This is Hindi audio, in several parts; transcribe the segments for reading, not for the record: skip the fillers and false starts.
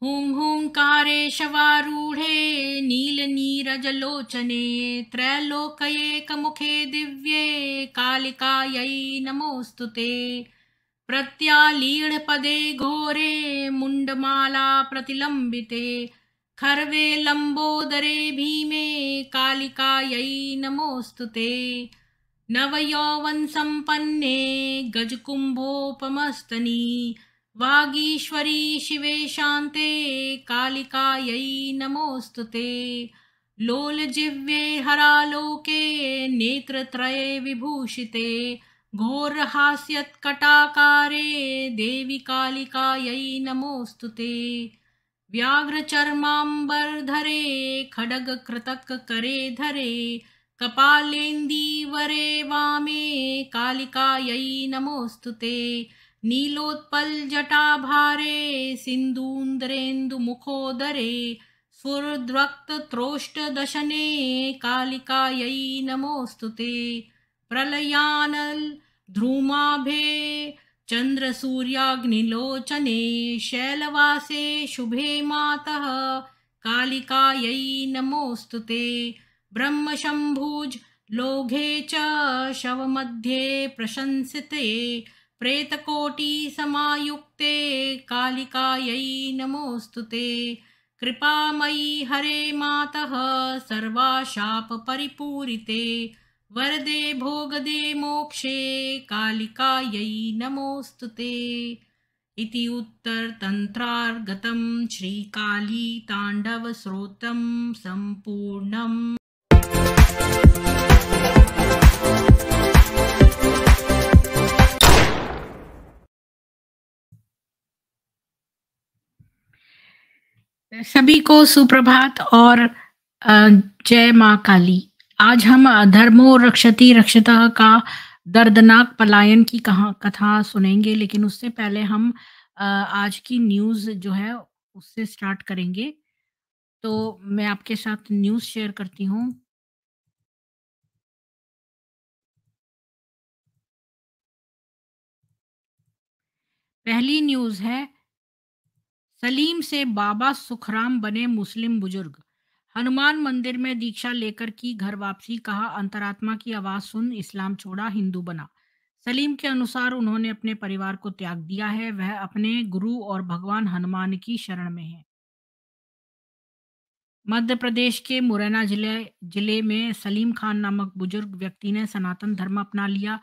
हुंहुंकारेशवारूढे नीलनीरजलोचने त्रैलोक्यैकमुखे दिव्ये कालिकायै नमोऽस्तु ते। प्रत्यालीढपदे घोरे मुण्डमाला प्रतिलम्बिते खर्वे लम्बोदरे भीमे कालिकायै नमोऽस्तु ते। नवयौवनसम्पन्ने गजकुम्भोपमस्तनी वागीश्वरी शिवे शान्ते कालिकायै नमोऽस्तु ते। लोलजिह्वे हरालोके नेत्रत्रये विभूषिते घोरहास्यत्कटाकारे देवी कालिकायै नमोऽस्तु ते। व्याघ्रचर्माम्बरधरे खड्गकृतककरे धरे कपालेन्दीवरे वामे कालिकायै नमोऽस्तु ते। नीलोत्पलजटाभारे सिन्दून्द्रेन्दुमुखोदरे स्फुरद्रक्तत्रोष्टदशने कालिकायै नमोऽस्तु ते। प्रलयानल ध्रुमाभे चन्द्रसूर्याग्निलोचने शैलवासे शुभे मातः कालिकायै नमोऽस्तु ते। ब्रह्मशम्भुज लोघे च शवमध्ये प्रशंसिते प्रेतकोटिसमायुक्ते कालिकायै नमोऽस्तु ते। कृपामयी हरे मातः सर्वाशापपरिपूरिते वरदे भोगदे मोक्षे कालिकायै नमोऽस्तु ते। इति उत्तरतन्त्रार्गतं श्रीकालीताण्डवस्तोत्रं सम्पूर्णम्। सभी को सुप्रभात और जय माँ काली। आज हम धर्मो रक्षति रक्षतः का दर्दनाक पलायन की कथा सुनेंगे, लेकिन उससे पहले हम आज की न्यूज़ जो है उससे स्टार्ट करेंगे। तो मैं आपके साथ न्यूज़ शेयर करती हूँ। पहली न्यूज़ है, सलीम से बाबा सुखराम बने मुस्लिम बुजुर्ग। हनुमान मंदिर में दीक्षा लेकर की घर वापसी, कहा अंतरात्मा की आवाज सुन इस्लाम छोड़ा, हिंदू बना। सलीम के अनुसार उन्होंने अपने परिवार को त्याग दिया है, वह अपने गुरु और भगवान हनुमान की शरण में है। मध्य प्रदेश के मुरैना जिले में सलीम खान नामक बुजुर्ग व्यक्ति ने सनातन धर्म अपना लिया।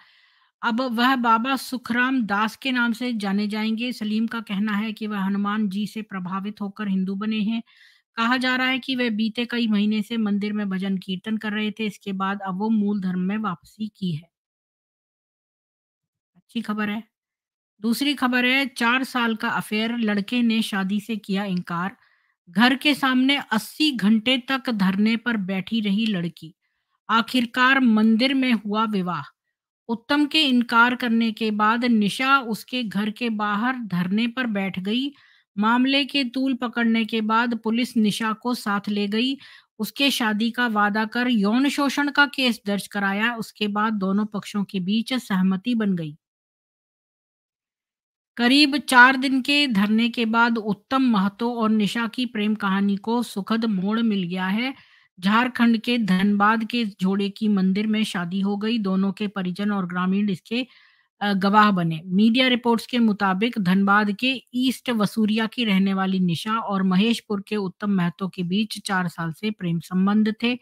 अब वह बाबा सुखराम दास के नाम से जाने जाएंगे। सलीम का कहना है कि वह हनुमान जी से प्रभावित होकर हिंदू बने हैं। कहा जा रहा है कि वे बीते कई महीने से मंदिर में भजन कीर्तन कर रहे थे। इसके बाद अब वो मूल धर्म में वापसी की है। अच्छी खबर है। दूसरी खबर है, 4 साल का अफेयर, लड़के ने शादी से किया इनकार। घर के सामने 80 घंटे तक धरने पर बैठी रही लड़की, आखिरकार मंदिर में हुआ विवाह। उत्तम के इनकार करने के बाद निशा उसके घर के बाहर धरने पर बैठ गई। मामले के तूल पकड़ने के बाद पुलिस निशा को साथ ले गई। उसके शादी का वादा कर यौन शोषण का केस दर्ज कराया। उसके बाद दोनों पक्षों के बीच सहमति बन गई। करीब 4 दिन के धरने के बाद उत्तम महतो और निशा की प्रेम कहानी को सुखद मोड़ मिल गया है। झारखंड के धनबाद के जोड़े की मंदिर में शादी हो गई। दोनों के परिजन और ग्रामीण इसके गवाह बने। मीडिया रिपोर्ट्स के मुताबिक धनबाद के ईस्ट वसूरिया की रहने वाली निशा और महेशपुर के उत्तम महतो के बीच 4 साल से प्रेम संबंध थे।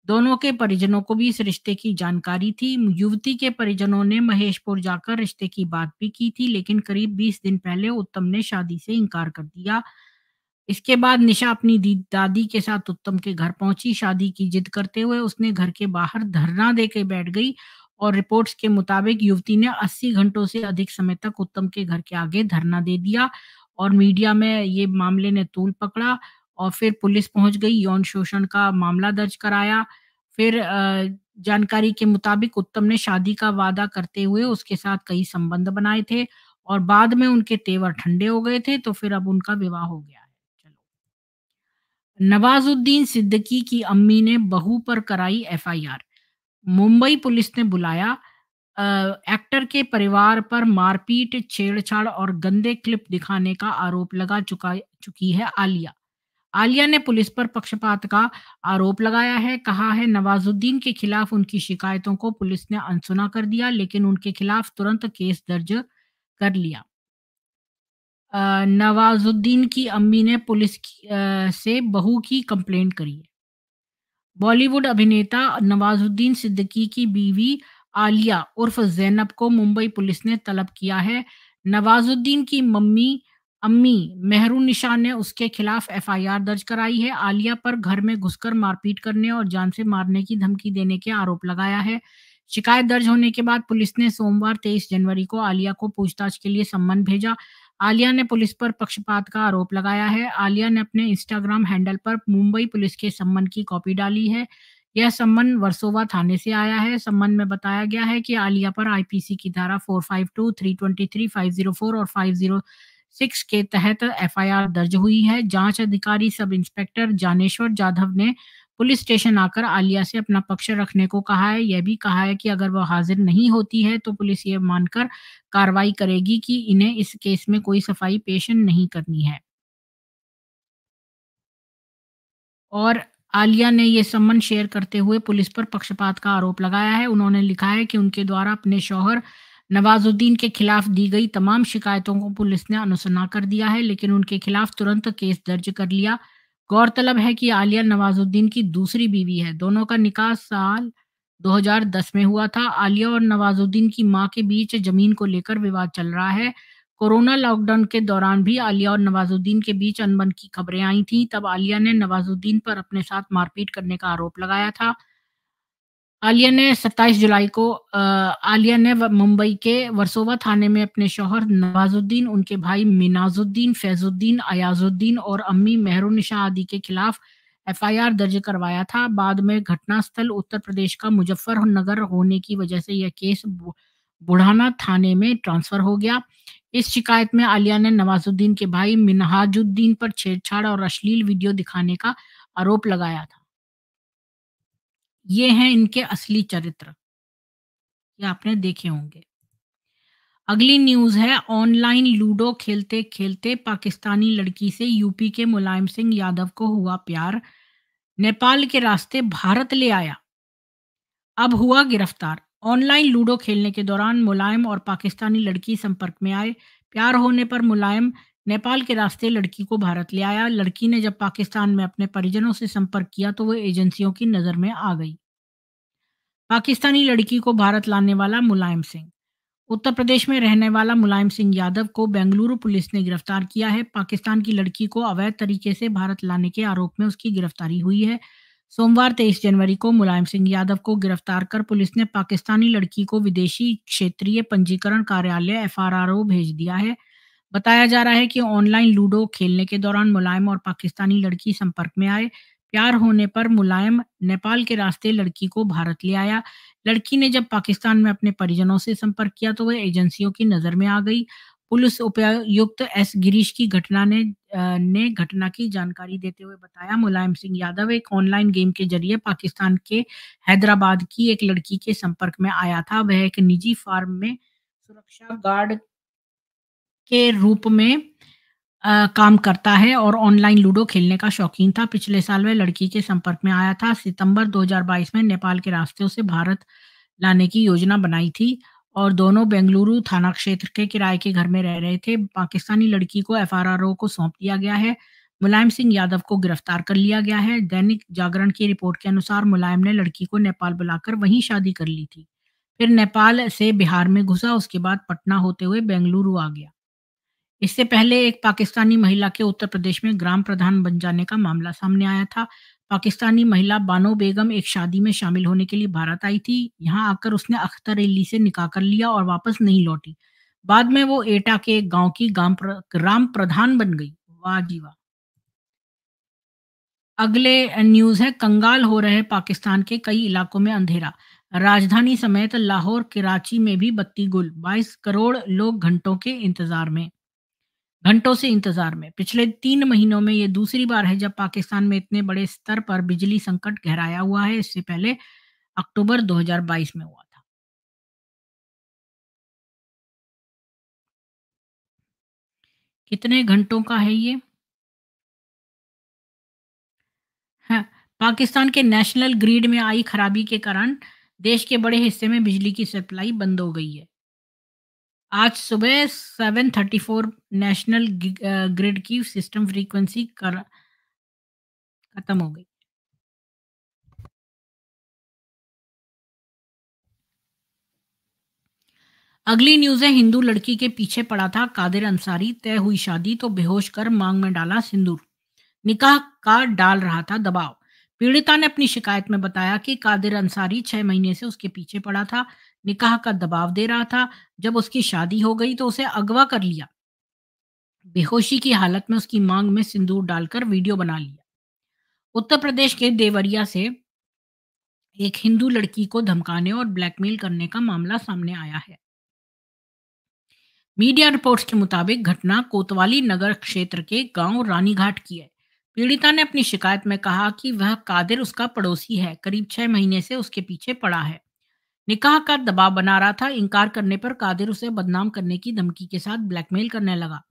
दोनों के परिजनों को भी इस रिश्ते की जानकारी थी। युवती के परिजनों ने महेशपुर जाकर रिश्ते की बात भी की थी, लेकिन करीब 20 दिन पहले उत्तम ने शादी से इनकार कर दिया। इसके बाद निशा अपनी दादी के साथ उत्तम के घर पहुंची। शादी की जिद करते हुए उसने घर के बाहर धरना देके बैठ गई और रिपोर्ट्स के मुताबिक युवती ने 80 घंटों से अधिक समय तक उत्तम के घर के आगे धरना दे दिया और मीडिया में ये मामले ने तूल पकड़ा और फिर पुलिस पहुंच गई, यौन शोषण का मामला दर्ज कराया। फिर जानकारी के मुताबिक उत्तम ने शादी का वादा करते हुए उसके साथ कई संबंध बनाए थे और बाद में उनके तेवर ठंडे हो गए थे, तो फिर अब उनका विवाह हो गया है। चलो, नवाजुद्दीन सिद्दीकी की अम्मी ने बहू पर कराई एफआईआर। मुंबई पुलिस ने बुलाया एक्टर के परिवार पर मारपीट, छेड़छाड़ और गंदे क्लिप दिखाने का आरोप लगा चुकी है आलिया। आलिया ने पुलिस पर पक्षपात का आरोप लगाया है, कहा है नवाजुद्दीन के खिलाफ उनकी शिकायतों को पुलिस ने अनसुना कर दिया, लेकिन उनके खिलाफ तुरंत केस दर्ज कर लिया। नवाजुद्दीन की अम्मी ने से बहू की कंप्लेंट करी है। बॉलीवुड अभिनेता नवाजुद्दीन सिद्दीकी की बीवी आलिया उर्फ ज़ैनब को मुंबई पुलिस ने तलब किया है। नवाजुद्दीन की अम्मी मेहरुनिसा ने उसके खिलाफ एफआईआर दर्ज कराई है। आलिया पर घर में घुसकर मारपीट करने और जान से मारने की धमकी देने के आरोप लगाया है। शिकायत दर्ज होने के बाद पुलिस ने सोमवार 23 जनवरी को आलिया को पूछताछ के लिए सम्मन भेजा। आलिया ने पुलिस पर पक्षपात का आरोप लगाया है। आलिया ने अपने इंस्टाग्राम हैंडल पर मुंबई पुलिस के सम्मन की कॉपी डाली है। यह सम्मन वर्सोवा थाने से आया है। सम्मन में बताया गया है कि आलिया पर आईपीसी की धारा 452, 323, 504 और 506 के तहत एफआईआर दर्ज हुई है। जांच अधिकारी सब इंस्पेक्टर ज्ञानेश्वर जाधव ने पुलिस स्टेशन आकर आलिया से अपना पक्ष रखने को कहा है। यह भी कहा है कि अगर वह हाजिर नहीं होती है तो पुलिस ये मानकर कार्रवाई करेगी कि इन्हें इस केस में कोई सफाई पेश नहीं करनी है। और आलिया ने ये सम्मन शेयर करते हुए पुलिस पर पक्षपात का आरोप लगाया है। उन्होंने लिखा है कि उनके द्वारा अपने शौहर नवाजुद्दीन के खिलाफ दी गई तमाम शिकायतों को पुलिस ने अनसुना कर दिया है, लेकिन उनके खिलाफ तुरंत केस दर्ज कर लिया। गौरतलब है कि आलिया नवाजुद्दीन की दूसरी बीवी है। दोनों का निकाह साल 2010 में हुआ था। आलिया और नवाजुद्दीन की मां के बीच जमीन को लेकर विवाद चल रहा है। कोरोना लॉकडाउन के दौरान भी आलिया और नवाजुद्दीन के बीच अनबन की खबरें आई थीं। तब आलिया ने नवाजुद्दीन पर अपने साथ मारपीट करने का आरोप लगाया था। आलिया ने 27 जुलाई को आलिया ने मुंबई के वर्सोवा थाने में अपने शौहर नवाजुद्दीन, उनके भाई मिनाजुद्दीन, फैजुद्दीन, अयाजुद्दीन और अम्मी मेहरुनिशा आदि के खिलाफ एफआईआर दर्ज करवाया था। बाद में घटनास्थल उत्तर प्रदेश का मुजफ्फरनगर होने की वजह से यह केस बुढ़ाना थाने में ट्रांसफर हो गया। इस शिकायत में आलिया ने नवाजुद्दीन के भाई मिन्हाजुद्दीन पर छेड़छाड़ और अश्लील वीडियो दिखाने का आरोप लगाया था। ये हैं इनके असली चरित्र, ये आपने देखे होंगे। अगली न्यूज़ है, ऑनलाइन लूडो खेलते-खेलते पाकिस्तानी लड़की से यूपी के मुलायम सिंह यादव को हुआ प्यार, नेपाल के रास्ते भारत ले आया, अब हुआ गिरफ्तार। ऑनलाइन लूडो खेलने के दौरान मुलायम और पाकिस्तानी लड़की संपर्क में आए। प्यार होने पर मुलायम नेपाल के रास्ते लड़की को भारत ले आया। लड़की ने जब पाकिस्तान में अपने परिजनों से संपर्क किया तो वो एजेंसियों की नज़र में आ गई। पाकिस्तानी लड़की को भारत लाने वाला मुलायम सिंह। उत्तर प्रदेश में रहने वाला मुलायम सिंह यादव को बेंगलुरु पुलिस ने गिरफ्तार किया है। पाकिस्तान की लड़की को अवैध तरीके से भारत लाने के आरोप में उसकी गिरफ्तारी हुई है। सोमवार 23 जनवरी को मुलायम सिंह यादव को गिरफ्तार कर पुलिस ने पाकिस्तानी लड़की को विदेशी क्षेत्रीय पंजीकरण कार्यालय एफआरआरओ भेज दिया है। बताया जा रहा है कि ऑनलाइन लूडो खेलने के दौरान मुलायम और पाकिस्तानी लड़की संपर्क में आए। प्यार होने पर मुलायम नेपाल के रास्ते लड़की को भारत ले आया। लड़की ने जब पाकिस्तान में अपने परिजनों से संपर्क किया तो वह एजेंसियों की नज़र में आ गई। पुलिस उपायुक्त एस गिरीश की ने घटना की जानकारी देते हुए बताया, मुलायम सिंह यादव एक ऑनलाइन गेम के जरिए पाकिस्तान के हैदराबाद की एक लड़की के संपर्क में आया था। वह एक निजी फार्म में सुरक्षा गार्ड के रूप में काम करता है और ऑनलाइन लूडो खेलने का शौकीन था। पिछले साल वह लड़की के संपर्क में आया था। सितंबर 2022 में नेपाल के रास्ते उसे भारत लाने की योजना बनाई थी और दोनों बेंगलुरु थाना क्षेत्र के किराए के घर में रह रहे थे। पाकिस्तानी लड़की को एफआरआरओ को सौंप दिया गया है। मुलायम सिंह यादव को गिरफ्तार कर लिया गया है। दैनिक जागरण की रिपोर्ट के अनुसार मुलायम ने लड़की को नेपाल बुलाकर वहीं शादी कर ली थी। फिर नेपाल से बिहार में घुसा, उसके बाद पटना होते हुए बेंगलुरु आ गया। इससे पहले एक पाकिस्तानी महिला के उत्तर प्रदेश में ग्राम प्रधान बन जाने का मामला सामने आया था। पाकिस्तानी महिला बानो बेगम एक शादी में शामिल होने के लिए भारत आई थी। यहाँ आकर उसने अख्तर अली से निकाह कर लिया और वापस नहीं लौटी। बाद में वो एटा के एक गांव की ग्राम प्रधान बन गई। वाह जी वाह! अगले न्यूज़ है, कंगाल हो रहे पाकिस्तान के कई इलाकों में अंधेरा। राजधानी समेत लाहौर, कराची में भी बत्ती गुल। 22 करोड़ लोग घंटों से इंतजार में। पिछले 3 महीनों में ये दूसरी बार है जब पाकिस्तान में इतने बड़े स्तर पर बिजली संकट गहराया हुआ है। इससे पहले अक्टूबर 2022 में हुआ था। कितने घंटों का है ये? हाँ, पाकिस्तान के नेशनल ग्रिड में आई खराबी के कारण देश के बड़े हिस्से में बिजली की सप्लाई बंद हो गई है। आज सुबह 7:34 नेशनल ग्रिड की सिस्टम फ्रीक्वेंसी खत्म हो गई। अगली न्यूज़ है, हिंदू लड़की के पीछे पड़ा था कादिर अंसारी, तय हुई शादी तो बेहोश कर मांग में डाला सिंदूर। निकाह का डाल रहा था दबाव। पीड़िता ने अपनी शिकायत में बताया कि कादिर अंसारी 6 महीने से उसके पीछे पड़ा था, निकाह का दबाव दे रहा था। जब उसकी शादी हो गई तो उसे अगवा कर लिया। बेहोशी की हालत में उसकी मांग में सिंदूर डालकर वीडियो बना लिया। उत्तर प्रदेश के देवरिया से एक हिंदू लड़की को धमकाने और ब्लैकमेल करने का मामला सामने आया है। मीडिया रिपोर्ट्स के मुताबिक घटना कोतवाली नगर क्षेत्र के गांव रानीघाट की है। पीड़िता ने अपनी शिकायत में कहा कि वह कादिर उसका पड़ोसी है, करीब 6 महीने से उसके पीछे पड़ा है, निकाह का दबाव बना रहा था। इनकार करने पर कादिर उसे बदनाम करने की धमकी के साथ ब्लैकमेल करने लगा।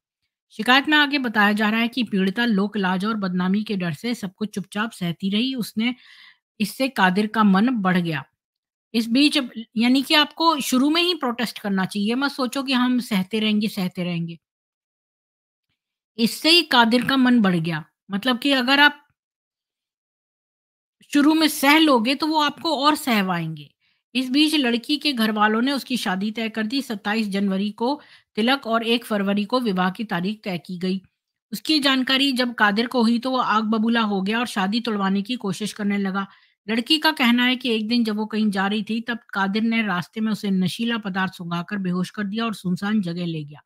शिकायत में आगे बताया जा रहा है कि पीड़िता लोक लाज और बदनामी के डर से सब कुछ चुपचाप सहती रही। उसने इससे कादिर का मन बढ़ गया। इस बीच यानी कि आपको शुरू में ही प्रोटेस्ट करना चाहिए, मत सोचो कि हम सहते रहेंगे। इससे ही कादिर का मन बढ़ गया। मतलब कि अगर आप शुरू में सह लोगे तो वो आपको और सहवाएँगे। इस बीच लड़की के घरवालों ने उसकी शादी तय कर दी। 27 जनवरी को तिलक और 1 फरवरी को विवाह की तारीख तय की गई। उसकी जानकारी जब कादिर को हुई तो वो आग बबूला हो गया और शादी तुड़वाने की कोशिश करने लगा। लड़की का कहना है कि एक दिन जब वो कहीं जा रही थी तब कादिर ने रास्ते में उसे नशीला पदार्थ सुंघाकर बेहोश कर दिया और सुनसान जगह ले गया।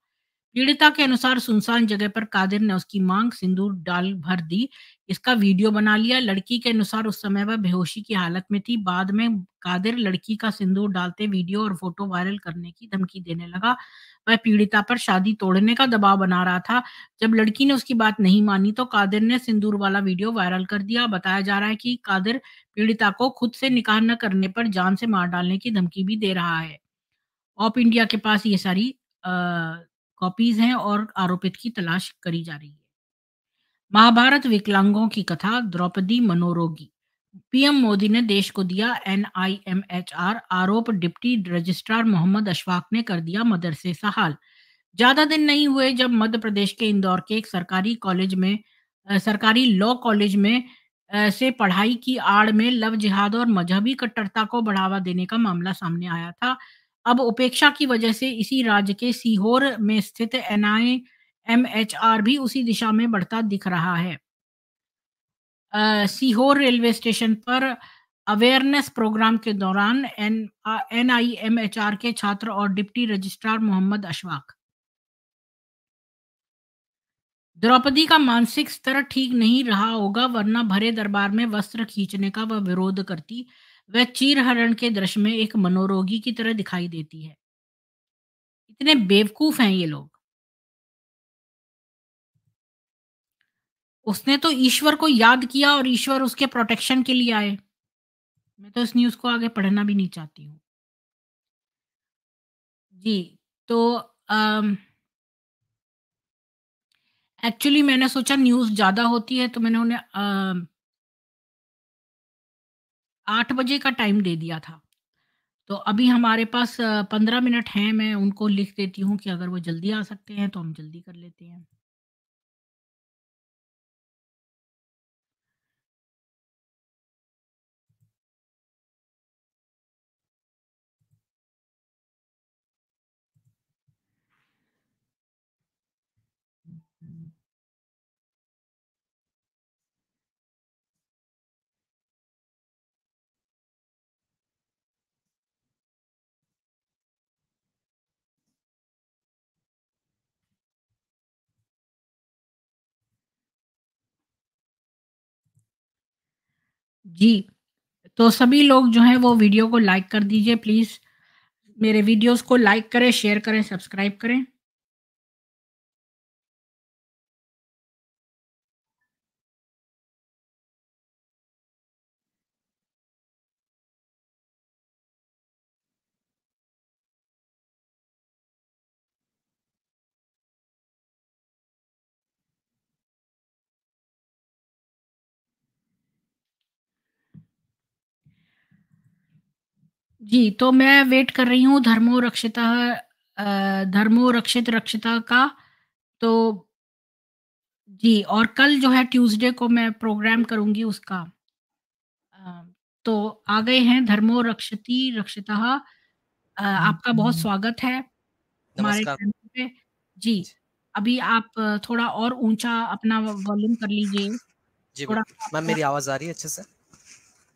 पीड़िता के अनुसार सुनसान जगह पर कादिर ने उसकी मांग सिंदूर डाल भर दी। इसका वीडियो बना लिया। लड़की के अनुसार उस समय वह बेहोशी की हालत में थी। बाद में कादिर लड़की का सिंदूर डालते वीडियो और फोटो वायरल करने की धमकी देने लगा। वह पीड़िता पर शादी तोड़ने का दबाव बना रहा था। जब लड़की ने उसकी बात नहीं मानी तो कादिर ने सिंदूर वाला वीडियो वायरल कर दिया। बताया जा रहा है कि कादिर पीड़िता को खुद से निकाह न करने पर जान से मार डालने की धमकी भी दे रहा है। ऑप इंडिया के पास ये सारी अ, कॉपीज़ हैं और आरोपित की तलाश करी जा रही है। महाभारत विकलांगों की कथा द्रौपदी मनोरोगी। पीएम मोदी ने देश को दिया एनआईएमएचआर, आरोप डिप्टी रजिस्ट्रार मोहम्मद अशफाक ने कर दिया मदरसे सा हाल। ज्यादा दिन नहीं हुए जब मध्य प्रदेश के इंदौर के एक सरकारी लॉ कॉलेज में से पढ़ाई की आड़ में लव जिहाद और मजहबी कट्टरता को बढ़ावा देने का मामला सामने आया था। अब उपेक्षा की वजह से इसी राज्य के सीहोर में स्थित एनआईएमएचआर भी उसी दिशा में बढ़ता दिख रहा है। सीहोर रेलवे स्टेशन पर अवेयरनेस प्रोग्राम के दौरान एनआईएमएचआर के छात्र और डिप्टी रजिस्ट्रार मोहम्मद अशफाक। द्रौपदी का मानसिक स्तर ठीक नहीं रहा होगा वरना भरे दरबार में वस्त्र खींचने का वह विरोध करती। वह चीरहरण के दृश्य में एक मनोरोगी की तरह दिखाई देती है। इतने बेवकूफ हैं ये लोग। उसने तो ईश्वर को याद किया और ईश्वर उसके प्रोटेक्शन के लिए आए। मैं तो इस न्यूज़ को आगे पढ़ना भी नहीं चाहती हूँ। जी, तो एक्चुअली मैंने सोचा न्यूज़ ज़्यादा होती है तो मैंने उन्हें 8 बजे का टाइम दे दिया था। तो अभी हमारे पास 15 मिनट हैं, मैं उनको लिख देती हूँ कि अगर वो जल्दी आ सकते हैं तो हम जल्दी कर लेते हैं। जी, तो सभी लोग जो हैं वो वीडियो को लाइक कर दीजिए प्लीज़। मेरे वीडियोज़ को लाइक करें, शेयर करें, सब्सक्राइब करें। जी, तो मैं वेट कर रही हूँ धर्मो रक्षित रक्षिता का। तो जी, और कल जो है ट्यूसडे को मैं प्रोग्राम करूँगी उसका। अ, तो आ गए हैं धर्मो रक्षति रक्षितः। आपका बहुत स्वागत है हमारे नमस्कार। चैनल पे। जी, अभी आप थोड़ा और ऊँचा अपना वॉल्यूम कर लीजिए। जी, बिल्कुल। थोड़ा-सा मैम आपका मेरी आवाज़ आ रही है अच्छे से?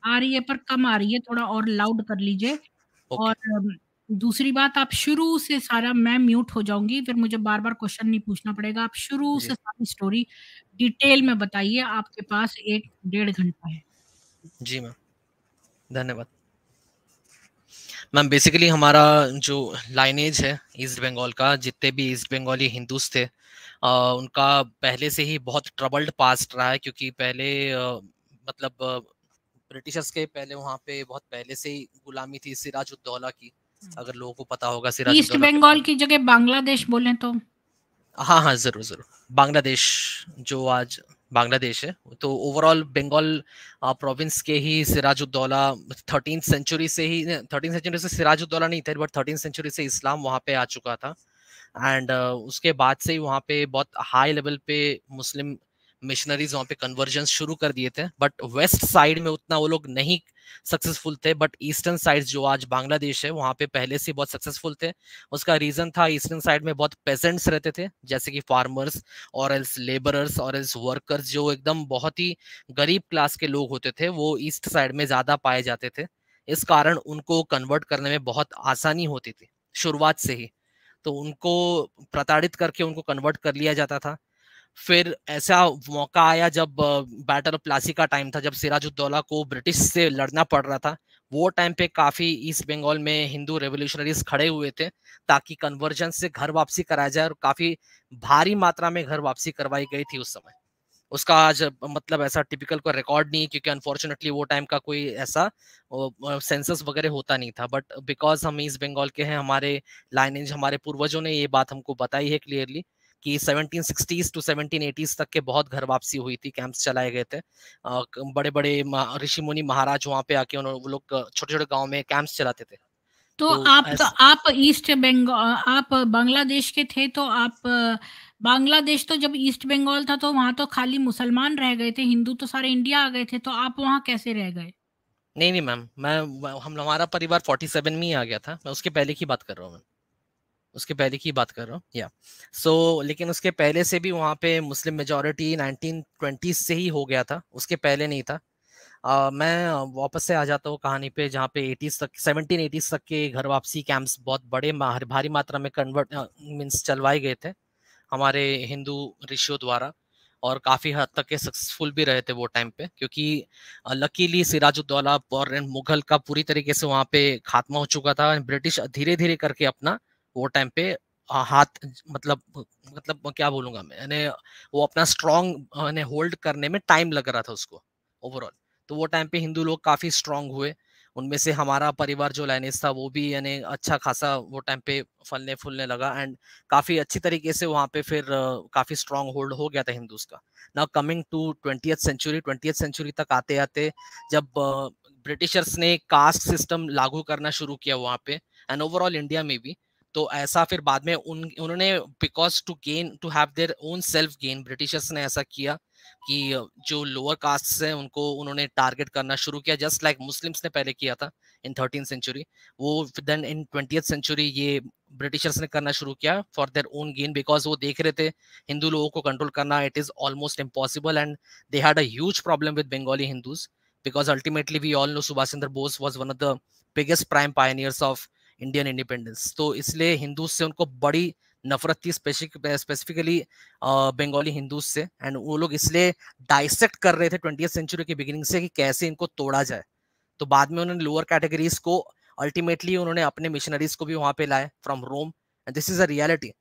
आ रही है पर कम आ रही है, थोड़ा और लाउड कर लीजिए। ओके। और दूसरी बात, आप शुरू से सारा, मैं म्यूट हो जाऊँगी, फिर मुझे बार-बार क्वेश्चन नहीं पूछना पड़ेगा। आप शुरू जी। से सारी स्टोरी डिटेल में बताइए, आपके पास 1 डेढ़ घंटा है। जी मैम, धन्यवाद। मैम बेसिकली हमारा जो लाइनेज है ईस्ट बंगाल का, जितने भी ईस्ट बंगाली हिंदूज़ थे उनका पहले से ही बहुत ट्रबल्ड पास्ट रहा है, क्योंकि पहले मतलब ब्रिटिशर्स के पहले वहाँ पे बहुत पहले से ही गुलामी थी सिराजुद्दौला की। हुँ। अगर लोगों को पता होगा ईस्ट सिराजुद्दौला के बंगाल बारे में। की जगह बांग्लादेश बोलें तो? हाँ, हाँ, ज़रूर, ज़रूर। बांग्लादेश, जो आज बांग्लादेश है, तो ओवरऑल बंगाल प्रोविंस के ही सिराजुद्दौला 13th सेंचुरी से ही 13th सेंचुरी से सिराजुद्दौला नहीं थे, बट 13th सेंचुरी से इस्लाम वहाँ पे आ चुका था। एंड उसके बाद से ही वहाँ पे बहुत हाई लेवल पे मुस्लिम मिशनरीज वहाँ पे कन्वर्जन शुरू कर दिए थे, बट वेस्ट साइड में उतना वो लोग नहीं सक्सेसफुल थे। बट ईस्टर्न साइड जो आज बांग्लादेश है वहाँ पे पहले से बहुत सक्सेसफुल थे। उसका रीजन था, ईस्टर्न साइड में बहुत पेजेंट्स रहते थे, जैसे कि फार्मर्स और एल्स लेबरर्स और एल्स वर्कर्स, जो एकदम बहुत ही गरीब क्लास के लोग होते थे, वो ईस्ट साइड में ज्यादा पाए जाते थे। इस कारण उनको कन्वर्ट करने में बहुत आसानी होती थी शुरुआत से ही। तो उनको प्रताड़ित करके उनको कन्वर्ट कर लिया जाता था। फिर ऐसा मौका आया जब बैटल ऑफ प्लासी का टाइम था, जब सिराजुद्दौला को ब्रिटिश से लड़ना पड़ रहा था। वो टाइम पे काफी ईस्ट बंगाल में हिंदू रेवोल्यूशनरीज खड़े हुए थे ताकि कन्वर्जन से घर वापसी कराया जाए, और काफी भारी मात्रा में घर वापसी करवाई गई थी उस समय। उसका आज मतलब ऐसा टिपिकल कोई रिकॉर्ड नहीं है, क्योंकि अनफॉर्चुनेटली वो टाइम का कोई ऐसा सेंसस वगैरह होता नहीं था। बट बिकॉज हम ईस्ट बंगाल के हैं, हमारे लाइनेज, हमारे पूर्वजों ने ये बात हमको बताई है क्लियरली कि 1760s टू 1780s तक के बहुत घर वापसी हुई थी, कैंप्स चलाए गए थे। बड़े बड़े ऋषि मुनि महाराज वहाँ पे आके उन्होंने, वो लोग छोटे छोटे गाँव में कैंप्स चलाते थे। तो तो आप आप बांग्लादेश के थे, तो आप बांग्लादेश, तो जब ईस्ट बंगाल था तो वहाँ तो खाली मुसलमान रह गए थे, हिंदू तो सारे इंडिया आ गए थे, तो आप वहाँ कैसे रह गए? नहीं नहीं मैम, हम हमारा परिवार 47 में ही आ गया था। मैं उसके पहले की बात कर रहा हूँ। उसके पहले की बात कर रहा हूँ, या लेकिन उसके पहले से भी वहाँ पे मुस्लिम मेजोरिटी 1920 से ही हो गया था, उसके पहले नहीं था। मैं वापस से आ जाता हूँ कहानी पे, जहाँ पे 80s तक, 1780s तक के घर वापसी कैंप्स बहुत बड़े भारी मात्रा में कन्वर्ट मीन्स चलवाए गए थे हमारे हिंदू ऋषियों द्वारा, और काफी हद तक के सक्सेसफुल भी रहे थे वो टाइम पे, क्योंकि लकीली सिराजुद्दौला और मुगल का पूरी तरीके से वहाँ पे खात्मा हो चुका था। ब्रिटिश धीरे धीरे करके अपना वो टाइम पे हाथ, मतलब क्या बोलूंगा मैं, यानी वो अपना स्ट्रॉन्ग होल्ड करने में टाइम लग रहा था उसको ओवरऑल। तो वो टाइम पे हिंदू लोग काफी स्ट्रांग हुए। उनमें से हमारा परिवार जो लाइनेज था वो भी यानी अच्छा खासा वो टाइम पे फलने फूलने लगा, एंड काफी अच्छी तरीके से वहाँ पे फिर काफी स्ट्रांग होल्ड हो गया था हिंदूज का। Now coming to 20th century तक आते आते, जब ब्रिटिशर्स ने कास्ट सिस्टम लागू करना शुरू किया वहाँ पे, एंड ओवरऑल इंडिया में भी, तो ऐसा फिर बाद में उन्होंने, because to have their own self gain, Britishers ने ऐसा किया कि जो लोअर कास्ट हैं उनको उन्होंने टारगेट करना शुरू किया, जस्ट लाइक मुस्लिम्स ने पहले किया था इन 13th सेंचुरी। वो देन इन 20th सेंचुरी ये ब्रिटिशर्स ने करना शुरू किया for their own gain, because वो देख रहे थे हिंदू लोगों को कंट्रोल करना it is almost impossible, and they had a huge problem with Bengali Hindus, because ultimately we all know Subhash Chandra Bose was one of the biggest prime pioneers of Indian independence. तो इसलिए हिंदू से उनको बड़ी नफरत थी, स्पेसिफिकली बंगाली हिंदूज से, एंड वो लोग इसलिए डाइसेक्ट कर रहे थे 20th सेंचुरी के बिगिनिंग से कि कैसे इनको तोड़ा जाए। तो बाद में उन्होंने लोअर कैटेगरीज को अल्टीमेटली उन्होंने अपने मिशनरीज को भी वहां पे लाए from Rome, and this is a reality,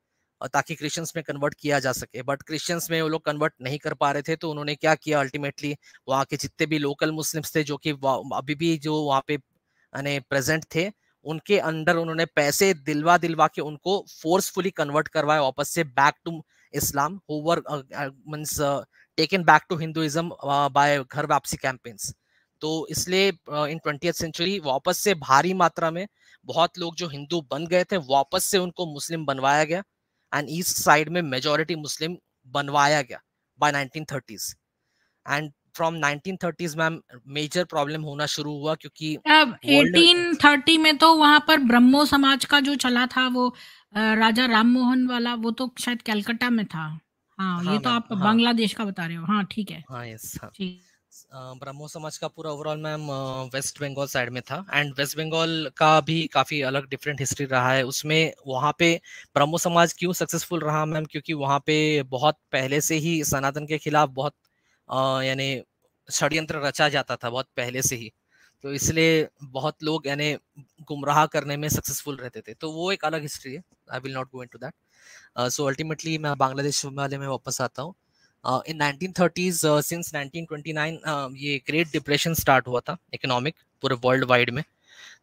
ताकि क्रिश्चियंस में कन्वर्ट किया जा सके। बट क्रिश्चियंस में वो लोग कन्वर्ट नहीं कर पा रहे थे, तो उन्होंने क्या किया, अल्टीमेटली वहाँ के जितने भी लोकल मुस्लिम्स थे, जो कि अभी भी जो वहाँ पे प्रेजेंट थे, उनके अंडर उन्होंने पैसे दिलवा दिलवा के उनको फोर्सफुली कन्वर्ट करवाया वापस से back to Islam, who were means taken back to Hinduism by Ghar Wapsi campaigns. तो इसलिए इन 20th सेंचुरी वापस से भारी मात्रा में बहुत लोग जो हिंदू बन गए थे वापस से उनको मुस्लिम बनवाया गया, एंड ईस्ट साइड में मेजॉरिटी मुस्लिम बनवाया गया by 1930s। And from 1930s ma'am major problem होना शुरू हुआ, क्योंकि अब वर्ल्ड 1830 में तो वहां पर ब्रह्मो समाज का जो चला था वो राजा राम मोहन वाला, वो तो शायद कलकत्ता में था। हाँ, ये हाँ तो मैम, आप हाँ बांग्लादेश का बता रहे हो। हाँ ठीक है, हाँ, यस, हाँ। ठीक। ब्रह्मो समाज का पूरा overall ma'am West Bengal side में था, एंड वेस्ट बंगाल का भी काफी अलग डिफरेंट हिस्ट्री रहा है उसमें। वहाँ पे ब्रह्मो समाज क्यों सक्सेसफुल रहा मैम, क्योंकि वहाँ पे बहुत पहले से ही सनातन के खिलाफ बहुत यानी षड्यंत्र रचा जाता था बहुत पहले से ही, तो इसलिए बहुत लोग यानी गुमराह करने में सक्सेसफुल रहते थे, तो वो एक अलग हिस्ट्री है। I will not go into that. So ultimately मैं बांग्लादेश वाले में वापस आता हूँ। इन 1930s सिंस 1929 ये ग्रेट डिप्रेशन स्टार्ट हुआ था इकोनॉमिक पूरे वर्ल्ड वाइड में,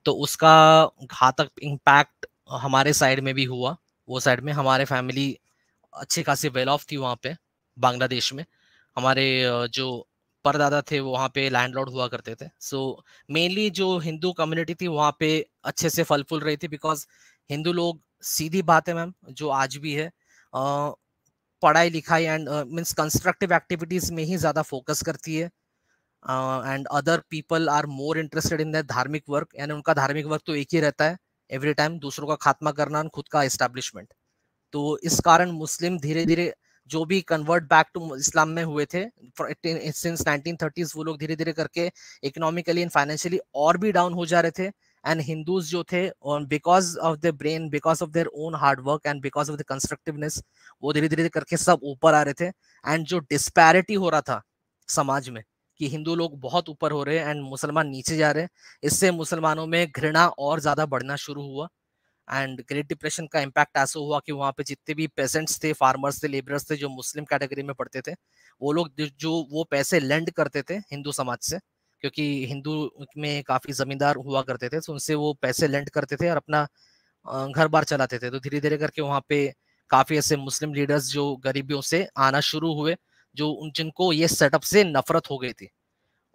तो उसका घातक इम्पैक्ट हमारे साइड में भी हुआ। वो साइड में हमारे फैमिली अच्छी खासी वेल ऑफ थी वहाँ पे बांग्लादेश में। हमारे जो परदादा थे वो वहाँ पे लैंडलॉर्ड हुआ करते थे। सो मेनली जो हिंदू कम्युनिटी थी वहाँ पे अच्छे से फल फूल रही थी, बिकॉज हिंदू लोग, सीधी बात है मैम, जो आज भी है, पढ़ाई लिखाई एंड मीन्स कंस्ट्रक्टिव एक्टिविटीज में ही ज्यादा फोकस करती है, and other people are more interested in that धार्मिक वर्क, यानी उनका धार्मिक वर्क तो एक ही रहता है, एवरी टाइम दूसरों का खात्मा करना और खुद का एस्टेब्लिशमेंट। तो इस कारण मुस्लिम धीरे धीरे जो भी कन्वर्ट बैक टू इस्लाम में हुए थे सिंस 1930s, वो लोग धीरे धीरे करके इकोनॉमिकली एंड फाइनेंशियली और भी डाउन हो जा रहे थे। एंड हिंदूज जो थे, because of the brain, because of their own hard work and because of the constructiveness, वो धीरे धीरे करके सब ऊपर आ रहे थे। एंड जो डिस्पैरिटी हो रहा था समाज में कि हिंदू लोग बहुत ऊपर हो रहे हैं एंड मुसलमान नीचे जा रहे हैं, इससे मुसलमानों में घृणा और ज्यादा बढ़ना शुरू हुआ। एंड ग्रेट डिप्रेशन का इम्पैक्ट ऐसा हुआ कि वहाँ पे जितने भी पेसेंट्स थे, फार्मर्स थे, लेबरर्स थे, जो मुस्लिम कैटेगरी में पढ़ते थे, वो लोग जो वो पैसे लेंड करते थे हिंदू समाज से, क्योंकि हिंदू में काफी जमींदार हुआ करते थे, तो उनसे वो पैसे लेंड करते थे और अपना घर बार चलाते थे। तो धीरे धीरे करके वहाँ पे काफी ऐसे मुस्लिम लीडर्स जो गरीबियों से आना शुरू हुए, जो जिनको ये सेटअप से नफरत हो गई थी।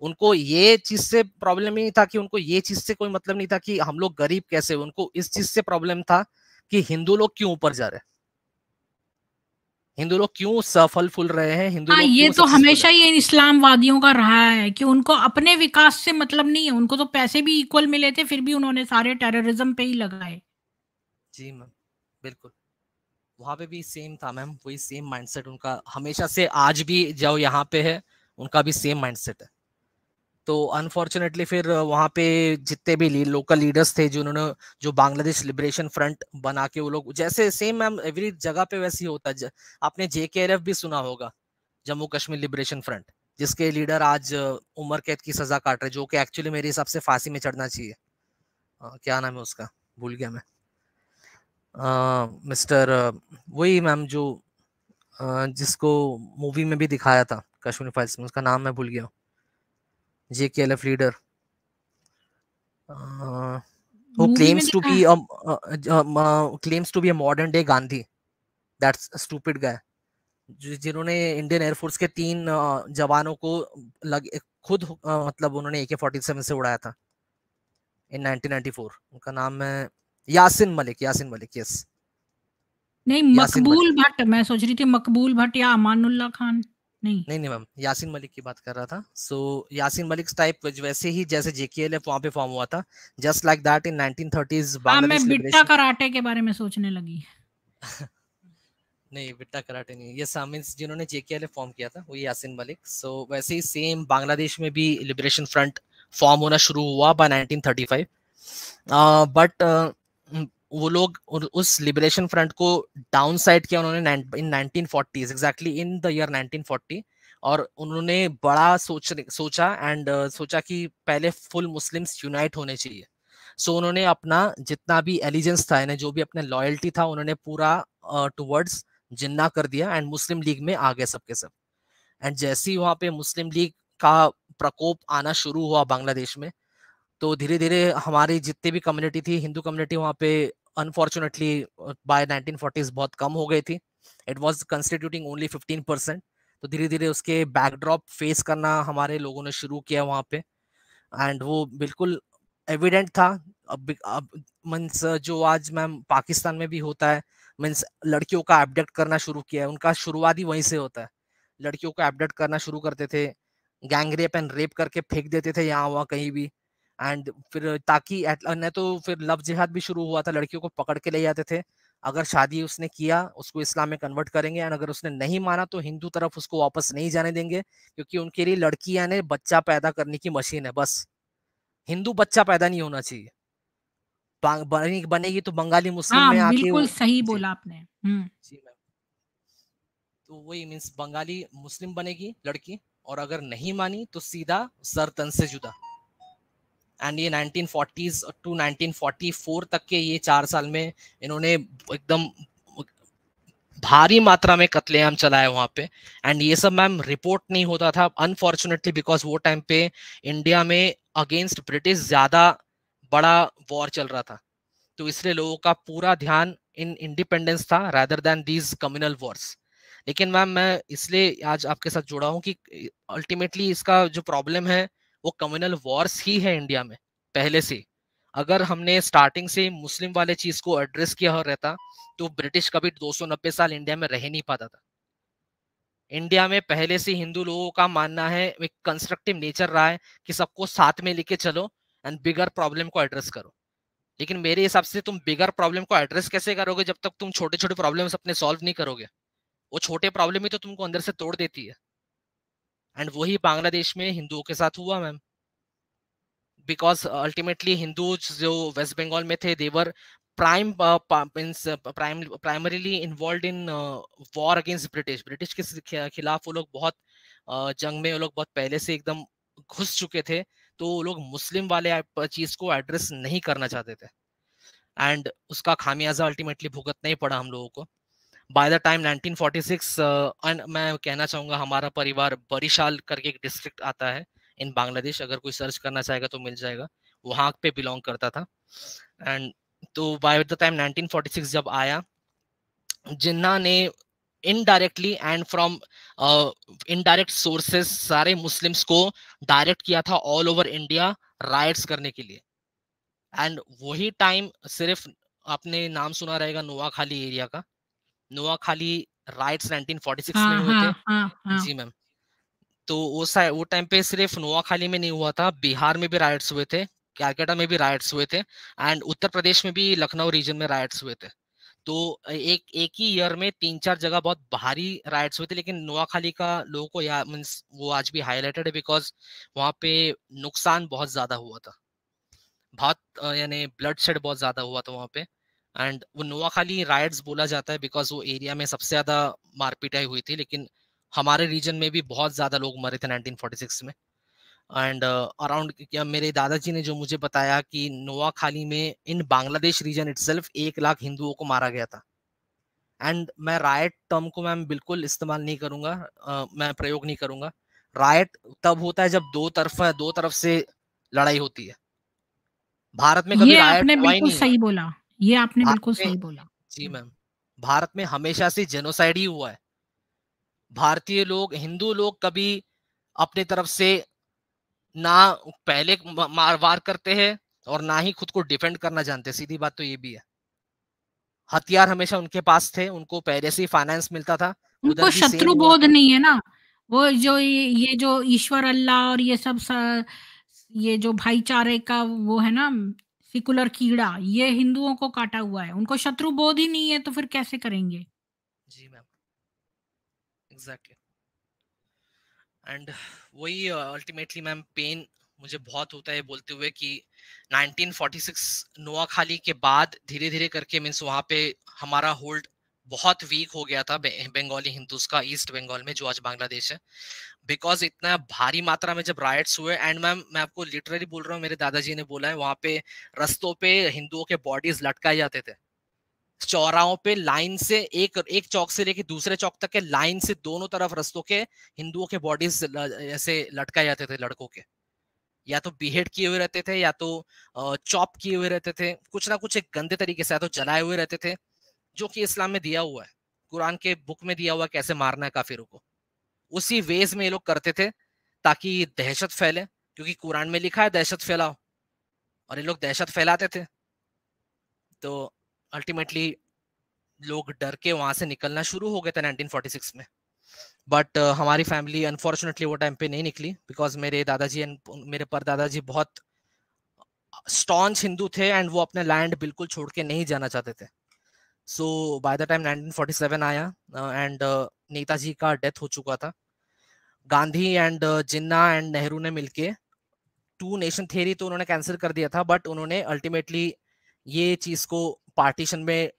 उनको ये चीज से प्रॉब्लम ही नहीं था कि उनको ये चीज से कोई मतलब नहीं था कि हम लोग गरीब कैसे, उनको इस चीज से प्रॉब्लम था कि हिंदू लोग क्यों ऊपर जा रहे हैं, हिंदू लोग क्यों सफल फूल रहे हैं, हिंदू हाँ, लोग ये क्यों तो सक्सेसफुल है। हमेशा ही इस्लामवादियों का रहा है कि उनको अपने विकास से मतलब नहीं है, उनको तो पैसे भी इक्वल मिले थे, फिर भी उन्होंने सारे टेररिज्म पे ही लगाए। जी मैम, बिल्कुल। वहां पे भी सेम था मैम, वही सेम माइंडसेट उनका हमेशा से, आज भी जो यहाँ पे है उनका भी सेम माइंडसेट है। तो अनफॉर्चुनेटली फिर वहाँ पे जितने भी लोकल लीडर्स थे, जिन्होंने जो बांग्लादेश लिबरेशन फ्रंट बना के, वो लोग जैसे सेम मैम एवरी जगह पे वैसे ही होता है। आपने JKLF भी सुना होगा, जम्मू कश्मीर लिबरेशन फ्रंट, जिसके लीडर आज उम्र कैद की सजा काट रहे, जो कि एक्चुअली मेरे हिसाब से फांसी में चढ़ना चाहिए। क्या नाम है उसका, भूल गया मैं। मिस्टर वही मैम जो जिसको मूवी में भी दिखाया था कश्मीर फाइल्स में, उसका नाम मैं भूल गया। JKLF लीडर, who मूवी में claims to दिखा। be claims to be a modern day Gandhi, that's a stupid guy, जिन्होंने इंडियन एयरफोर्स के 3 जवानों को खुद मतलब उन्होंने AK-47 से उड़ाया था इन 1994। उनका नाम है यासिन मलिक, यासिन मलिक, यस, नहीं, यासिन मलिक। मकबूल भट्ट, मैं सोच रही थी मकबूल भट्ट या अमानुल्लाह खान। नहीं। नहीं नहीं मैम, यासिन मलिक की बात कर रहा था। सो यासिन मलिक टाइप वैसे ही जैसे JKLF वहां पे फॉर्म हुआ था, just like that in 1930s हाँ, मैं बांग्लादेश बिट्टा लिबरेशन। कराटे के बारे में सोचने लगी। नहीं, बिट्टा कराटे नहीं, ये मींस जिन्होंने JKLF फॉर्म किया था वो यासिन मलिक। सो वैसे ही सेम बांग्लादेश में भी लिबरेशन फ्रंट फॉर्म होना शुरू हुआ बाय 1935। बट वो लोग उस लिबरेशन फ्रंट को डाउन साइड किया उन्होंने इन 1940s, exactly in the year 1940। और उन्होंने बड़ा सोचा एंड सोचा कि पहले फुल मुस्लिम्स यूनाइट होने चाहिए। सो उन्होंने अपना जितना भी एलिजेंस था, यानी जो भी अपने लॉयल्टी था, उन्होंने पूरा टुवर्ड्स जिन्ना कर दिया एंड मुस्लिम लीग में आ गए सबके सब। एंड जैसे ही वहां पे मुस्लिम लीग का प्रकोप आना शुरू हुआ बांग्लादेश में, तो धीरे धीरे हमारी जितनी भी कम्युनिटी थी, हिंदू कम्युनिटी, वहाँ पे अनफॉर्चुनेटली बाय 1940s बहुत कम हो गई थी। It was constituting only 15%। तो धीरे धीरे उसके बैकड्रॉप फेस करना हमारे लोगों ने शुरू किया वहाँ पे। एंड वो बिल्कुल एविडेंट था। अब मीन्स जो आज मैम पाकिस्तान में भी होता है, मीन्स लड़कियों का एबडक्ट करना शुरू किया है, उनका शुरुआत ही वहीं से होता है। लड़कियों को एबडक्ट करना शुरू करते थे, गैंग रेप एंड रेप करके फेंक देते थे यहाँ वहाँ कहीं भी। एंड फिर ताकि नहीं तो फिर लव जिहाद भी शुरू हुआ था, लड़कियों को पकड़ के ले जाते थे, अगर शादी उसने किया उसको इस्लाम में कन्वर्ट करेंगे, एंड अगर उसने नहीं माना तो हिंदू तरफ उसको वापस नहीं जाने देंगे, क्योंकि उनके लिए लड़की यानी बच्चा पैदा करने की मशीन है बस, हिंदू बच्चा पैदा नहीं होना चाहिए। बनेगी तो बंगाली मुस्लिम में हाँ, आके बिल्कुल वो। सही जी बोला आपने। हुँ। जी मैम। तो वही मीन्स बंगाली मुस्लिम बनेगी लड़की, और अगर नहीं मानी तो सीधा सर तन से जुदा। एंड ये 1940s टू 1944 तक के ये 4 साल में इन्होंने एकदम भारी मात्रा में कत्लेआम चलाया वहां पे। एंड ये सब मैम रिपोर्ट नहीं होता था अनफॉर्चुनेटली, बिकॉज वो टाइम पे इंडिया में अगेंस्ट ब्रिटिश ज्यादा बड़ा वॉर चल रहा था, तो इसलिए लोगों का पूरा ध्यान इन इंडिपेंडेंस था rather than these communal Wars. लेकिन मैम मैं इसलिए आज आपके साथ जुड़ा हूँ कि अल्टीमेटली इसका जो प्रॉब्लम है वो कम्युनल वॉर्स ही है इंडिया में पहले से। अगर हमने स्टार्टिंग से मुस्लिम वाले चीज को एड्रेस किया रहता तो ब्रिटिश कभी 290 साल इंडिया में रह नहीं पाता था। इंडिया में पहले से हिंदू लोगों का मानना है, एक कंस्ट्रक्टिव नेचर रहा है कि सबको साथ में लेके चलो एंड बिगर प्रॉब्लम को एड्रेस करो। लेकिन मेरे हिसाब से तुम बिगर प्रॉब्लम को एड्रेस कैसे करोगे जब तक तुम छोटे छोटे प्रॉब्लम्स अपने सॉल्व नहीं करोगे? वो छोटे प्रॉब्लम ही तो तुमको अंदर से तोड़ देती है। एंड वही बांग्लादेश में हिंदुओं के साथ हुआ मैम, बिकॉज अल्टीमेटली हिंदू जो वेस्ट बंगाल में थे they were primarily involved in war against British. British के खिलाफ वो लोग बहुत जंग में वो लोग बहुत पहले से एकदम घुस चुके थे, तो वो लोग मुस्लिम वाले चीज को एड्रेस नहीं करना चाहते थे। एंड उसका खामियाजा अल्टीमेटली भुगतना ही पड़ा हम लोगों को। बाय द टाइम 1946 मैं कहना चाहूंगा हमारा परिवार बरिशाल करके एक डिस्ट्रिक्ट आता है इन बांग्लादेश, अगर कोई सर्च करना चाहेगा तो मिल जाएगा, वहां पे बिलोंग करता था। एंड तो बाय द टाइम 1946 जब आया, जिन्ना ने indirectly and from indirect sources सारे मुस्लिम्स को डायरेक्ट किया था ऑल ओवर इंडिया राइट्स करने के लिए। एंड वही टाइम सिर्फ आपने नाम सुना रहेगा नोआखाली एरिया का, नोआखाली राइट्स 1946 में हाँ, हुए थे। हाँ, हाँ, हाँ। जी मैम। तो वो टाइम पे सिर्फ नोआखाली में नहीं हुआ था, बिहार में भी राइट्स हुए थे, कैलकाटा में भी राइट्स हुए थे, एंड उत्तर प्रदेश में भी लखनऊ रीजन में राइट्स हुए थे। तो एक एक ही ईयर में 3-4 जगह बहुत भारी राइट्स हुए थे। लेकिन नोआखाली का लोगों को या मीन्स वो आज भी हाईलाइटेड है बिकॉज वहाँ पे नुकसान बहुत ज्यादा हुआ था, बहुत यानी ब्लड शेड बहुत ज्यादा हुआ था वहाँ पे। एंड वो नोआखाली राइट्स बोला जाता है बिकॉज वो एरिया में सबसे ज्यादा मारपीटाई हुई थी, लेकिन हमारे रीजन में भी बहुत ज्यादा लोग मरे थे 1946 में। एंड अराउंड क्या मेरे दादाजी ने जो मुझे बताया कि नोआखाली में इन बांग्लादेश रीजन इटसेल्फ 1 लाख हिंदुओं को मारा गया था। एंड मैं राइट टर्म को मैं बिल्कुल इस्तेमाल नहीं करूंगा, मैं प्रयोग नहीं करूंगा। राइट तब होता है जब दो तरफ से लड़ाई होती है। भारत में कभी ये रायट आपने हुआ ही बिल्कुल नहीं है। सही बोला। ये आपने भारत बिल्कुल में, सही बोला। जी हुँ। मैम, भारत में हमेशा से जेनोसाइड ही हुआ है। भारतीय लोग, हिंदू लोग कभी अपने तरफ से ना पहले मार वार करते हैं और ना ही खुद को डिफेंड करना जानते, सीधी बात तो ये भी है। हथियार हमेशा उनके पास थे, उनको पहले से ही फाइनेंस मिलता था, उनको उधर भी सेम शत्रु हुआ बोध था। नहीं है ना। वो जो जी ये जो ईश्वर अल्लाह और ये सब ये जो भाईचारे का वो है ना, सेकुलर कीड़ा, ये हिंदुओं को काटा हुआ है। उनको शत्रु बोध ही नहीं है तो फिर कैसे करेंगे? जी मैम, एग्जैक्टली। एंड वही अल्टीमेटली मैम पेन मुझे बहुत होता है बोलते हुए कि 1946 नोआखाली के बाद धीरे धीरे करके मीन्स वहाँ पे हमारा होल्ड बहुत वीक हो गया था बंगाली हिंदूज का ईस्ट बंगाल में जो आज बांग्लादेश है, बिकॉज इतना भारी मात्रा में जब राइट्स हुए। एंड मैम मैं आपको लिटरली बोल रहा हूँ, मेरे दादाजी ने बोला है वहाँ पे रस्तों पे हिंदुओं के बॉडीज लटकाए जाते थे, चौराहों पे लाइन से एक एक चौक से लेके दूसरे चौक तक के लाइन से दोनों तरफ रस्तों के हिंदुओं के बॉडीज ऐसे लटकाए जाते थे लड़कों के, या तो बीहेड किए हुए रहते थे या तो चॉप किए हुए रहते थे, कुछ ना कुछ एक गंदे तरीके से, या तो जलाए हुए रहते थे, जो कि इस्लाम में दिया हुआ है, कुरान के बुक में दिया हुआ है कैसे मारना है काफिरों को। उसी वेज में ये लोग करते थे ताकि दहशत फैले क्योंकि कुरान में लिखा है दहशत फैलाओ, और ये लोग दहशत फैलाते थे। तो अल्टीमेटली लोग डर के वहां से निकलना शुरू हो गए थे 1946 में। बट हमारी फैमिली अनफॉर्चुनेटली वो टाइम पे नहीं निकली, बिकॉज मेरे दादाजी एंड मेरे परदादाजी बहुत स्टॉन्च हिंदू थे, एंड वो अपने लैंड बिल्कुल छोड़ के नहीं जाना चाहते थे। सो बाय द टाइम 1947 आया, एंड नेताजी का डेथ हो चुका था, Gandhi and Jinnah and Nehru ने मिलके टू नेशन थियरी तो उन्होंने कैंसिल कर दिया था, बट उन्होंने अल्टीमेटली ये चीज को पार्टीशन में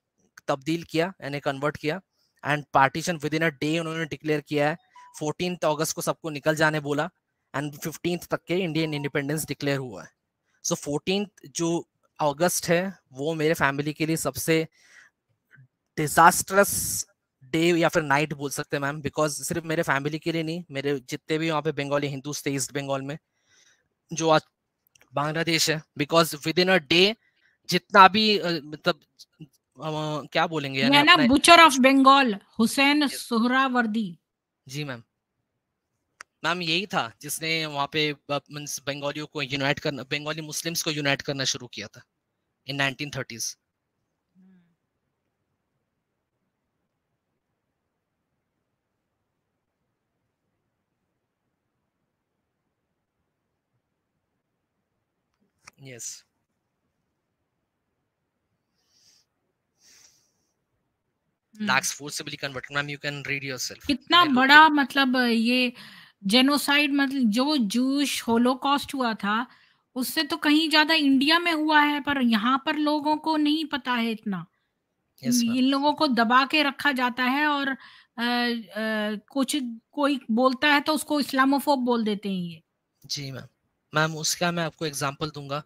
तब्दील किया, यानी कन्वर्ट किया, and partition with in a day उन्होंने डिक्लेयर किया है। 14 अगस्त को सबको निकल जाने बोला, एंड 15 तक के इंडियन इंडिपेंडेंस डिक्लेयर हुआ है। सो 14 जो अगस्त है वो मेरे फैमिली के लिए सबसे डिजास्टरस डे या फिर नाइट बोल सकते हैं मैम, बिकॉज सिर्फ मेरे फैमिली के लिए नहीं, मेरे जितने भी वहाँ पे बंगाली हिंदूज थे ईस्ट बंगाल में, जो आज बांग्लादेश है, because with in a day जितना भी मतलब क्या बोलेंगे, यानी यह ना अपना। Butcher of Bengal Hussain Yes. Suhrawardy. जी मैम, मैम यही था जिसने वहाँ पे मींस बंगालियों को यूनाइट करना, बंगाली मुस्लिम्स को यूनाइट करना शुरू किया था इन 1930s। Yes, blacks forcibly converted, ma'am you can read yourself. कितना मेरे लोग बड़ा मतलब ये जेनोसाइड, मतलब जो जूश होलोकॉस्ट हुआ था, उससे तो कहीं ज़्यादा इंडिया में हुआ है, पर यहाँ पर लोगों को नहीं पता है इतना। Yes ma'am. इन लोगों को दबा के रखा जाता है, और कुछ कोई बोलता है तो उसको इस्लामोफोब बोल देते हैं ये। जी मैम, मैम उसका मैं आपको एग्जांपल दूंगा।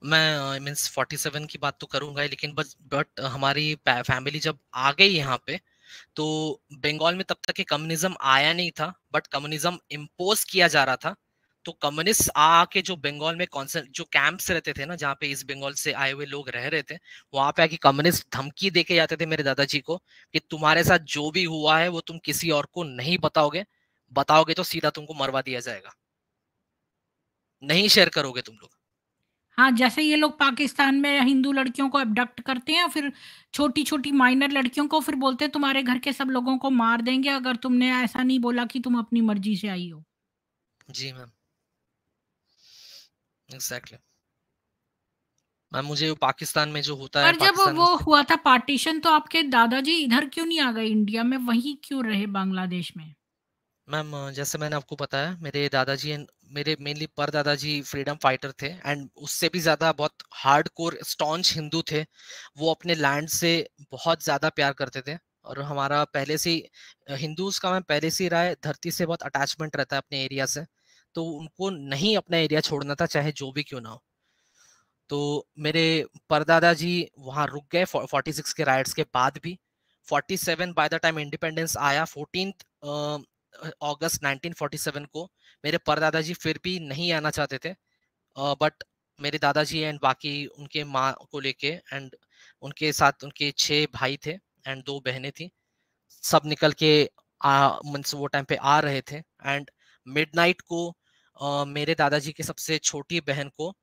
मैं मींस 47 की बात तो करूंगा ही, लेकिन बट हमारी फैमिली जब आ गई यहाँ पे, तो बंगाल में तब तक ये कम्युनिज्म आया नहीं था, बट कम्युनिज्म इम्पोज किया जा रहा था। तो कम्युनिस्ट आके जो बंगाल में जो कैंप्स रहते थे ना, जहाँ पे इस बंगाल से आए हुए लोग रह रहे थे, वहां पे आके कम्युनिस्ट धमकी देके जाते थे मेरे दादाजी को कि तुम्हारे साथ जो भी हुआ है वो तुम किसी और को नहीं बताओगे, बताओगे तो सीधा तुमको मरवा दिया जाएगा, नहीं शेयर करोगे तुम लोग। हाँ, जैसे ये लोग पाकिस्तान में हिंदू लड़कियों को अबडक्ट करते हैं, फिर छोटी-छोटी माइनर लड़कियों को फिर बोलते हैं तुम्हारे घर के सब लोगों को मार देंगे अगर तुमने ऐसा नहीं बोला कि तुम अपनी मर्जी से आई हो। जी मैम, एग्जैक्टली मैम। मुझे पाकिस्तान में जो होता है, पर जब पाकिस्तान में वो हुआ था पार्टीशन, तो आपके दादाजी इधर क्यों नहीं आ गए इंडिया में, वहीं क्यों रहे बांग्लादेश में? मैम जैसे मैंने आपको बताया, मेरे दादाजी मेरे मेनली पर दादाजी फ्रीडम फाइटर थे, एंड उससे भी ज्यादा बहुत हार्ड कोर स्टॉन्च हिंदू थे। वो अपने लैंड से बहुत ज्यादा प्यार करते थे, और हमारा पहले से हिंदूज का मैं पहले से ही रहा है, धरती से बहुत अटैचमेंट रहता है अपने एरिया से, तो उनको नहीं अपना एरिया छोड़ना था, चाहे जो भी क्यों ना हो। तो मेरे परदादा जी वहां रुक गए 46 के राइट्स के बाद भी। 47 बाय द टाइम इंडिपेंडेंस आया 14 अगस्त 1947 को, मेरे परदादा जी फिर भी नहीं आना चाहते थे, बट मेरे दादाजी एंड बाकी उनके माँ को लेके, एंड उनके साथ उनके 6 भाई थे एंड 2 बहनें थी, सब निकल के मींस वो टाइम पे आ रहे थे। एंड मिडनाइट को मेरे दादाजी की सबसे छोटी बहन को,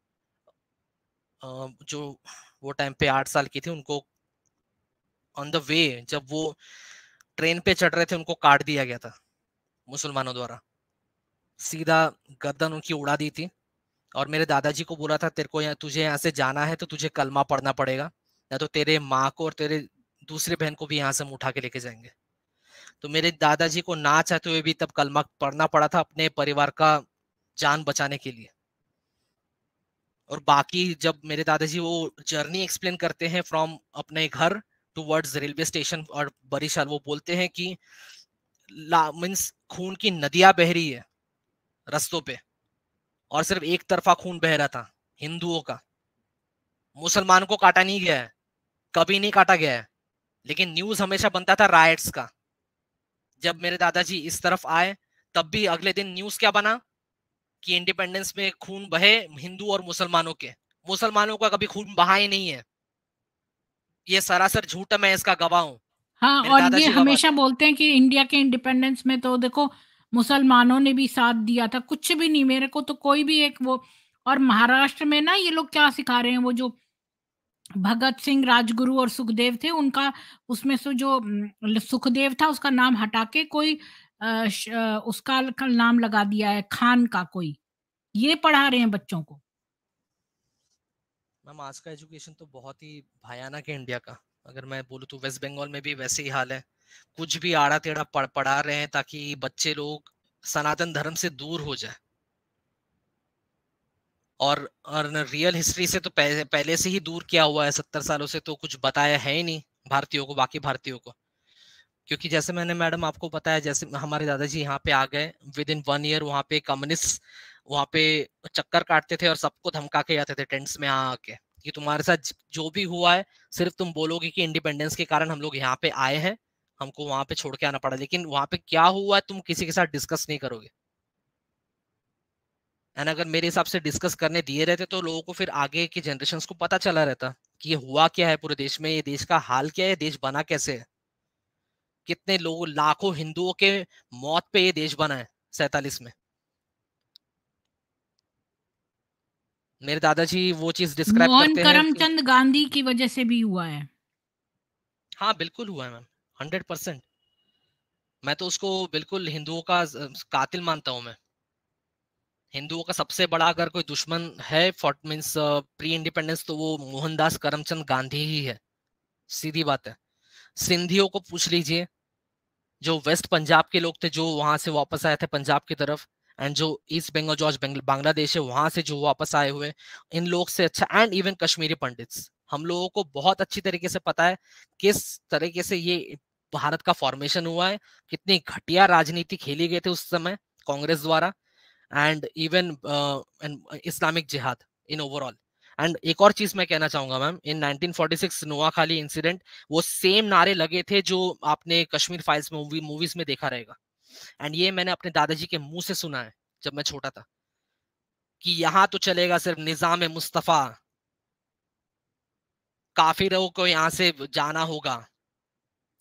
जो वो टाइम पे 8 साल की थी, उनको ऑन द वे जब वो ट्रेन पे चढ़ रहे थे उनको काट दिया गया था मुसलमानों द्वारा, सीधा गर्दन उनकी उड़ा दी थी। और मेरे दादाजी को बोला था तेरे को तुझे यहाँ से जाना है तो तुझे कलमा पढ़ना पड़ेगा, या तो तेरे माँ को और तेरे दूसरे बहन को भी यहाँ से हम उठा के लेके जाएंगे। तो मेरे दादाजी को ना चाहते हुए भी तब कलमा पढ़ना पड़ा था अपने परिवार का जान बचाने के लिए। और बाकी जब मेरे दादाजी वो जर्नी एक्सप्लेन करते हैं फ्रॉम अपने घर टुवर्ड्स रेलवे स्टेशन और बरिशाल, वो बोलते हैं कि मीन्स खून की नदियां बह रही है रस्तों पे, और सिर्फ एक तरफा खून बह रहा था हिंदुओं का, मुसलमान को काटा नहीं गया है, कभी नहीं काटा गया है, लेकिन न्यूज हमेशा बनता था राइट्स का। जब मेरे दादाजी इस तरफ आए तब भी अगले दिन न्यूज क्या बना कि इंडिपेंडेंस में खून बहे हिंदू और मुसलमानों के, मुसलमानों का कभी खून बहा ही नहीं है, ये सरासर झूठ है, मैं इसका गवाह हूँ। हाँ, मेरे और ये दादाजी गवाह हमेशा थे। बोलते हैं कि इंडिया के इंडिपेंडेंस में तो देखो मुसलमानों ने भी साथ दिया था, कुछ भी नहीं, मेरे को तो कोई भी एक वो। और महाराष्ट्र में ना ये लोग क्या सिखा रहे हैं, वो जो भगत सिंह, राजगुरु और सुखदेव थे उनका, उसमें से जो सुखदेव था उसका नाम हटा के कोई उसका नाम लगा दिया है खान का कोई, ये पढ़ा रहे हैं बच्चों को। मैम आज का एजुकेशन तो बहुत ही भयानक है इंडिया का। अगर मैं बोलूँ तो वेस्ट बंगाल में भी वैसे ही हाल है। कुछ भी आड़ा टेढ़ा पढ़ा रहे हैं ताकि बच्चे लोग सनातन धर्म से दूर हो जाए। और रियल हिस्ट्री से तो पहले से ही दूर किया हुआ है। 70 सालों से तो कुछ बताया है ही नहीं भारतीयों को, बाकी भारतीयों को। क्योंकि जैसे मैंने मैडम आपको बताया, जैसे हमारे दादाजी यहाँ पे आ गए, विद इन 1 ईयर वहाँ पे कम्युनिस्ट वहाँ पे चक्कर काटते थे और सबको धमका के जाते थे टेंट्स में आके कि तुम्हारे साथ जो भी हुआ है सिर्फ तुम बोलोगे कि इंडिपेंडेंस के कारण हम लोग यहाँ पे आए हैं, हमको वहां पे छोड़ के आना पड़ा, लेकिन वहां पे क्या हुआ है तुम किसी के साथ डिस्कस नहीं करोगे। एंड अगर मेरे हिसाब से डिस्कस करने दिए रहते तो लोगों को फिर आगे की जनरेशन को पता चला रहता कि ये हुआ क्या है पूरे देश में, ये देश का हाल क्या है, देश बना कैसे है, कितने लोगों लाखों हिंदुओं के मौत पे ये देश बना है 47 में। मेरे दादाजी वो चीज डिस्क्राइब मोहन करते हैं कि करमचंद गांधी की वजह से भी हुआ है। हाँ बिल्कुल हुआ है मैम, 100%। मैं तो उसको बिल्कुल हिंदुओं का कातिल मानता हूँ। मैं हिंदुओं का सबसे बड़ा अगर कोई दुश्मन है मीन्स प्री इंडिपेंडेंस, तो वो मोहनदास करमचंद गांधी ही है। सीधी बात है। सिंधियों को पूछ लीजिए, जो वेस्ट पंजाब के लोग थे जो वहां से वापस आए थे पंजाब की तरफ, एंड जो ईस्ट बंगाल जो आज बांग्लादेश है वहां से जो वापस आए हुए, इन लोग से अच्छा, एंड इवन कश्मीरी पंडित्स, हम लोगों को बहुत अच्छी तरीके से पता है किस तरीके से ये भारत का फॉर्मेशन हुआ है, कितनी घटिया राजनीति खेली गई थी उस समय कांग्रेस द्वारा, एंड इवन इस्लामिक जिहाद इन ओवरऑल। एंड एक और चीज मैं कहना चाहूंगा मैम, इन 1946 नोआखाली इंसिडेंट, वो सेम नारे लगे थे जो आपने कश्मीर फाइल्स मूवीज में देखा रहेगा। एंड ये मैंने अपने दादाजी के मुंह से सुना है जब मैं छोटा था, कि यहाँ तो चलेगा सिर्फ निजाम मुस्तफा, काफिरों को यहाँ से जाना होगा।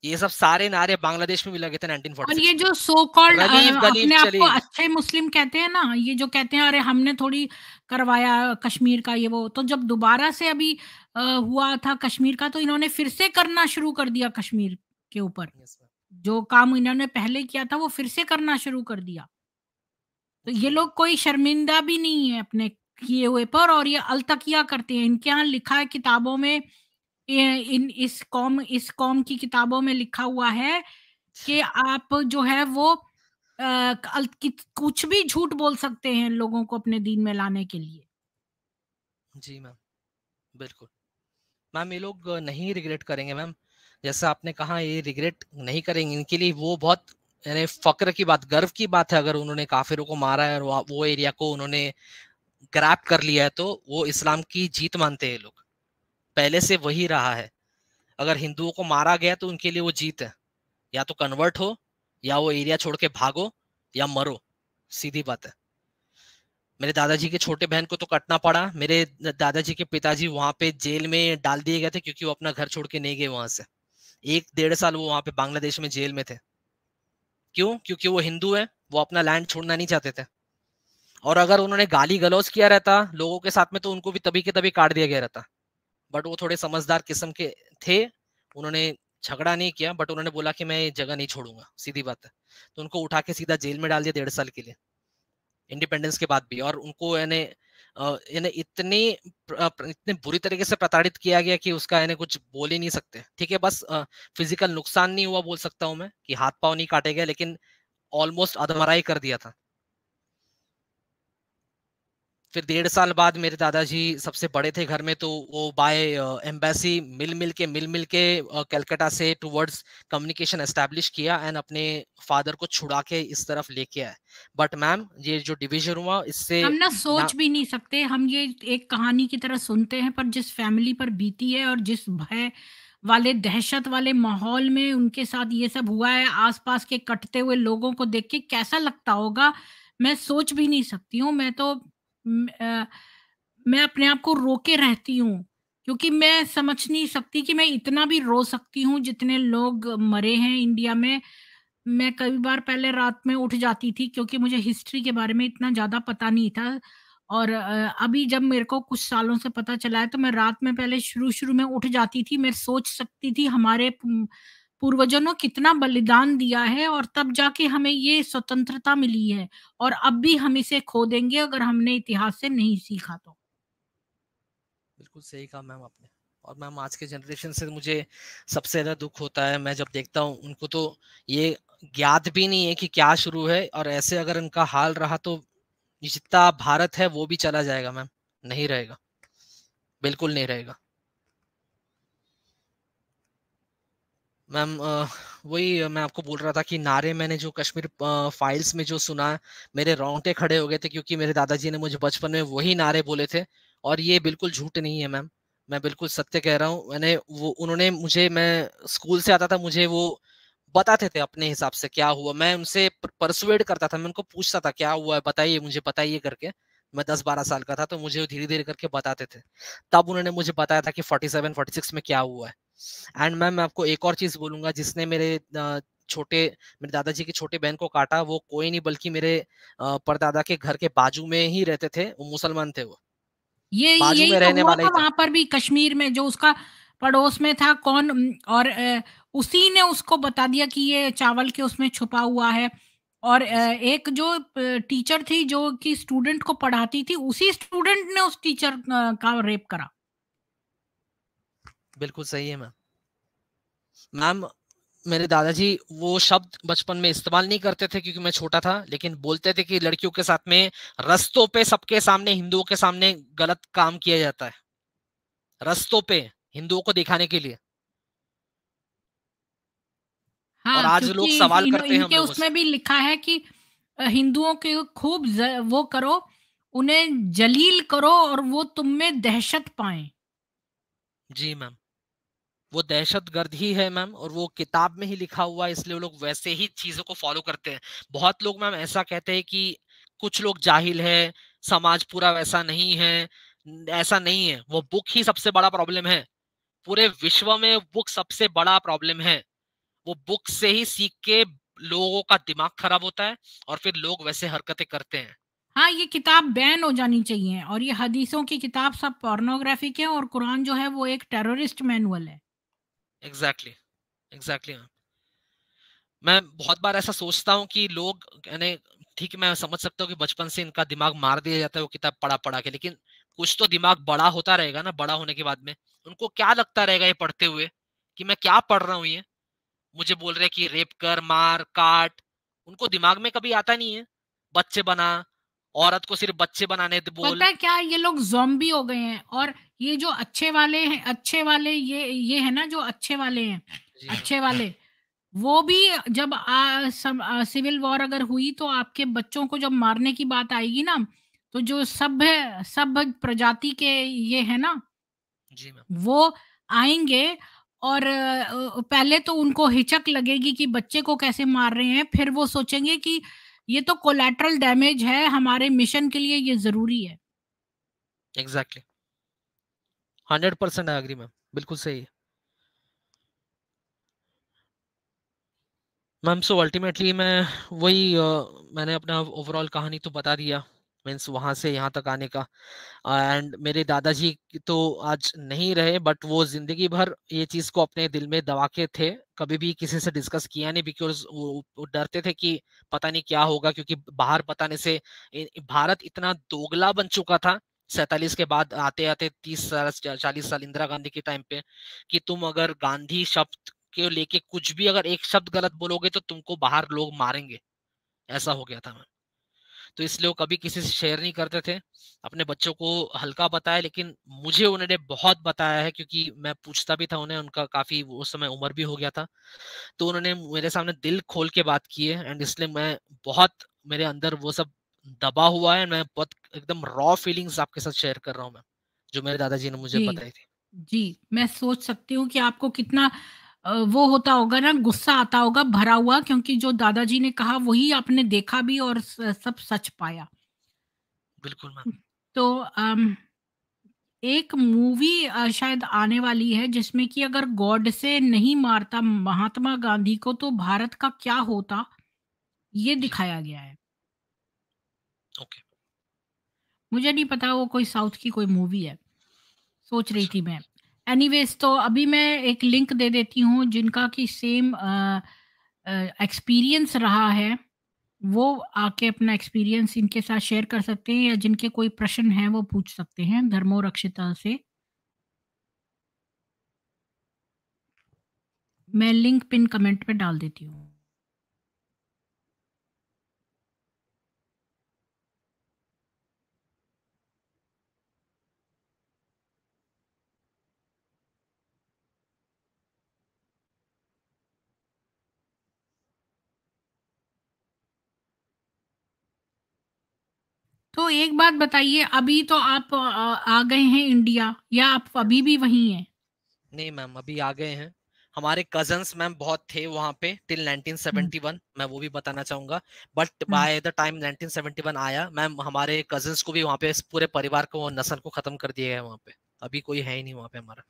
ये सब सारे नारे बांग्लादेश में भी लगे थे और 1946 ये में। जो सो कॉल्ड रलीफ गलीफ अपने आप को चलीफ। अच्छे मुस्लिम कहते हैं ना, ये जो कहते हैं अरे हमने थोड़ी करवाया कश्मीर का ये वो, तो जब दोबारा से अभी हुआ था कश्मीर का, तो इन्होंने फिर से करना शुरू कर दिया कश्मीर के ऊपर। Yes ma'am. जो काम इन्होंने पहले किया था वो फिर से करना शुरू कर दिया। तो ये जी मैम। लोग कोई शर्मिंदा भी नहीं है अपने किए हुए पर, और ये अलतकिया करते हैं। इनके यहाँ लिखा है किताबों में, इन इस कौम की किताबों में लिखा हुआ है कि आप जो है वो कुछ भी झूठ बोल सकते हैं लोगों को अपने दीन में लाने के लिए। जी मैम बिल्कुल। मैम ये लोग नहीं रिग्रेट करेंगे मैम, जैसा आपने कहा ये रिग्रेट नहीं करेंगे। इनके लिए वो बहुत यानी फक्र की बात, गर्व की बात है अगर उन्होंने काफिरों को मारा है और वो एरिया को उन्होंने ग्रैब कर लिया है, तो वो इस्लाम की जीत मानते हैं लोग, पहले से वही रहा है। अगर हिंदुओं को मारा गया तो उनके लिए वो जीत है, या तो कन्वर्ट हो, या वो एरिया छोड़ के भागो, या मरो, सीधी बात है। मेरे दादाजी के छोटे बहन को तो कटना पड़ा, मेरे दादाजी के पिताजी वहां पे जेल में डाल दिए गए थे क्योंकि वो अपना घर छोड़ के नहीं गए वहां से। 1 1.5 साल वो वहां पे बांग्लादेश में जेल में थे। क्यों? क्योंकि वो हिंदू है, वो अपना लैंड छोड़ना नहीं चाहते थे। और अगर उन्होंने गाली गलौज किया रहता लोगों के साथ में तो उनको भी तभी के तभी काट दिया गया रहता। बट वो थोड़े समझदार किस्म के थे, उन्होंने झगड़ा नहीं किया, बट उन्होंने बोला कि मैं ये जगह नहीं छोड़ूंगा, सीधी बात है। तो उनको उठा के सीधा जेल में डाल दिया 1.5 साल के लिए, इंडिपेंडेंस के बाद भी। और उनको यानी यानी इतने बुरी तरीके से प्रताड़ित किया गया कि उसका यानी कुछ बोल ही नहीं सकते। ठीक है, बस फिजिकल नुकसान नहीं हुआ बोल सकता हूँ मैं, कि हाथ पांव नहीं काटे गए, लेकिन ऑलमोस्ट अधमरा ही कर दिया था। फिर 1.5 साल बाद मेरे दादाजी सबसे बड़े थे घर में, तो वो बाय एम्बेसी मिल मिल के कलकत्ता से टुवर्ड्स कम्युनिकेशन एस्टैब्लिश किया एंड अपने फादर को छुड़ा के इस तरफ लेके आए। बट मैम ये जो डिवीजन हुआ इससे हम ना ना। सोच भी नहीं सकते, हम ये एक कहानी की तरह सुनते हैं, पर जिस फैमिली पर बीती है और जिस भय वाले दहशत वाले माहौल में उनके साथ ये सब हुआ है, आसपास के कटते हुए लोगों को देख के कैसा लगता होगा, मैं सोच भी नहीं सकती हूँ। मैं अपने आप को रोके रहती हूँ, क्योंकि मैं समझ नहीं सकती कि मैं इतना भी रो सकती हूँ जितने लोग मरे हैं इंडिया में। मैं कई बार पहले रात में उठ जाती थी क्योंकि मुझे हिस्ट्री के बारे में इतना ज़्यादा पता नहीं था और अभी जब मेरे को कुछ सालों से पता चला है तो मैं रात में पहले शुरू-शुरू में उठ जाती थी। मैं सोच सकती थी हमारे पूर्वजों ने कितना बलिदान दिया है और तब जाके हमें ये स्वतंत्रता मिली है और अब भी हम इसे खो देंगे अगर हमने इतिहास से नहीं सीखा तो। बिल्कुल सही कहा मैम आपने। और मैम आज के जनरेशन से मुझे सबसे ज़्यादा दुख होता है, मैं जब देखता हूँ उनको तो ये ज्ञात भी नहीं है कि क्या शुरू है, और ऐसे अगर उनका हाल रहा तो जितना भारत है वो भी चला जाएगा मैम, नहीं रहेगा, बिल्कुल नहीं रहेगा। मैम वही मैं आपको बोल रहा था कि नारे मैंने जो कश्मीर फाइल्स में जो सुना, मेरे रोंगटे खड़े हो गए थे, क्योंकि मेरे दादाजी ने मुझे बचपन में वही नारे बोले थे, और ये बिल्कुल झूठ नहीं है मैम, मैं बिल्कुल सत्य कह रहा हूँ। मैंने वो उन्होंने मुझे, मैं स्कूल से आता था, मुझे वो बताते थे अपने हिसाब से क्या हुआ, मैं उनसे परसुएड करता था, मैं उनको पूछता था क्या हुआ है, बताइए मुझे, बताइए करके। मैं 10-12 साल का था तो मुझे धीरे धीरे करके बताते थे, तब उन्होंने मुझे बताया था कि 47-46 में क्या हुआ है। एंड मैम मैं आपको एक और चीज बोलूंगा, जिसने मेरे दादाजी की छोटे बहन को काटा, वो कोई नहीं बल्कि मेरे परदादा के घर के बाजू में ही रहते थे, वो मुसलमान थे, वो ये बाजू यही में तो रहने हुआ वाला ही था था। वहां पर भी कश्मीर में जो उसका पड़ोस में था कौन और उसी ने उसको बता दिया कि ये चावल के उसमें छुपा हुआ है और एक जो टीचर थी जो कि स्टूडेंट को पढ़ाती थी उसी स्टूडेंट ने उस टीचर का रेप करा। बिल्कुल सही है मैम। मैम मेरे दादाजी वो शब्द बचपन में इस्तेमाल नहीं करते थे क्योंकि मैं छोटा था, लेकिन बोलते थे कि लड़कियों के साथ में रस्तों पे सबके सामने, हिंदुओं के सामने गलत काम किया जाता है, रस्तों पे, हिंदुओं को दिखाने के लिए। और हाँ, आज लोग क्योंकि सवाल करते हैं हम इनके लोगों से। उसमें भी लिखा है कि हिंदुओं के खूब वो करो, उन्हें जलील करो और वो तुम में दहशत पाएं। जी मैम, वो दहशतगर्द ही है मैम, और वो किताब में ही लिखा हुआ है, इसलिए वो लोग वैसे ही चीजों को फॉलो करते हैं। बहुत लोग मैम ऐसा कहते हैं कि कुछ लोग जाहिल है, समाज पूरा वैसा नहीं है, ऐसा नहीं है, वो बुक ही सबसे बड़ा प्रॉब्लम है। पूरे विश्व में बुक सबसे बड़ा प्रॉब्लम है। वो बुक से ही सीख के लोगों का दिमाग खराब होता है, और फिर लोग वैसे हरकतें करते हैं। हाँ, ये किताब बैन हो जानी चाहिए और ये हदीसों की किताब सब पोर्नोग्राफिक है और कुरान जो है वो एक टेररिस्ट मैनुअल है। Exactly, exactly. मैं बहुत बार ऐसा सोचता हूँ कि लोग, यानी ठीक है मैं समझ सकता हूँ कि बचपन से इनका दिमाग मार दिया जाता है वो किताब पढ़ा पढ़ा के, लेकिन कुछ तो दिमाग बड़ा होता रहेगा ना, बड़ा होने के बाद में उनको क्या लगता रहेगा ये पढ़ते हुए कि मैं क्या पढ़ रहा हूँ ये, मुझे बोल रहे हैं कि रेप कर, मार काट। उनको दिमाग में कभी आता नहीं है बच्चे बना, औरत को सिर्फ बच्चे बनाने दे पता बोल। है क्या, ये लोग ज़ॉम्बी हो गए हैं और ये जो अच्छे वाले हैं, अच्छे वाले ये है ना जो अच्छे वाले हैं, जी हाँ। अच्छे वाले वो भी जब सिविल वॉर अगर हुई तो आपके बच्चों को जब मारने की बात आएगी ना, तो जो सभ्य सभ्य प्रजाति के ये है ना, जी मैम। वो आएँगे और पहले तो उनको हिचक लगेगी कि बच्चे को कैसे मार रहे हैं, फिर वो सोचेंगे कि ये तो कोलैटरल डैमेज है, हमारे मिशन के लिए ये ज़रूरी है। एग्जैक्टली, 100% आई एग्री मैम, बिल्कुल सही है मैम। सो अल्टीमेटली मैं वही मैंने अपना ओवरऑल कहानी तो बता दिया, मीन्स वहां से यहाँ तक आने का। एंड मेरे दादाजी तो आज नहीं रहे, बट वो जिंदगी भर ये चीज को अपने दिल में दबा के थे, कभी भी किसी से डिस्कस किया नहीं, बिकॉज वो डरते थे कि पता नहीं क्या होगा, क्योंकि बाहर बताने से भारत इतना दोगला बन चुका था 47 के बाद, आते आते 30 साल 40 साल इंदिरा गांधी के टाइम पे, कि तुम अगर गांधी शब्द के लेके कुछ भी अगर एक शब्द गलत बोलोगे तो तुमको बाहर लोग मारेंगे, ऐसा हो गया था मैम। तो इसलिए वो कभी किसी से शेयर नहीं करते थे, अपने बच्चों को हल्का बताया, लेकिन मुझे उन्होंने बहुत बताया है, क्योंकि मैं पूछता भी था उन्हें, उनका काफी उस समय उम्र भी हो गया था, तो उन्होंने मेरे सामने दिल खोल के बात की है, एंड इसलिए मैं बहुत, मेरे अंदर वो सब दबा हुआ है, मैं बहुत एकदम रॉ फीलिंग्स आपके साथ शेयर कर रहा हूँ मैं, जो मेरे दादाजी ने मुझे जी, बताई थी। जी, मैं सोच सकती हूँ कि आपको कितना वो होता होगा ना, गुस्सा आता होगा भरा हुआ क्योंकि जो दादाजी ने कहा वही आपने देखा भी और सब सच पाया। बिल्कुल मैम। तो एक मूवी शायद आने वाली है जिसमें कि अगर गॉड से नहीं मारता महात्मा गांधी को तो भारत का क्या होता, ये जी। दिखाया गया है। ओके। मुझे नहीं पता, वो कोई साउथ की कोई मूवी है, सोच रही अच्छा। थी मैं। एनीवेज़ तो अभी मैं एक लिंक दे देती हूँ जिनका कि सेम एक्सपीरियंस रहा है, वो आके अपना एक्सपीरियंस इनके साथ शेयर कर सकते हैं या जिनके कोई प्रश्न हैं वो पूछ सकते हैं धर्मो रक्षिता से। मैं लिंक पिन कमेंट में डाल देती हूँ। तो एक बात बताइए, अभी तो आप आ गए हैं इंडिया या आप अभी भी वहीं हैं? नहीं मैम, अभी आ गए हैं। हमारे कजन्स मैम बहुत थे वहां पे टिल हुँ, 1971, मैं वो भी बताना चाहूंगा। But hmm. By the time 1971 आया मैम, हमारे कजन्स को भी वहां पे, इस पूरे परिवार को, नस्ल को खत्म कर दिया गया वहां पे। अभी कोई है ही नहीं वहां पे हमारा।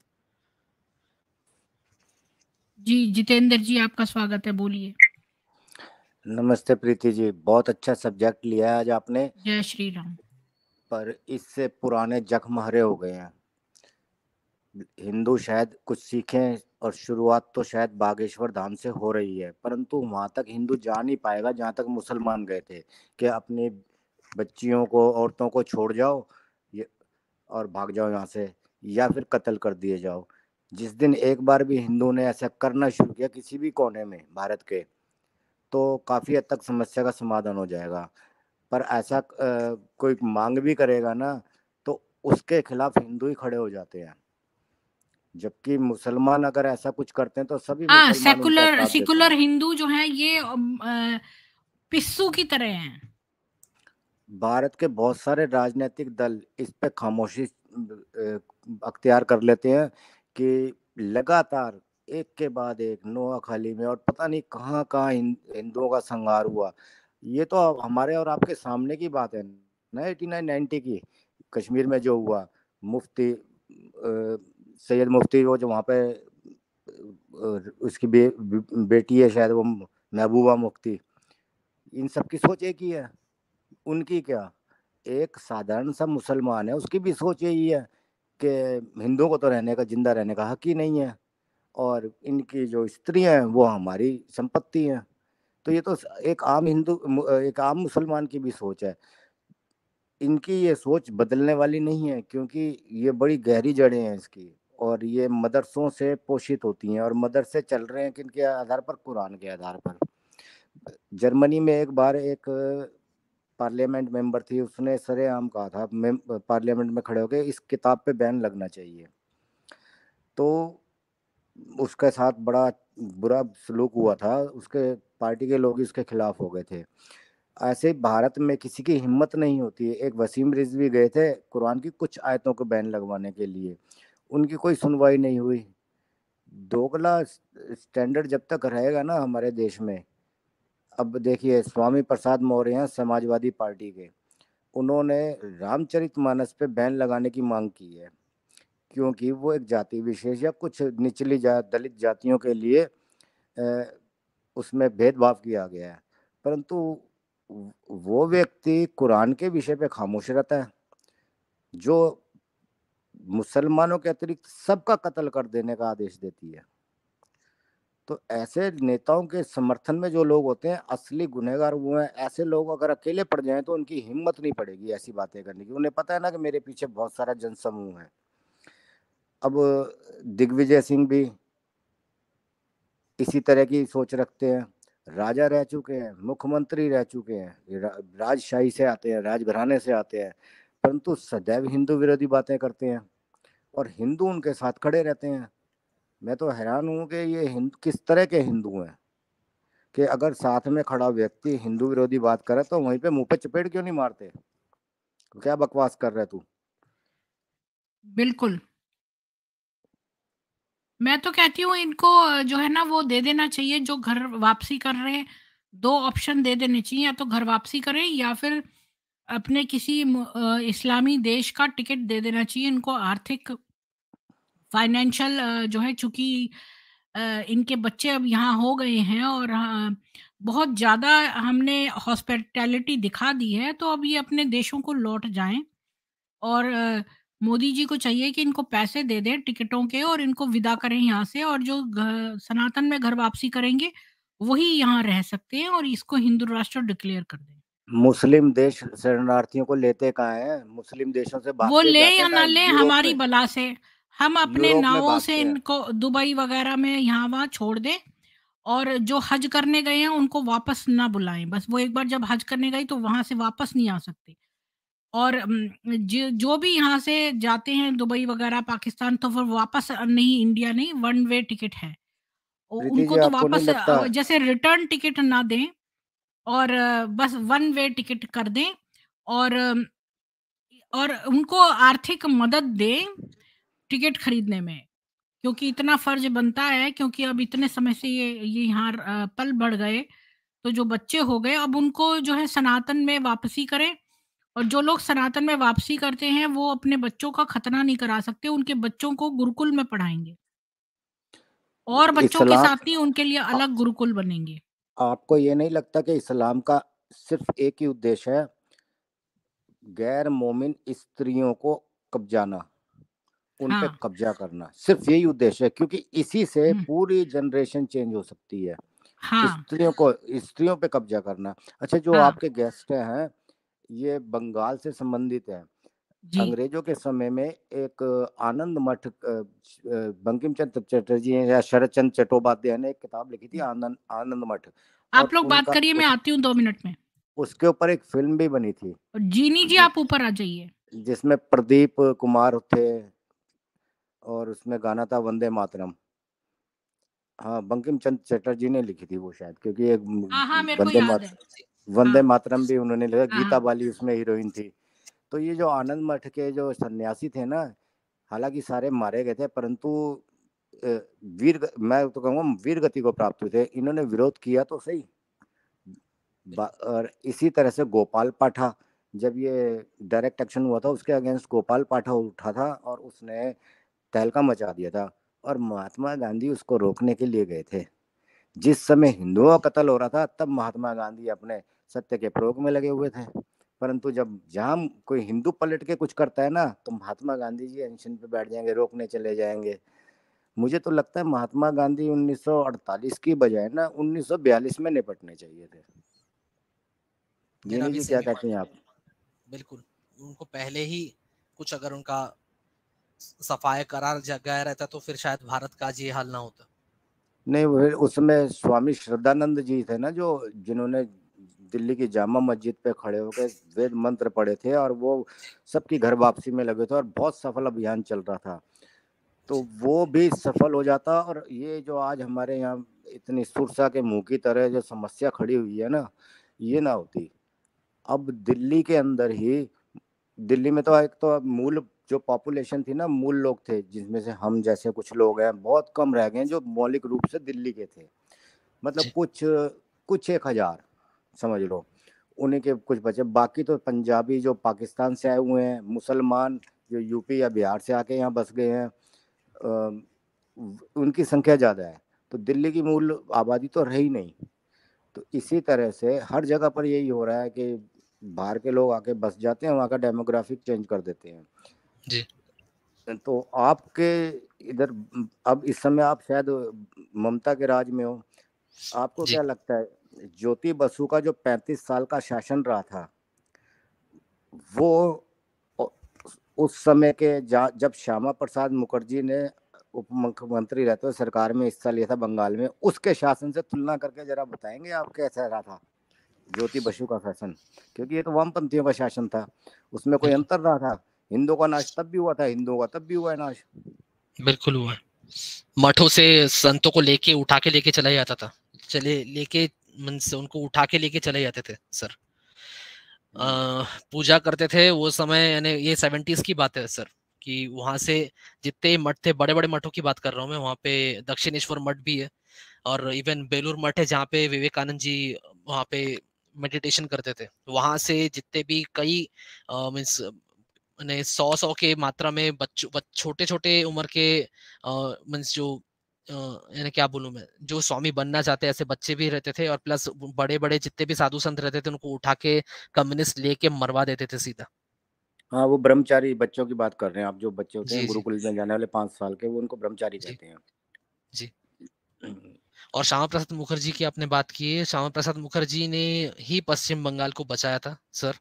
जी, जितेंद्र जी आपका स्वागत है, बोलिए। नमस्ते प्रीति जी, बहुत अच्छा सब्जेक्ट लिया है आज आपने, जय श्री राम। पर इससे पुराने जख्म हरे हो गए हैं। हिंदू शायद कुछ सीखें, और शुरुआत तो शायद बागेश्वर धाम से हो रही है, परंतु वहां तक हिंदू जा नहीं पाएगा जहां तक मुसलमान गए थे कि अपनी बच्चियों को, औरतों को छोड़ जाओ ये और भाग जाओ यहाँ से, या फिर कत्ल कर दिए जाओ। जिस दिन एक बार भी हिंदू ने ऐसा करना शुरू किया किसी भी कोने में भारत के, तो काफी हद तक समस्या का समाधान हो जाएगा। पर ऐसा कोई मांग भी करेगा ना, तो उसके खिलाफ हिंदू ही खड़े हो जाते हैं, जबकि मुसलमान अगर ऐसा कुछ करते हैं तो सभी हाँ, मुसलमान उनका सेकुलर साथ देते सेकुलर हैं। हिंदू जो हैं ये पिस्सू की तरह हैं। भारत के बहुत सारे राजनीतिक दल इस पे खामोशी अख्तियार कर लेते हैं कि लगातार एक के बाद एक नोआखाली में और पता नहीं कहाँ कहाँ हिंदुओं का संहार हुआ। ये तो हमारे और आपके सामने की बात है ना, 89-90 की, कश्मीर में जो हुआ। मुफ्ती सैयद मुफ्ती, वो जो वहाँ पे उसकी बेटी है शायद, वो महबूबा मुफ्ती, इन सब की सोच एक ही है। उनकी क्या, एक साधारण सा मुसलमान है, उसकी भी सोच यही है कि हिंदुओं को तो रहने का, जिंदा रहने का हक ही नहीं है, और इनकी जो स्त्रियां हैं वो हमारी संपत्ति हैं। तो ये तो एक आम एक आम मुसलमान की भी सोच है। इनकी ये सोच बदलने वाली नहीं है, क्योंकि ये बड़ी गहरी जड़ें हैं इसकी, और ये मदरसों से पोषित होती हैं, और मदरसे चल रहे हैं किनके आधार पर, कुरान के आधार पर। जर्मनी में एक बार एक पार्लियामेंट मेंबर थी, उसने सरेआम कहा था पार्लियामेंट में खड़े होकर, इस किताब पे बैन लगना चाहिए। तो उसके साथ बड़ा बुरा सलूक हुआ था, उसके पार्टी के लोग इसके खिलाफ हो गए थे। ऐसे भारत में किसी की हिम्मत नहीं होती है। एक वसीम रिजवी गए थे कुरान की कुछ आयतों को बैन लगवाने के लिए, उनकी कोई सुनवाई नहीं हुई। दोगला स्टैंडर्ड जब तक रहेगा ना हमारे देश में। अब देखिए, स्वामी प्रसाद मौर्य हैं समाजवादी पार्टी के, उन्होंने रामचरितमानस पे बैन लगाने की मांग की है, क्योंकि वो एक जाति विशेष या कुछ निचली दलित जातियों के लिए उसमें भेदभाव किया गया है। परंतु वो व्यक्ति कुरान के विषय पे खामोश रहता है, जो मुसलमानों के अतिरिक्त सबका कत्ल कर देने का आदेश देती है। तो ऐसे नेताओं के समर्थन में जो लोग होते हैं, असली गुनहगार वो हैं। ऐसे लोग अगर अकेले पड़ जाएं तो उनकी हिम्मत नहीं पड़ेगी ऐसी बातें करने की। उन्हें पता है ना कि मेरे पीछे बहुत सारा जनसमूह है। अब दिग्विजय सिंह भी इसी तरह की सोच रखते हैं। राजा रह चुके हैं, मुख्यमंत्री रह चुके हैं, राजशाही से आते हैं, राजघराने से आते हैं, परंतु सदैव हिंदू विरोधी बातें करते हैं, और हिंदू उनके साथ खड़े रहते हैं। मैं तो हैरान हूँ कि ये हिंदू किस तरह के हिंदू हैं, कि अगर साथ में खड़ा व्यक्ति हिंदू विरोधी बात करे तो वहीं पे मुंह पे चपेट क्यों नहीं मारते? क्या बकवास कर रहे तू? बिल्कुल। मैं तो कहती हूँ इनको जो है ना वो दे देना चाहिए, जो घर वापसी कर रहे हैं, 2 ऑप्शन दे देने चाहिए, या तो घर वापसी करें या फिर अपने किसी इस्लामी देश का टिकट दे देना चाहिए इनको। आर्थिक फाइनेंशियल जो है, चूँकि इनके बच्चे अब यहाँ हो गए हैं और बहुत ज़्यादा हमने हॉस्पिटैलिटी दिखा दी है, तो अब ये अपने देशों को लौट जाएँ। और मोदी जी को चाहिए कि इनको पैसे दे दें टिकटों के और इनको विदा करें यहाँ से, और जो सनातन में घर वापसी करेंगे, वही यहाँ रह सकते हैं और इसको हिंदू राष्ट्र डिक्लेयर कर दें। मुस्लिम देश शरणार्थियों को लेते कहाँ हैं? मुस्लिम देशों से भाग वो के लें जाते या हैं ना ना लें, यूरोप हमारी में। बला से। हम अपने यूरोप में नावों से भागते हैं। इनको दुबई वगैरह में यहाँ-वहाँ छोड़ दें, और जो हज करने गए हैं उनको वापस ना बुलाएँ। बस वो एक बार जब हज करने गई तो वहाँ से वापस नहीं आ सकते। और जो भी यहाँ से जाते हैं दुबई वगैरह, पाकिस्तान, तो फिर वापस नहीं, इंडिया नहीं, वन वे टिकट है। प्रीति उनको जी, तो आपको नहीं वापस लगता? जैसे रिटर्न टिकट ना दें, और बस वन वे टिकट कर दें, और उनको आर्थिक मदद दें टिकट खरीदने में। क्योंकि इतना फ़र्ज़ बनता है, क्योंकि अब इतने समय से ये यहाँ पल बढ़ गए, तो जो बच्चे हो गए अब उनको जो है सनातन में वापसी करें। और जो लोग सनातन में वापसी करते हैं वो अपने बच्चों का खतना नहीं करा सकते, उनके बच्चों को गुरुकुल में पढ़ाएँगे। और बच्चों के इस्लाम, साथ नहीं, उनके लिए आ, अलग गुरुकुल बनेंगे। आपको ये नहीं लगता कि इस्लाम का सिर्फ एक ही उद्देश्य है, गैर मोमिन स्त्रियों को कब्जाना, उन पे हाँ। कब्जा करना, सिर्फ यही उद्देश्य है? क्योंकि इसी से हुँ। पूरी जनरेशन चेंज हो सकती है। हाँ, स्त्रियों पे कब्जा करना। अच्छा, जो हाँ। आपके गेस्ट हैं ये बंगाल से संबंधित है। जी। अंग्रेजों के समय में एक आनंद मठ, बंकिम चंद्र चटर्जी या शरद चंद्र चट्टोपाध्याय ने एक किताब लिखी थी, हुँ। आनंद आनंद मठ। आप और लोग बात उनका करिए, मैं आती हूँ 2 मिनट में। उसके ऊपर एक फिल्म भी बनी थी, और जीनी जी जि, आप ऊपर आ जाइए। जिसमें प्रदीप कुमार थे और उसमें गाना था वंदे मातरम। हाँ, बंकिम चंद्र चटर्जी ने लिखी थी वो शायद, क्योंकि एक हाँ, हाँ, मेरे को याद है। वंदे हाँ, मातरम भी उन्होंने लिखा। हाँ, गीता हाँ। बाली उसमें हीरोइन थी। तो ये जो आनंद मठ के जो सन्यासी थे ना, हालांकि सारे मारे गए थे, परंतु मैं तो कहूँगा वीर गति को प्राप्त हुए थे। इन्होंने विरोध किया तो सही। और इसी तरह से गोपाल पाठा, जब ये डायरेक्ट एक्शन हुआ था उसके अगेंस्ट गोपाल पाठा उठा था और उसने तहलका मचा दिया था, और महात्मा गांधी उसको रोकने के लिए गए थे। जिस समय हिंदुओं का कत्ल हो रहा था तब महात्मा गांधी अपने सत्य के प्रयोग में लगे हुए थे। परंतु जब जहाँ कोई हिंदू पलट के कुछ करता है ना, तो महात्मा गांधी जी अनशन पे बैठ जाएंगे, रोकने चले जाएंगे। मुझे तो लगता है महात्मा गांधी 1948 की बजाय ना 1942 में निपटने चाहिए थे। मेरा जीनी भी जी, क्या सेम कहती हैं आप? बिल्कुल। उनको पहले ही कुछ अगर उनका सफाया करार गया रहता तो फिर शायद भारत का आज ये हाल ना होता। नहीं, वो उसमें स्वामी श्रद्धानंद जी थे ना, जो जिन्होंने दिल्ली की जामा मस्जिद पे खड़े होकर वेद मंत्र पढ़े थे, और वो सबकी घर वापसी में लगे थे और बहुत सफल अभियान चल रहा था। तो वो भी सफल हो जाता, और ये जो आज हमारे यहाँ इतनी सुरसा के मुंह की तरह जो समस्या खड़ी हुई है ना, ये ना होती। अब दिल्ली के अंदर ही, दिल्ली में तो एक तो मूल जो पॉपुलेशन थी ना, मूल लोग थे, जिसमें से हम जैसे कुछ लोग हैं बहुत कम रह गए हैं जो मौलिक रूप से दिल्ली के थे। मतलब कुछ कुछ 1,000 समझ लो, उन्हीं के कुछ बचे। बाकी तो पंजाबी जो पाकिस्तान से आए हुए हैं, मुसलमान जो यूपी या बिहार से आके यहाँ बस गए हैं, उनकी संख्या ज़्यादा है। तो दिल्ली की मूल आबादी तो रही नहीं। तो इसी तरह से हर जगह पर यही हो रहा है कि बाहर के लोग आके बस जाते हैं, वहाँ का डेमोग्राफिक चेंज कर देते हैं जी। तो आपके इधर अब इस समय आप शायद ममता के राज में हो, आपको जी। क्या लगता है ज्योति बसु का जो 35 साल का शासन रहा था, वो उस समय के जब श्यामा प्रसाद मुखर्जी ने उप मुख्यमंत्री रहते हुए सरकार में हिस्सा लिया था बंगाल में, उसके शासन से तुलना करके जरा बताएंगे आप कैसा रहा था ज्योति बसु का शासन? क्योंकि ये तो वामपंथियों का शासन था, उसमें कोई अंतर रहा था? हिंदुओं का नाश तब भी हुआ था, हिंदुओं का तब भी हुआ है नाश। बिल्कुल हुआ। मठों से संतों को लेके उठा के लेके चला जाता था, चले लेके मन से उनको उठा के लेके चले जाते थे सर। पूजा करते थे वो समय, यानी ये 70s की बात है सर, कि वहां से जितने मठ थे, बड़े बड़े मठों की बात कर रहा हूँ मैं, वहाँ पे दक्षिणेश्वर मठ भी है और इवन बेलूर मठ है जहाँ पे विवेकानंद जी वहाँ पे मेडिटेशन करते थे। वहां से जितने भी कई मीन्स 100 के मात्रा में बच्चों छोटे छोटे उम्र के मीन्स जो यानी क्या बोलूं मैं, जो स्वामी बनना चाहते ऐसे बच्चे भी रहते थे, और प्लस बड़े बड़े जितने भी साधु संत रहते थे उनको उठा के कम्युनिस्ट लेके मरवा देते थे सीधा। हाँ, वो ब्रह्मचारी बच्चों की बात कर रहे हैं आप, जो बच्चे होते हैं जी जी गुरुकुल में जाने वाले 5 साल के, वो उनको ब्रह्मचारी जी कहते हैं। जी। और श्यामा प्रसाद मुखर्जी की आपने बात की है, श्यामा प्रसाद मुखर्जी ने ही पश्चिम बंगाल को बचाया था सर।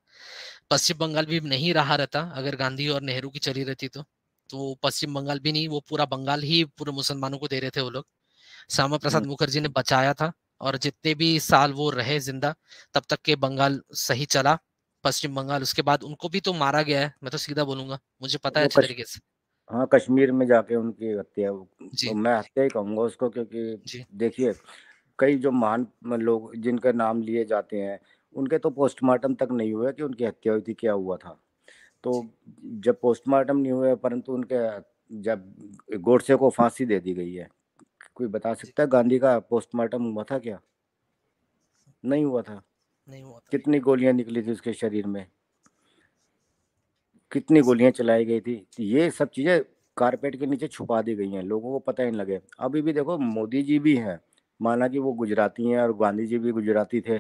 पश्चिम बंगाल भी नहीं रहा रहता अगर गांधी और नेहरू की चली रहती तो पश्चिम बंगाल भी नहीं, वो पूरा बंगाल ही पूरे मुसलमानों को दे रहे थे वो लोग। श्यामा प्रसाद मुखर्जी ने बचाया था, और जितने भी साल वो रहे जिंदा तब तक के बंगाल सही चला, पश्चिम बंगाल। उसके बाद उनको भी तो मारा गया है, मैं तो सीधा बोलूंगा, मुझे पता है वो अच्छे तरीके से। हाँ, कश्मीर में जाके उनकी हत्या, जी मैं हत्या ही कहूंगा उसको, क्योंकि जी देखिए, कई जो महान लोग जिनके नाम लिए जाते हैं, उनके तो पोस्टमार्टम तक नहीं हुआ कि उनकी हत्या हुई थी, क्या हुआ था। तो जब पोस्टमार्टम नहीं हुआ, परंतु उनके जब गोडसे को फांसी दे दी गई है, कोई बता जी। सकता है गांधी का पोस्टमार्टम हुआ था क्या? नहीं हुआ था। नहीं हुआ था। कितनी गोलियां निकली थी उसके शरीर में, कितनी गोलियां चलाई गई थी, ये सब चीजें कारपेट के नीचे छुपा दी गई हैं, लोगों को पता ही नहीं लगे। अभी भी देखो, मोदी जी भी हैं, माना कि वो गुजराती हैं और गांधी जी भी गुजराती थे,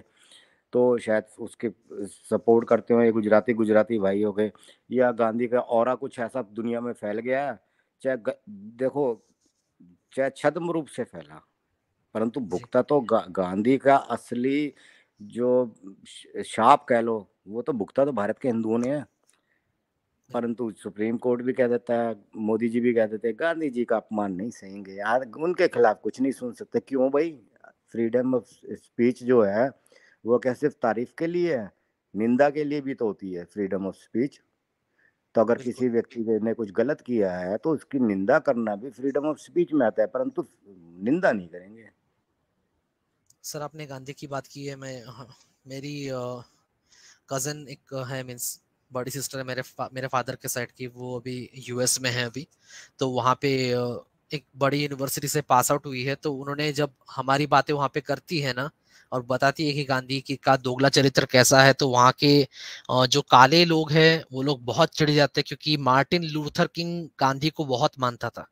तो शायद उसके सपोर्ट करते हुए गुजराती गुजराती भाई हो गए, या गांधी का ऑरा कुछ ऐसा दुनिया में फैल गया है, चाहे देखो, चाहे छद्म रूप से फैला, परंतु जी भुगता तो गांधी का असली जो शाप कह लो, वो तो भुगता तो भारत के हिंदुओं ने है। परंतु सुप्रीम कोर्ट भी कह देता है, मोदी जी भी कह देते हैं, गांधी जी का अपमान नहीं सहेंगे यार, उनके खिलाफ कुछ नहीं सुन सकते। क्यों भाई? फ्रीडम ऑफ स्पीच जो है, वो क्या सिर्फ तारीफ के लिए है? निंदा के लिए भी तो होती है फ्रीडम ऑफ स्पीच। तो अगर बिल्कुल किसी व्यक्ति ने कुछ गलत किया है, तो उसकी निंदा करना भी फ्रीडम ऑफ स्पीच में आता है, परंतु निंदा नहीं करेंगे। सर। आपने गांधी की बात की है, मैं हाँ, मेरी कजन एक है, मीन्स बड़ी सिस्टर है मेरे फादर के साइड की, वो अभी यूएस में है अभी। तो वहाँ पे एक बड़ी यूनिवर्सिटी से पास आउट हुई है, तो उन्होंने जब हमारी बातें वहाँ पे करती है ना, और बताती है कि गांधी की का दोगला चरित्र कैसा है, तो वहाँ के जो काले लोग हैं वो लोग बहुत चिढ़ जाते हैं, क्योंकि मार्टिन लूथर किंग गांधी को बहुत मानता था।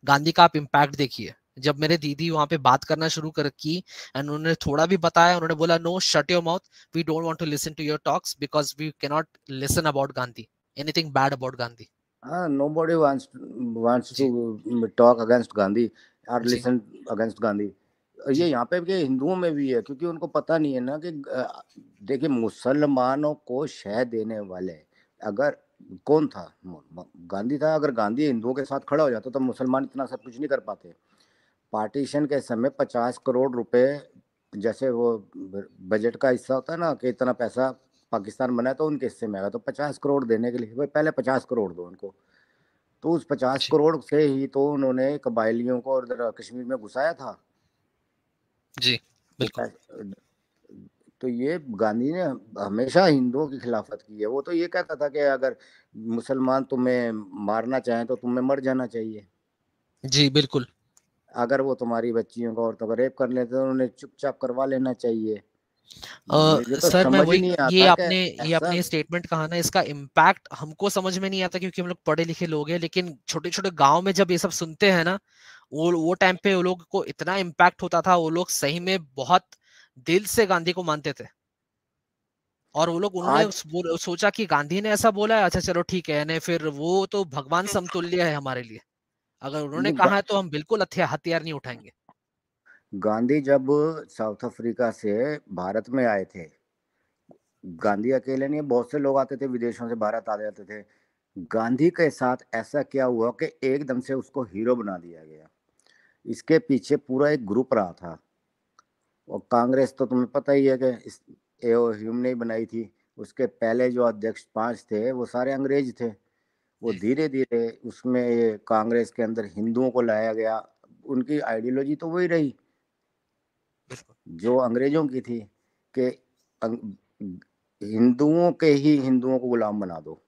गांधी का आप इम्पैक्ट देखिए, जब मेरे दीदी वहां पे बात करना शुरू कर की एंड उन्होंने थोड़ा भी बताया, उन्होंने बोला no, shut your mouth, we don't want to listen to your talks because we can not listen about Gandhi, anything bad about Gandhi. हाँ, nobody wants ji to talk against Gandhi और जी listen against गांधी। ये जी यहाँ पे भी हिंदुओं में भी है, क्योंकि उनको पता नहीं है ना कि देखिए, मुसलमानों को शह देने वाले अगर कौन था? गांधी था। अगर गांधी हिंदुओं के साथ खड़ा हो जाता तो मुसलमान इतना सब कुछ नहीं कर पाते। पार्टीशन के समय 50 करोड़ रुपए, जैसे वो बजट का हिस्सा होता है ना, कि इतना पैसा पाकिस्तान बना है तो उनके हिस्से में आएगा, तो 50 करोड़ देने के लिए भाई पहले 50 करोड़ दो उनको। तो उस पचास जी करोड़ से ही तो उन्होंने कबायलियों को और इधर कश्मीर में घुसाया था। जी वो बिल्कुल। तो ये गांधी ने हमेशा हिंदुओं की खिलाफत की है। वो तो ये कहता था कि अगर मुसलमान तुम्हें मारना चाहें तो तुम्हें मर जाना चाहिए, जी बिल्कुल। अगर वो तुम्हारी बच्चियों को औरतों को रेप कर लेते तो उन्हें चुपचाप करवा लेना चाहिए। मुझे तो सर मैं समझ ही वही, नहीं ये आता कि आपने ऐसा। ये स्टेटमेंट कहा ना, इसका इम्पैक्ट हमको समझ में नहीं आता क्योंकि हम लोग पढ़े लिखे लोग हैं, लेकिन छोटे छोटे गांव में जब ये सब सुनते हैं ना, वो टाइम पे वो लोग को इतना इम्पैक्ट होता था, वो लोग सही में बहुत दिल से गांधी को मानते थे। और वो लोग उन्होंने आज सोचा कि गांधी ने ऐसा बोला है, अच्छा चलो ठीक है, यानी फिर वो तो भगवान समतुल्य है हमारे लिए, अगर उन्होंने नहीं, कहा है तो हम बिल्कुल हथियार नहीं उठाएंगे। गांधी जब साउथ अफ्रीका से भारत में आए थे, जी गांधी अकेले नहीं, बहुत से लोग आते थे विदेशों से, भारत आ जाते थे। गांधी के साथ ऐसा क्या हुआ कि एकदम से उसको हीरो बना दिया गया? इसके पीछे पूरा एक ग्रुप रहा था। और कांग्रेस तो तुम्हें पता ही है कि एओ ह्यूम ने ही बनाई थी। उसके पहले जो अध्यक्ष 5 थे वो सारे अंग्रेज थे। वो जी धीरे धीरे उसमें ये कांग्रेस के अंदर हिंदुओं को लाया गया। उनकी आइडियोलॉजी तो वही रही बिल्कुल। जो अंग्रेजों की थी, कि हिंदुओं के ही हिंदुओं को गुलाम बना दो।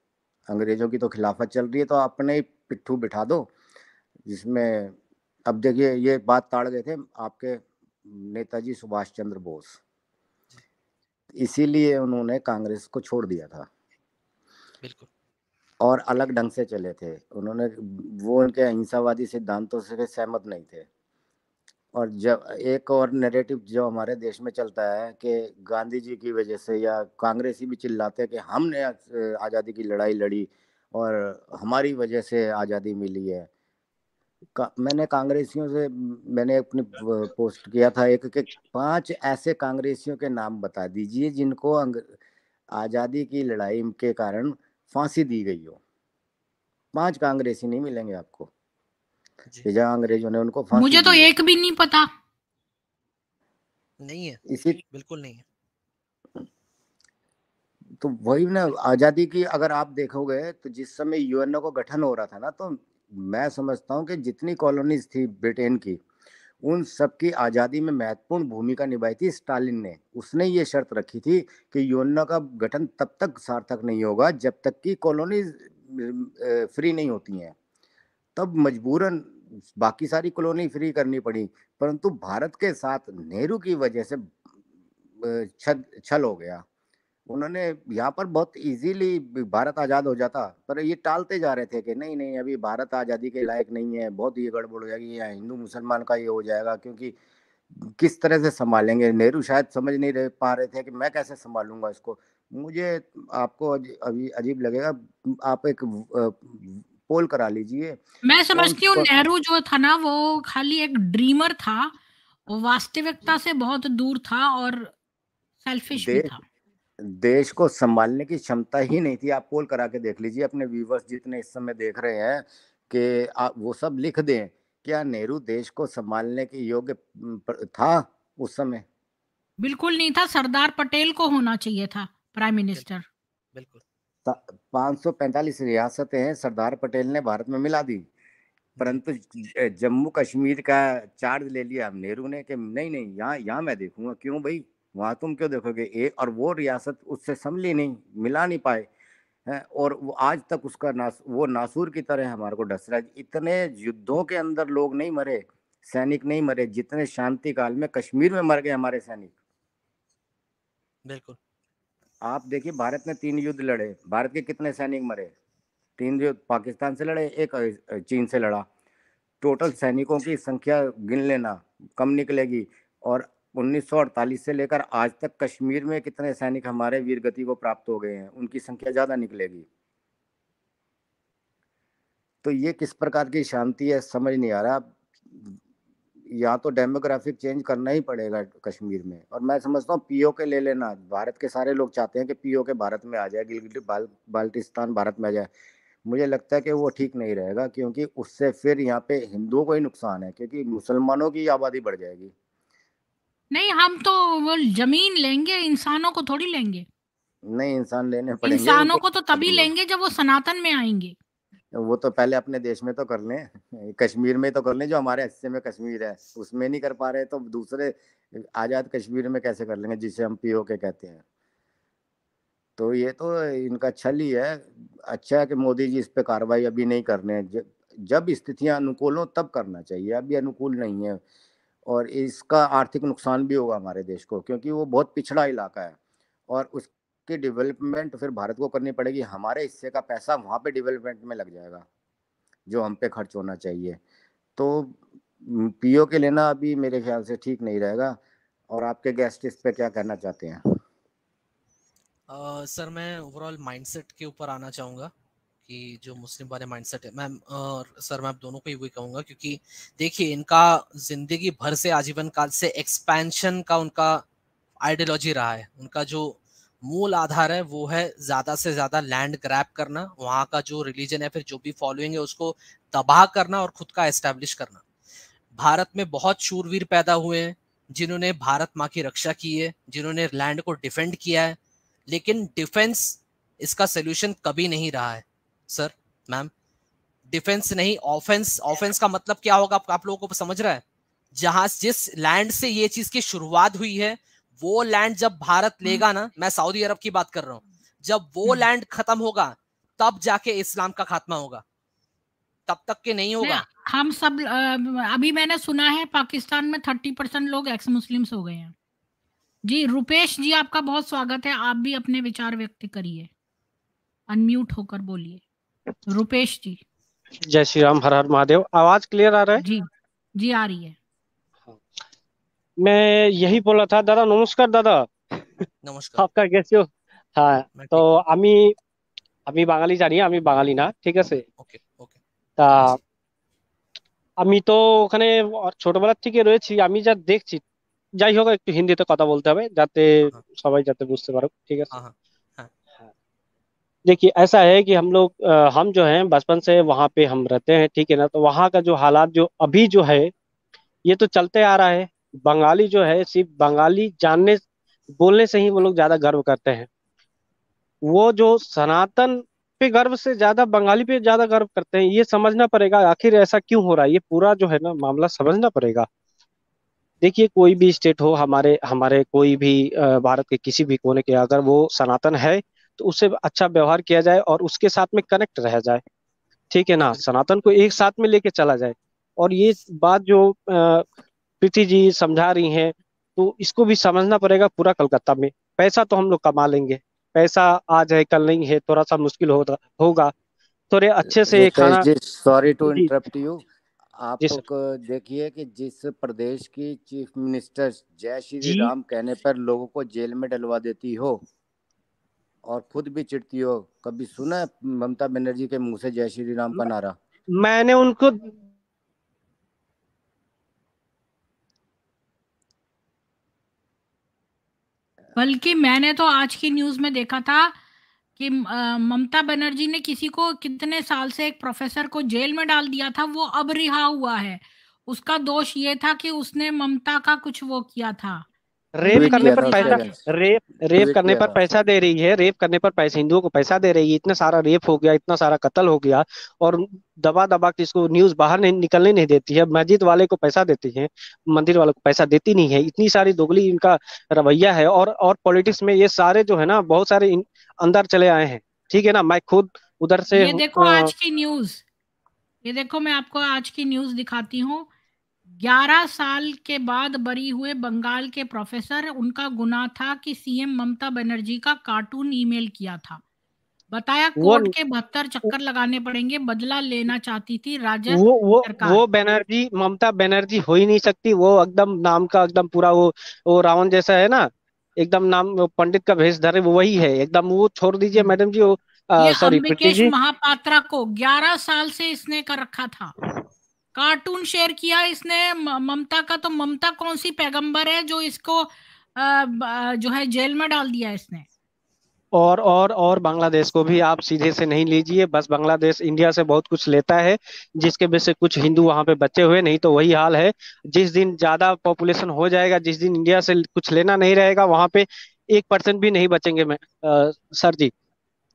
अंग्रेजों की तो खिलाफत चल रही है, तो अपने ही पिट्ठू बिठा दो, जिसमें अब देखिए ये बात ताड़ गए थे आपके नेताजी सुभाष चंद्र बोस। इसीलिए उन्होंने कांग्रेस को छोड़ दिया था बिल्कुल। और अलग ढंग से चले थे उन्होंने, वो उनके अहिंसावादी सिद्धांतों से सहमत नहीं थे। और जब एक और नैरेटिव जो हमारे देश में चलता है कि गांधी जी की वजह से, या कांग्रेसी भी चिल्लाते हैं कि हमने आज़ादी की लड़ाई लड़ी और हमारी वजह से आज़ादी मिली है। मैंने कांग्रेसियों से, मैंने अपनी पोस्ट किया था एक कि 5 ऐसे कांग्रेसियों के नाम बता दीजिए जिनको आज़ादी की लड़ाई के कारण फांसी दी गई हो। 5 कांग्रेसी नहीं मिलेंगे आपको जी। जहाँ अंग्रेजों ने उनको फांसी मुझे तो दी है। एक भी नहीं पता। नहीं है, इसी बिल्कुल नहीं है। तो वही ना, आज़ादी की अगर आप देखोगे तो जिस समय यूएनओ का गठन हो रहा था ना, तो मैं समझता हूँ कि जितनी कॉलोनीज थी ब्रिटेन की, उन सबकी आज़ादी में महत्वपूर्ण भूमिका निभाई थी स्टालिन ने। उसने ये शर्त रखी थी कि यूएनओ का गठन तब तक सार्थक नहीं होगा जब तक कि कॉलोनीज फ्री नहीं होती हैं। तब मजबूरन बाकी सारी कॉलोनी फ्री करनी पड़ी, परंतु भारत के साथ नेहरू की वजह से छल हो गया। उन्होंने यहाँ पर बहुत इजीली भारत आज़ाद हो जाता, पर ये टालते जा रहे थे कि नहीं नहीं अभी भारत आज़ादी के लायक नहीं है, बहुत ये गड़बड़ हो जाएगी, या हिंदू मुसलमान का ये हो जाएगा, क्योंकि किस तरह से संभालेंगे। नेहरू शायद समझ नहीं रह पा रहे थे कि मैं कैसे संभालूंगा इसको। मुझे आपको अभी अजीब लगेगा, आप एक पोल करा लीजिए। मैं कौन समझती हूँ नेहरू जो था ना वो खाली एक ड्रीमर था, वो वास्तविकता से बहुत दूर था और सेल्फिश भी देश था। देश को संभालने की क्षमता ही नहीं थी। आप पोल करा के देख लीजिए, अपने व्यूवर्स जितने इस समय देख रहे हैं, कि आप वो सब लिख दें, क्या नेहरू देश को संभालने के योग्य था उस समय? बिल्कुल नहीं था। सरदार पटेल को होना चाहिए था प्राइम मिनिस्टर। बिल्कुल। 545 रियासतें हैं सरदार पटेल ने भारत में मिला दी, परंतु जम्मू कश्मीर का चार्ज ले लिया नेहरू ने कि नहीं नहीं यहाँ यहाँ मैं देखूंगा। क्यों भाई, वहां तुम क्यों देखोगे? एक और वो रियासत उससे संभली नहीं, मिला नहीं पाए हैं, और वो आज तक उसका वो नासूर की तरह हमारे को डस रहा है। इतने युद्धों के अंदर लोग नहीं मरे, सैनिक नहीं मरे, जितने शांति काल में कश्मीर में मर गए हमारे सैनिक। बिल्कुल। आप देखिए, भारत ने 3 युद्ध लड़े, भारत के कितने सैनिक मरे? 3 युद्ध पाकिस्तान से लड़े, एक चीन से लड़ा। टोटल सैनिकों की संख्या गिन लेना, कम निकलेगी। और 1948 से लेकर आज तक कश्मीर में कितने सैनिक हमारे वीर गति को प्राप्त हो गए हैं, उनकी संख्या ज्यादा निकलेगी। तो ये किस प्रकार की शांति है, समझ नहीं आ रहा। या तो डेमोग्राफिक चेंज करना ही पड़ेगा कश्मीर में। और मैं समझता हूँ पीओके ले लेना, भारत के सारे लोग चाहते हैं कि पीओके भारत में आ जाए, गिलगिट बाल्टिस्तान भारत में आ जाए। मुझे लगता है कि वो ठीक नहीं रहेगा, क्योंकि उससे फिर यहाँ पे हिंदुओं को ही नुकसान है, क्योंकि मुसलमानों की आबादी बढ़ जाएगी। नहीं, हम तो वो जमीन लेंगे, इंसानों को थोड़ी लेंगे। नहीं, इंसान लेने पड़ेंगे इंसानों उनको। को तो तभी लेंगे जब वो सनातन में आएंगे। वो तो पहले अपने देश में तो कर लें, कश्मीर में तो कर लें, जो हमारे हिस्से में कश्मीर है उसमें नहीं कर पा रहे, तो दूसरे आजाद कश्मीर में कैसे कर लेंगे, जिसे हम पीओके कहते हैं। तो ये तो इनका छल ही है। अच्छा है कि मोदी जी इस पे कार्रवाई अभी नहीं कर रहे हैं, जब स्थितियां अनुकूल हो तब करना चाहिए, अभी अनुकूल नहीं है। और इसका आर्थिक नुकसान भी होगा हमारे देश को, क्योंकि वो बहुत पिछड़ा इलाका है, और उसकी डेवलपमेंट फिर भारत को करनी पड़ेगी। हमारे हिस्से का पैसा वहाँ पे डेवलपमेंट में लग जाएगा जो हम पे खर्च होना चाहिए। तो पीओ के लेना अभी मेरे ख्याल से ठीक नहीं रहेगा। और आपके गेस्ट इस पे क्या कहना चाहते हैं? सर मैं ओवरऑल माइंडसेट के ऊपर आना चाहूँगा कि जो मुस्लिम वाले माइंडसेट है, मैम और सर मैं आप दोनों को ही वही कहूँगा, क्योंकि देखिए इनका जिंदगी भर से आजीवन काल से एक्सपेंशन का उनका आइडियोलॉजी रहा है। उनका जो मूल आधार है वो है ज़्यादा से ज़्यादा लैंड ग्रैब करना, वहाँ का जो रिलीजन है फिर जो भी फॉलोइंग है उसको तबाह करना और खुद का एस्टेब्लिश करना। भारत में बहुत शूरवीर पैदा हुए हैं जिन्होंने भारत माँ की रक्षा की है, जिन्होंने लैंड को डिफेंड किया है, लेकिन डिफेंस इसका सोल्यूशन कभी नहीं रहा है सर। मैम, डिफेंस नहीं, ऑफेंस। ऑफेंस का मतलब क्या होगा आप लोगों को समझ रहा है? जहां जिस लैंड से ये चीज की शुरुआत हुई है, वो लैंड जब भारत लेगा ना, मैं सऊदी अरब की बात कर रहा हूं, जब वो लैंड खत्म होगा तब जाके इस्लाम का खात्मा होगा, तब तक के नहीं नहीं, होगा। हम सब अभी मैंने सुना है पाकिस्तान में 30% लोग एक्स मुस्लिम्स हो गए हैं। जी रुपेश जी, आपका बहुत स्वागत है। आप भी अपने विचार व्यक्त करिए, अनम्यूट होकर बोलिए। रुपेश जी। जय श्री राम, हर हर महादेव। आवाज क्लियर आ रहा है? जी जी आ रही है। मैं यही बोला था दादा। नमस्कार दादा। नमस्कार। आपका कैसे हो? हाँ, मैं তো ठीक हूँ। আমি আমি বাঙালি জানি, আমি বাঙালি না, ঠিক আছে? ওকে ওকে। তা আমি তো ওখানে ছোটবেলা থেকে রয়েছি, আমি যা দেখছি, যাই হোক একটু হিন্দিতে কথা বলতে হবে যাতে हाँ সবাই যাতে বুঝতে পারো, ঠিক আছে? हाँ हाँ हाँ हाँ। देखिए ऐसा है कि हम लोग हम जो हैं बचपन से वहाँ पे हम रहते हैं, ठीक है ना? तो वहाँ का जो हालात जो अभी जो है ये तो चलते आ रहा है। बंगाली जो है सिर्फ बंगाली जानने बोलने से ही वो लोग ज्यादा गर्व करते हैं। वो जो सनातन पे गर्व से ज्यादा बंगाली पे ज्यादा गर्व करते हैं, ये समझना पड़ेगा आखिर ऐसा क्यों हो रहा है। ये पूरा जो है ना मामला समझना पड़ेगा। देखिए कोई भी स्टेट हो, हमारे हमारे कोई भी भारत के किसी भी कोने के, अगर वो सनातन है तो उससे अच्छा व्यवहार किया जाए और उसके साथ में कनेक्ट रहा जाए, ठीक है हाँ ना? बिल्कुल। सनातन को एक साथ में लेके चला जाए। और ये बात जो प्रीति जी समझा रही हैं, तो इसको भी समझना पड़ेगा पूरा कलकत्ता में। पैसा तो हम लोग कमा लेंगे, पैसा आज है कल नहीं है, थोड़ा सा मुश्किल होगा होगा थोड़े अच्छे से रुपेश खाना। जी, सॉरी टू जी इंटरप्ट यू। आप जी सर। देखिए कि जिस प्रदेश की चीफ मिनिस्टर जय श्री जी राम कहने पर लोगों को जेल में डलवा देती हो और खुद भी चिढ़ती हो, कभी सुना है ममता बनर्जी के मुंह से जय श्री राम का नारा? मैंने उनको बल्कि मैंने तो आज की न्यूज में देखा था कि ममता बनर्जी ने किसी को कितने साल से एक प्रोफेसर को जेल में डाल दिया था, वो अब रिहा हुआ है। उसका दोष ये था कि उसने ममता का कुछ वो किया था, रेप उन्होंने ट्वीट करने किया न्यूज पर था उसके पैसा, निकाली है। अगेंस्ट, रेप ट्वीट करने किया पर था। पैसा दे रही है, रेप करने पर पैसा, हिंदुओं को पैसा दे रही है। इतना सारा रेप हो गया, इतना सारा कत्ल हो गया, और दबा दबा के इसको न्यूज बाहर नहीं निकलने नहीं देती है। मस्जिद वाले को पैसा देती है, मंदिर वाले को पैसा देती नहीं है। इतनी सारी दोगली इनका रवैया है। और पॉलिटिक्स में ये सारे जो है ना बहुत सारे अंदर चले आए हैं, ठीक है ना? मैं खुद उधर से ये देखो आज की न्यूज, ये देखो मैं आपको आज की न्यूज दिखाती हूँ। 11 साल के बाद बरी हुए बंगाल के प्रोफेसर, उनका गुनाह था कि सीएम ममता बनर्जी का कार्टून ईमेल किया था। बताया वो कोर्ट के 72 चक्कर लगाने पड़ेंगे, बदला लेना चाहती थी राज्य वो वो सरकार। वो बनर्जी ममता बनर्जी हो ही नहीं सकती। वो एकदम नाम का एकदम पूरा वो रावण जैसा है ना, एकदम नाम वो पंडित का भेष धरे, वो वही है एकदम। वो छोड़ दीजिए मैडम जी, वो ये सॉरी प्रीति अंबिकेश जी। महापात्रा को 11 साल से इसने कर रखा था, कार्टून शेयर किया इसने ममता का। तो ममता कौन सी पैगंबर है जो इसको जो है जेल में डाल दिया इसने। और बांग्लादेश को भी आप सीधे से नहीं लीजिए। बस बांग्लादेश इंडिया से बहुत कुछ लेता है, जिसके वजह से कुछ हिंदू वहां पे बचे हुए, नहीं तो वही हाल है। जिस दिन ज्यादा पॉपुलेशन हो जाएगा, जिस दिन इंडिया से कुछ लेना नहीं रहेगा, वहां पे 1% भी नहीं बचेंगे। मैं सर जी,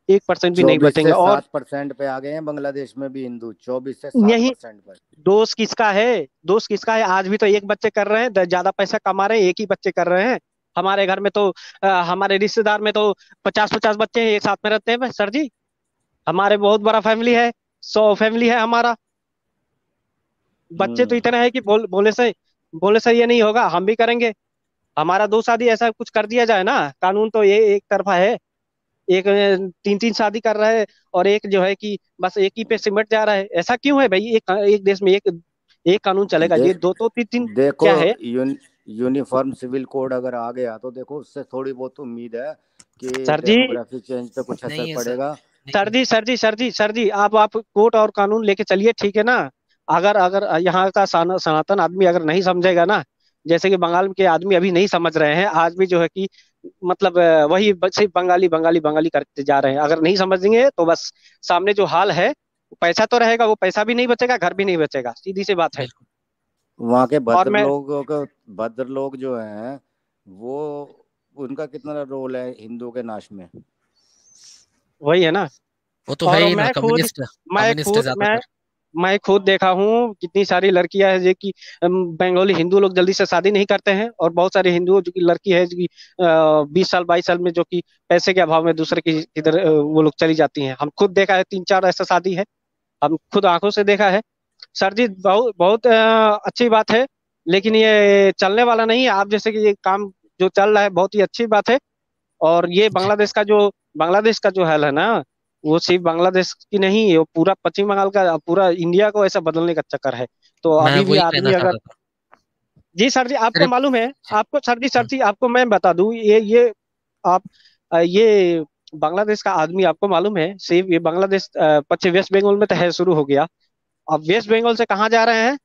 1% भी नहीं 24 बचेंगे। से और 7% पे आ गए हैं बांग्लादेश में भी हिंदू, 24 से 7% पर। दोष किसका है? दोष किसका है? आज भी तो एक बच्चे कर रहे हैं, ज्यादा पैसा कमा रहे हैं, एक ही बच्चे कर रहे हैं। हमारे घर में तो हमारे रिश्तेदार में तो 50-50 बच्चे हैं, एक साथ में रहते हैं सर जी। हमारे बहुत बड़ा फैमिली है, 100 फैमिली है हमारा। बच्चे तो इतना है कि बोले से ये नहीं होगा, हम भी करेंगे। हमारा दो शादी ऐसा कुछ कर दिया जाए ना, कानून तो ये एक तरफा है। एक 3-3 शादी कर रहा है, और एक जो है कि बस एक ही पे सिमट जा रहा है। ऐसा क्यों है भाई? एक देश में एक कानून चलेगा, ये देख दो तो 3-3 देखो क्या है? यूनिफॉर्म सिविल कोड अगर आ गया तो देखो उससे थोड़ी बहुत उम्मीद है कि सर जी, डेमोग्राफिक चेंज पे कुछ असर नहीं है सर, पड़ेगा। सर नहीं जी, सर जी, सर जी, सर जी, आप कोर्ट और कानून लेके चलिए, ठीक है ना? अगर अगर यहाँ का सनातन आदमी अगर नहीं समझेगा ना, जैसे कि बंगाल के आदमी अभी नहीं समझ रहे हैं, आज भी जो है कि मतलब वही सिर्फ बंगाली बंगाली बंगाली करते जा रहे हैं। अगर नहीं समझेंगे तो बस सामने जो हाल है, पैसा तो रहेगा, वो पैसा भी नहीं बचेगा, घर भी नहीं बचेगा, सीधी सी बात है। बिल्कुल। वहाँ के और मैं भद्र लोग जो हैं वो, उनका कितना रोल है हिंदू के नाश में? वही है ना। वो तो है और ही ना, कम्युनिस्ट, मैं कम्युनिस्ट है खुद ज्यादातर। मैं खुद देखा हूँ कितनी सारी लड़कियां हैं जो कि बंगाली हिंदू लोग जल्दी से शादी नहीं करते हैं, और बहुत सारे हिंदू जो कि लड़की है जो कि 20 साल 22 साल में जो कि पैसे के अभाव में दूसरे की इधर वो लोग चली जाती हैं। हम खुद देखा है, 3-4 ऐसा शादी है, हम खुद आंखों से देखा है। सर जी बहुत बहुत अच्छी बात है, लेकिन ये चलने वाला नहीं है। आप जैसे कि ये काम जो चल रहा है बहुत ही अच्छी बात है। और ये बांग्लादेश का जो हाल है ना, वो सिर्फ बांग्लादेश की नहीं है, वो पूरा पश्चिम बंगाल का, पूरा इंडिया को ऐसा बदलने का चक्कर है। तो मैं अभी भी वही कहना आदमी अगर, चाहता था। जी सर जी, आपको सिर्फ मालूम है, आपको सर जी आपको मैं बता दूं, ये आप ये बांग्लादेश का आदमी आपको मालूम है, सिर्फ ये बांग्लादेश पश्चिम वेस्ट बंगाल में तो है, शुरू हो गया। अब वेस्ट बंगाल से कहाँ जा रहे हैं?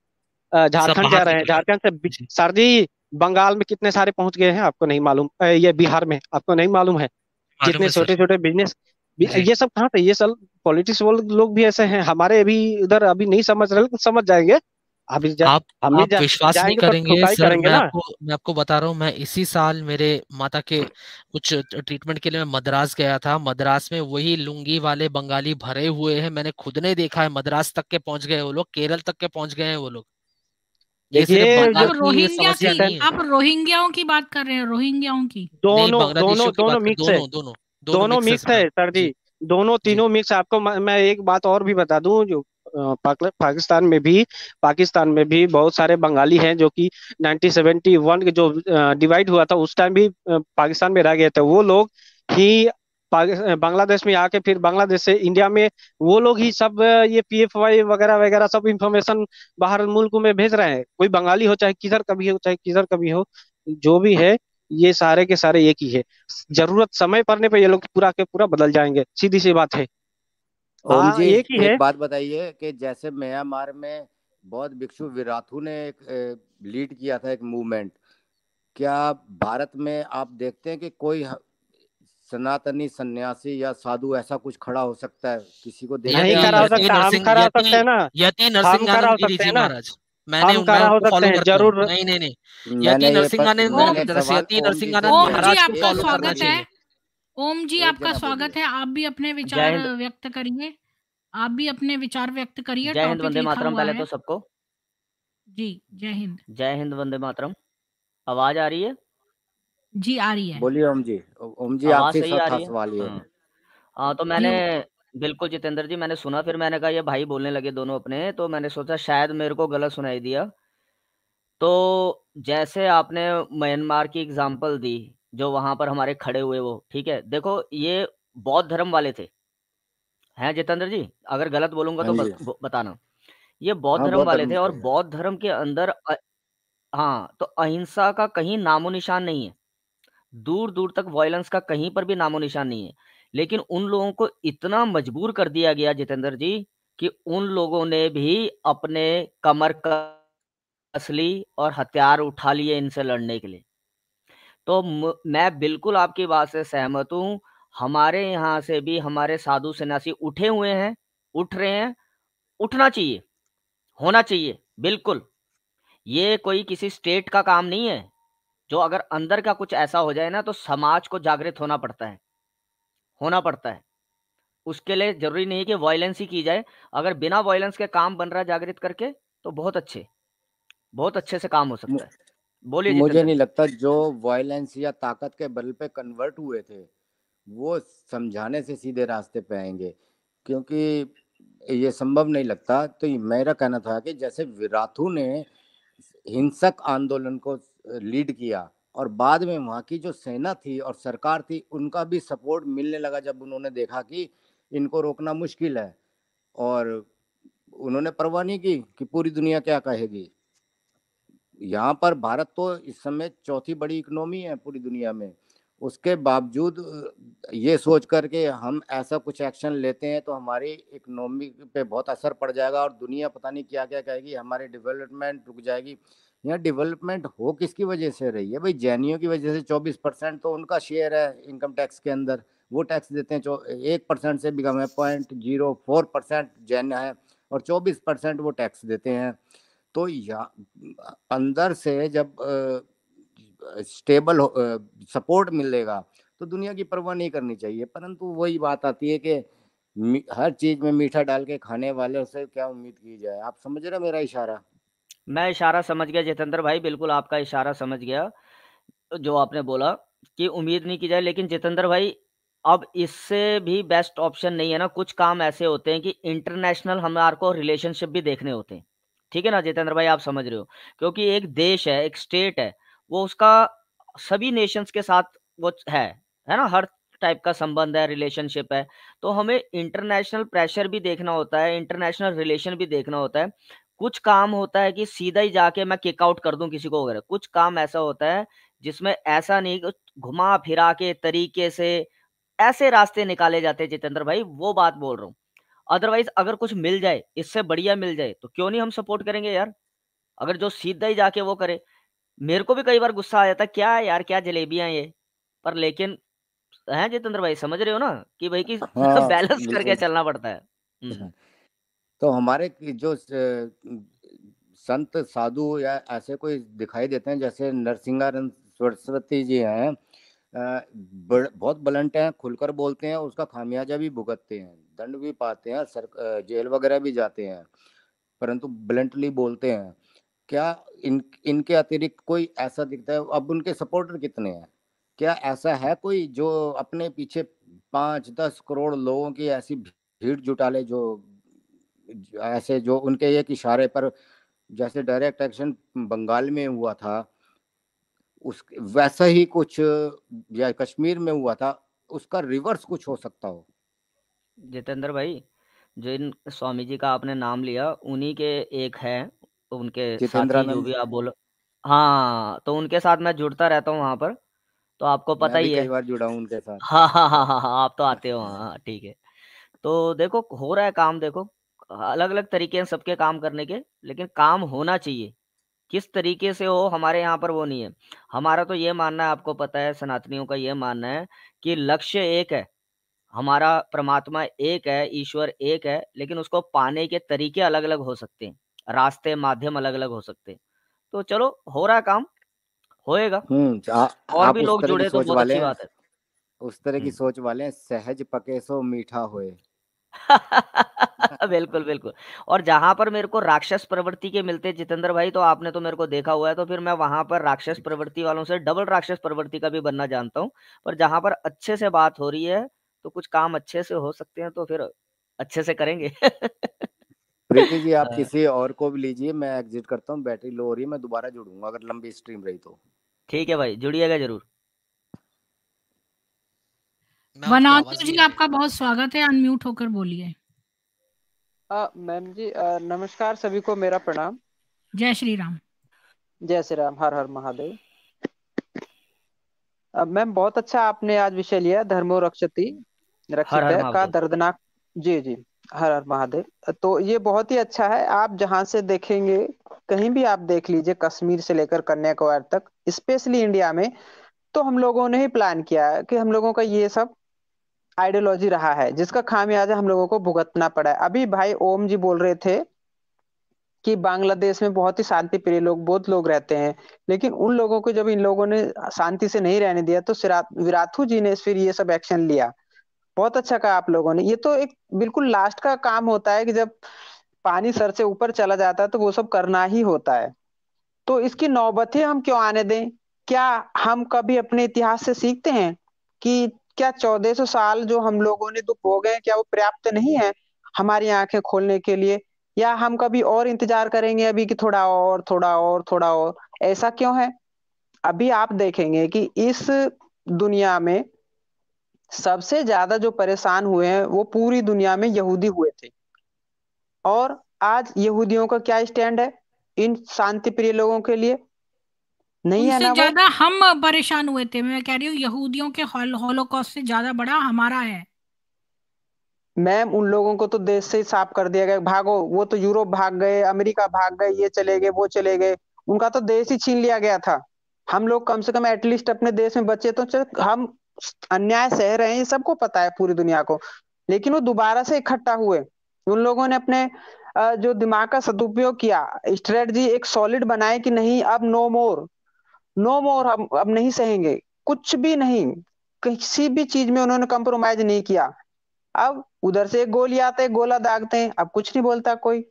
सब झारखंड जा बाहर रहे हैं, निकल झारखंड से गए जी। सर जी बंगाल में कितने सारे पहुंच गए हैं आपको नहीं मालूम? ये बिहार में आपको नहीं मालूम है? मालूम जितने है सर। छोटे छोटे बिजनेस, जी। ये सब कहाँ से, ये सब पॉलिटिक्स वाले लोग भी ऐसे हैं हमारे, अभी इधर अभी नहीं समझ रहे, लेकिन समझ जाएंगे। अभी आप हम भी आप विश्वास नहीं जाएंगे तो करेंगे ठुकाई सर, करेंगे ना। मैं आपको बता रहा हूँ, मैं इसी साल मेरे माता के कुछ ट्रीटमेंट के लिए मैं मद्रास गया था। मद्रास में वही लुंगी वाले बंगाली भरे हुए हैं, मैंने खुद ने देखा है। मद्रास तक के पहुंच गए वो लोग, केरल तक के पहुंच गए हैं वो लोग। ये सिर्फ देखिए आप बंगाल की ये समस्या नहीं है। आप रोहिंग्याओं की बात कर रहे हैं, रोहिंग्याओं की? नहीं, दोनों दोनों बांग्लादेशियों की दोनों बात कर, मिक्स है, दोनों दोनों दोनों दोनों मिक्स है मिक्स है सर। सर जी, जी। दोनों जी। तीनों मिक्स है। आपको मैं एक बात और भी बता दूं, जो पाकिस्तान में भी बहुत सारे बंगाली हैं जो कि 1971 के जो डिवाइड हुआ था उस टाइम भी पाकिस्तान में रह गए थे। वो लोग ही बांग्लादेश में आके फिर बांग्लादेश से इंडिया में वो लोग ही सब ये PFY वगैरह वगैरह सब इंफॉर्मेशन बाहर मुल्क में भेज रहे हैं। कोई बंगाली हो चाहे किधर का भी हो, चाहे किधर का भी हो, जो भी है, ये सारे के सारे एक ही है। जरूरत समय पड़ने पे ये लोग पूरा के पूरा बदल जाएंगे, सीधी सी बात है। ओम हाँ जी, एक ही है। एक बात बताइए कि जैसे म्यांमार में बौद्ध भिक्षु विराथू ने एक लीड किया था एक मूवमेंट, क्या भारत में आप देखते हैं कि कोई सनातनी सन्यासी या साधु ऐसा कुछ खड़ा हो सकता है? किसी को देखते नहीं हैं यति आप करा हो ऐसे? सकता, हम करा हो सकते हैं ना, यति हम करा हो नरसिंहानंदगिरी सकते जी हैं ना, महाराज। हम मैं करा हो उनको सकते फॉलो हैं करता हूँ। जरूर। नहीं नहीं नहीं, यति मैंने ओम एक सवाल यति ओम जी से नरसिंहानंद ओम किया जी है। महाराज को आपका एक फॉलो जना करना स्वागत है। बोलिए, चाहिए। ओम जी एक आपका जना स्वागत बोलिए। है। आप भी अपने जय विचार हिंद। व्यक्त करिए। आप भी अपने विचार व्यक्त करिए, जय हिंद, टॉपिक वंदे लिखा मातरम हुआ पहले तो है। सबको। जी, जय हिंद। जय हिंद, वंदे मातरम। आवाज आ रही है? जी, आ रही है। बोलिए ओम जी। ओम जी आवाज आपसे सही आ था रही है? सवाल ये। हाँ तो जी, मैंने बिल्कुल जितेंद्र जी, मैंने सुना, फिर मैंने कहा ये भाई बोलने लगे दोनों अपने, तो मैंने सोचा शायद मेरे को गलत सुनाई दिया। तो जैसे आपने म्यांमार की एग्जांपल दी, जो वहां पर हमारे खड़े हुए, वो ठीक है। देखो ये बौद्ध धर्म वाले थे, हैं जितेंद्र जी? अगर गलत बोलूंगा हाँ तो जी। बताना। ये बौद्ध हाँ, धर्म बौद्ध वाले धर्म थे, और से है। बौद्ध धर्म के अंदर हाँ, तो अहिंसा का कहीं नामो निशान नहीं है। दूर दूर तक वायलेंस का कहीं पर भी नामो निशान नहीं है। लेकिन उन लोगों को इतना मजबूर कर दिया गया जितेंद्र जी, कि उन लोगों ने भी अपने कमर कस ली और हथियार उठा लिए इनसे लड़ने के लिए। तो मैं बिल्कुल आपकी बात से सहमत हूँ। हमारे यहाँ से भी हमारे साधु सन्यासी उठे हुए हैं, उठ रहे हैं, उठना चाहिए, होना चाहिए, बिल्कुल। ये कोई किसी स्टेट का काम नहीं है। जो अगर अंदर का कुछ ऐसा हो जाए ना, तो समाज को जागृत होना पड़ता है, होना पड़ता है। उसके लिए जरूरी नहीं है कि वायलेंस ही की जाए। अगर बिना वायलेंस के काम बन रहा है जागृत करके, तो बहुत अच्छे से काम हो सकता मु- है। बोलिए मुझे जितेंद्र नहीं जी। लगता जो वायलेंस या ताकत के बल पे कन्वर्ट हुए थे वो समझाने से सीधे रास्ते पे आएंगे, क्योंकि ये संभव नहीं लगता। तो मेरा कहना था कि जैसे विराथू ने हिंसक आंदोलन को लीड किया और बाद में वहाँ की जो सेना थी और सरकार थी उनका भी सपोर्ट मिलने लगा जब उन्होंने देखा कि इनको रोकना मुश्किल है, और उन्होंने परवाह नहीं की कि पूरी दुनिया क्या कहेगी। यहाँ पर भारत तो इस समय चौथी बड़ी इकोनॉमी है पूरी दुनिया में, उसके बावजूद ये सोच कर के हम ऐसा कुछ एक्शन लेते हैं तो हमारी इकोनॉमी पे बहुत असर पड़ जाएगा और दुनिया पता नहीं क्या क्या कहेगी, हमारी डेवलपमेंट रुक जाएगी। यहाँ डेवलपमेंट हो किसकी वजह से रही है भाई? जैनियों की वजह से। 24% तो उनका शेयर है इनकम टैक्स के अंदर, वो टैक्स देते हैं। 1% से भी कम है, 0.04% जैन है और 24% वो टैक्स देते हैं। तो या अंदर से जब स्टेबल सपोर्ट मिलेगा तो दुनिया की परवाह नहीं करनी चाहिए। परंतु वही बात आती है कि हर चीज में मीठा डाल के खाने वाले से क्या उम्मीद की जाए। आप समझ रहे हो मेरा इशारा? मैं इशारा समझ गया जितेंद्र भाई, बिल्कुल आपका इशारा समझ गया। जो आपने बोला कि उम्मीद नहीं की जाए, लेकिन जितेंद्र भाई अब इससे भी बेस्ट ऑप्शन नहीं है ना। कुछ काम ऐसे होते हैं कि इंटरनेशनल हमारे को रिलेशनशिप भी देखने होते हैं, ठीक है ना जितेंद्र भाई? आप समझ रहे हो, क्योंकि एक देश है, एक स्टेट है, वो उसका सभी नेशंस के साथ वो है ना, हर टाइप का संबंध है, रिलेशनशिप है। तो हमें इंटरनेशनल प्रेशर भी देखना होता है, इंटरनेशनल रिलेशन भी देखना होता है। कुछ काम होता है कि सीधा ही जाके मैं किक आउट कर दूं किसी को वगैरह, कुछ काम ऐसा होता है जिसमें ऐसा नहीं कि घुमा फिरा के तरीके से ऐसे रास्ते निकाले जाते हैं जितेंद्र भाई, वो बात बोल रहा हूँ। अदरवाइज अगर कुछ मिल जाए, इससे बढ़िया मिल जाए, तो क्यों नहीं हम सपोर्ट करेंगे यार, अगर जो सीधा ही जाके वो करे। मेरे को भी कई बार गुस्सा आ जाता है, क्या है यार, क्या जलेबियां ये, पर लेकिन है जितेंद्र भाई, समझ रहे हो ना कि भाई की हाँ बैलेंस करके बिल्कुल। चलना पड़ता है। तो हमारे जो संत साधु या ऐसे कोई दिखाई देते हैं, जैसे नरसिंहानंद सरस्वती जी हैं, बहुत ब्लंट हैं, खुलकर बोलते हैं, उसका खामियाजा भी भुगतते हैं, दंड भी पाते हैं, जेल वगैरह भी जाते हैं, परंतु ब्लंटली बोलते हैं। क्या इनके अतिरिक्त कोई ऐसा दिखता है? अब उनके सपोर्टर कितने हैं? क्या ऐसा है कोई जो अपने पीछे 5-10 करोड़ लोगों की ऐसी भीड़ जुटा ले, जो ऐसे जो उनके एक इशारे पर, जैसे डायरेक्ट एक्शन बंगाल में हुआ था, उस वैसा ही कुछ या कश्मीर में हुआ था, उसका रिवर्स कुछ हो सकता हो? जितेंद्र भाई, जिन स्वामी जी का आपने नाम लिया, उन्हीं के एक है, उनके साथी जो जितेंद्रानंद। भी आप बोलो। हाँ, तो उनके साथ मैं जुड़ता रहता हूँ वहां पर, तो आपको पता मैं भी ही है। कई बार जुड़ा हूँ उनके साथ। हाँ हाँ हाँ हाँ हाँ, आप तो आते हो, हाँ ठीक है। तो देखो हो रहा है काम, देखो अलग अलग तरीके हैं सबके काम करने के, लेकिन काम होना चाहिए। किस तरीके से हो, हमारे यहाँ पर वो नहीं है। हमारा तो ये मानना है, आपको पता है सनातनियों का ये मानना है कि लक्ष्य एक है, हमारा परमात्मा एक है, ईश्वर एक है, लेकिन उसको पाने के तरीके अलग अलग हो सकते हैं, रास्ते माध्यम अलग अलग हो सकते हैं। तो चलो हो रहा है काम, होएगा, और आप भी उस लोग तरह की जुड़े तो सोच बहुत वाले अच्छी हैं, बात है। उस तरह की हम्म। सोच वाले हैं, सहज पके सो मीठा होए। बिल्कुल बिल्कुल। और जहां पर मेरे को राक्षस प्रवृत्ति के मिलते जितेंद्र भाई, तो आपने तो मेरे को देखा हुआ है, तो फिर मैं वहां पर राक्षस प्रवृत्ति वालों से डबल राक्षस प्रवृत्ति का भी बनना जानता हूँ। पर जहां पर अच्छे से बात हो रही है, तो कुछ काम अच्छे से हो सकते हैं, तो फिर अच्छे से करेंगे। प्रीति जी, आप हाँ, किसी और को भी लीजिए, मैं एग्जिट करता हूँ, बैटरी लो हो रही है, मैं दोबारा जुड़ूंगा अगर लंबी स्ट्रीम रही तो। ठीक है भाई, जुड़िएगा जरूर। मैं आपकी आवाज वनातु जी, नहीं आ रही। आपका बहुत स्वागत है, अनम्यूट होकर बोलिए। मैम जी, नमस्कार, सभी को मेरा प्रणाम। जय श्री राम। जय श्री राम, हर हर महादेव। मैम, बहुत अच्छा आपने आज विषय लिया, धर्मो रक्षति हर रक्षित हर का महादेव। दर्दनाक। जी जी, हर हर महादेव। तो ये बहुत ही अच्छा है, आप जहां से देखेंगे, कहीं भी आप देख लीजिए, कश्मीर से लेकर कन्याकुमारी तक, स्पेशली इंडिया में, तो हम लोगों ने ही प्लान किया है कि हम लोगों का ये सब आइडियोलॉजी रहा है, जिसका खामियाजा हम लोगों को भुगतना पड़ा है। अभी भाई ओम जी बोल रहे थे कि बांग्लादेश में बहुत ही शांति प्रिय लोग, बहुत लोग रहते हैं, लेकिन उन लोगों को जब इन लोगों ने शांति से नहीं रहने दिया, तो विराथू जी ने फिर ये सब एक्शन लिया। बहुत अच्छा कहा आप लोगों ने। ये तो एक बिल्कुल लास्ट का काम होता है कि जब पानी सर से ऊपर चला जाता है तो वो सब करना ही होता है। तो इसकी नौबतें हम क्यों आने दें? क्या हम कभी अपने इतिहास से सीखते हैं कि क्या 1400 साल जो हम लोगों ने दुख भोगे हैं, क्या वो पर्याप्त नहीं है हमारी आंखें खोलने के लिए? या हम कभी और इंतजार करेंगे अभी कि थोड़ा और, थोड़ा और, थोड़ा और? ऐसा क्यों है? अभी आप देखेंगे कि इस दुनिया में सबसे ज्यादा जो परेशान हुए हैं वो पूरी दुनिया में यहूदी हुए थे। और आज यहूदियों का क्या स्टैंड है इन शांति प्रिय लोगों के लिए? नहीं है उनसे ना वो? ज्यादा हम परेशान हुए थे, मैं कह रही हूँ यहूदियों के हॉलोकॉस्ट से ज्यादा बड़ा हमारा है। मैम, उन लोगों को तो देश से ही साफ कर दिया गया, भागो, वो तो यूरोप भाग गए, अमेरिका भाग गए, ये चले गए, वो चले गए, उनका तो देश ही छीन लिया गया था। हम लोग कम से कम एटलीस्ट अपने देश में बचे, तो चल हम अन्याय सह रहे हैं, ये सबको पता है, पूरी दुनिया को। लेकिन वो दोबारा से इकट्ठा हुए, उन लोगों ने अपने जो दिमाग का सदुपयोग किया, स्ट्रेटजी एक सॉलिड बनाए कि नहीं, अब नो मोर, नो मोर, हम अब नहीं सहेंगे, कुछ भी नहीं, किसी भी चीज में उन्होंने कंप्रोमाइज नहीं किया। अब उधर से एक गोली आते हैं, गोला दागते हैं, अब कुछ नहीं बोलता कोई।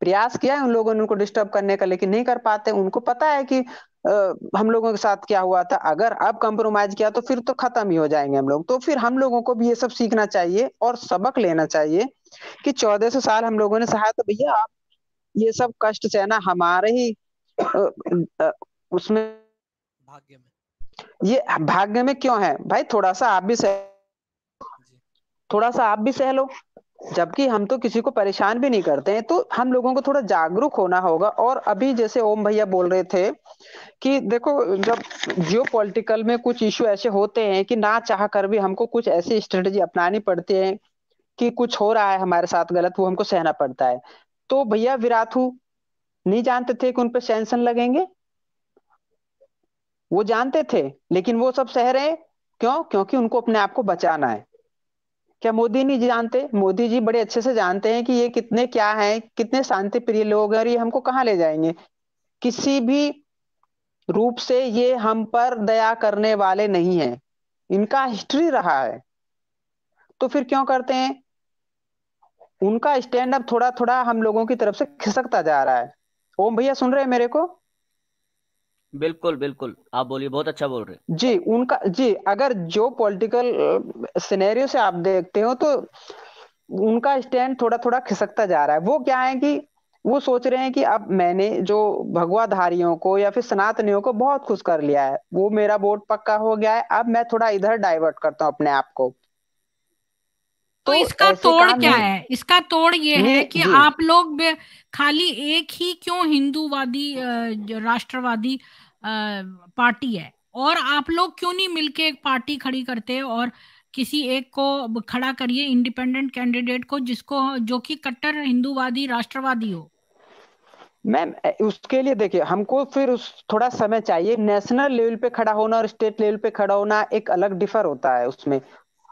प्रयास किया है उन लोगों ने उनको डिस्टर्ब करने का, लेकिन नहीं कर पाते। उनको पता है कि हम लोगों के साथ क्या हुआ था, अगर अब कंप्रोमाइज किया तो फिर तो खत्म ही हो जाएंगे हम लोग। तो फिर हम लोगों को भी ये सब सीखना चाहिए और सबक लेना चाहिए कि 1400 साल हम लोगों ने सहा, तो भैया आप ये सब कष्ट सहना हमारे ही अ, अ, उसमें भाग्य में। ये भाग्य में क्यों है भाई? थोड़ा सा आप भी सह लो। जबकि हम तो किसी को परेशान भी नहीं करते हैं, तो हम लोगों को थोड़ा जागरूक होना होगा। और अभी जैसे ओम भैया बोल रहे थे कि देखो, जब जियो पॉलिटिकल में कुछ इश्यू ऐसे होते हैं कि ना चाह कर भी हमको कुछ ऐसी स्ट्रेटेजी अपनानी पड़ती है कि कुछ हो रहा है हमारे साथ गलत, वो हमको सहना पड़ता है। तो भैया विराथू नहीं जानते थे कि उन पर सैंक्शन लगेंगे? वो जानते थे, लेकिन वो सब सह रहे। क्यों? क्योंकि उनको अपने आप को बचाना है। क्या मोदी नहीं जानते? मोदी जी बड़े अच्छे से जानते हैं कि ये कितने क्या हैं, कितने शांति प्रिय लोग हैं, और ये हमको कहाँ ले जाएंगे। किसी भी रूप से ये हम पर दया करने वाले नहीं हैं। इनका हिस्ट्री रहा है। तो फिर क्यों करते हैं? उनका स्टैंड अप थोड़ा थोड़ा हम लोगों की तरफ से खिसकता जा रहा है। ओम भैया सुन रहे हैं मेरे को? बिल्कुल बिल्कुल, आप बोलिए, बहुत अच्छा बोल रहे हैं। जी, उनका जी, अगर जो पॉलिटिकल सिनेरियो से आप देखते हो तो उनका स्टैंड थोड़ा थोड़ा खिसकता जा रहा है। वो क्या है कि वो सोच रहे हैं कि अब मैंने जो भगवाधारियों को या फिर सनातनियों को बहुत खुश कर लिया है, वो मेरा वोट पक्का हो गया है, अब मैं थोड़ा इधर डाइवर्ट करता हूं अपने आप को। तो तो इसका ऐसे तोड़ काम क्या नहीं है? इसका तोड़ ये है नहीं कि जी। आप लोग खाली एक ही क्यों हिंदूवादी जो राष्ट्रवादी पार्टी है, और आप लोग क्यों नहीं मिलके एक पार्टी खड़ी करते और किसी एक को खड़ा करिए, इंडिपेंडेंट कैंडिडेट को, जिसको जो कि कट्टर हिंदूवादी राष्ट्रवादी हो। मैम उसके लिए देखिए, हमको फिर उस थोड़ा समय चाहिए। नेशनल लेवल पे खड़ा होना और स्टेट लेवल पे खड़ा होना एक अलग डिफर होता है उसमें।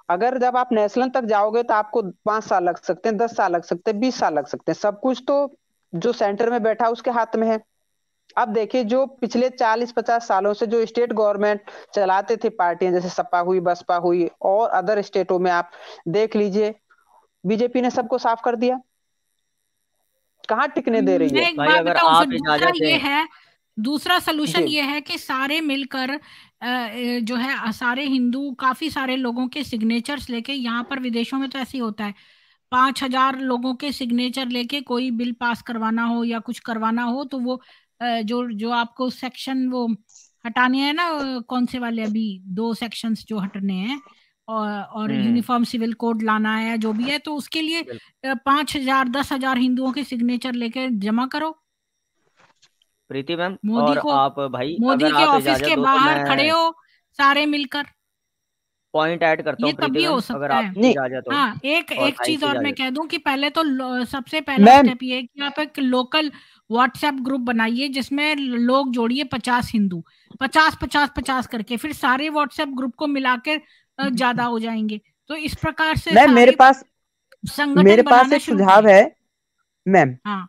अगर जब आप नेशनल तक जाओगे तो आपको 5 साल लग सकते हैं, 10 साल लग सकते हैं, 20 साल लग सकते हैं। सब कुछ तो जो सेंटर में बैठा उसके हाथ में है। अब देखिए, जो पिछले 40-50 सालों से जो स्टेट गवर्नमेंट चलाते थे पार्टियां, जैसे सपा हुई, बसपा हुई, और अदर स्टेटों में आप देख लीजिए, बीजेपी ने सबको साफ कर दिया। कहाँ टिकने दे रही मैं है? एक भाई बात अगर बताऊं, फिर आप दूसरा इजाजत ये दें। है, दूसरा सोल्यूशन जी ये है कि सारे मिलकर जो है सारे हिंदू, काफी सारे लोगों के सिग्नेचर्स लेके, यहाँ पर विदेशों में तो ऐसे ही होता है, 5,000 लोगों के सिग्नेचर लेके कोई बिल पास करवाना हो या कुछ करवाना हो, तो वो जो जो आपको सेक्शन वो हटाने हैं ना, कौन से वाले, अभी 2 सेक्शंस जो हटने हैं, और यूनिफॉर्म सिविल कोड लाना है, जो भी है, तो उसके लिए 5,000 10,000 हिंदुओं के सिग्नेचर लेके जमा करो प्रीति मैम, मोदी और को। आप भाई मोदी अगर के आप ऑफिस इजाजत के दो तो बाहर खड़े मैं हो सारे मिलकर। पॉइंट ऐड करता ये हूँ प्रीति तभी हो मैम, अगर सकता है। आपकी नहीं इजाजत हो। हाँ, एक और एक भाई चीज की और मैं इजाजत। कह दूं कि पहले तो सबसे पहला मैम, स्टेप ये है कि आप एक लोकल व्हाट्सएप ग्रुप बनाइए, जिसमें लोग जोड़िए 50 हिंदू, 50 50 50 करके, फिर सारे व्हाट्सएप ग्रुप को मिलाकर ज्यादा हो जाएंगे। तो इस प्रकार से मैम सारे मेरे संगठन पास बनाना एक शुरू सुझाव करें। है। मैम, हाँ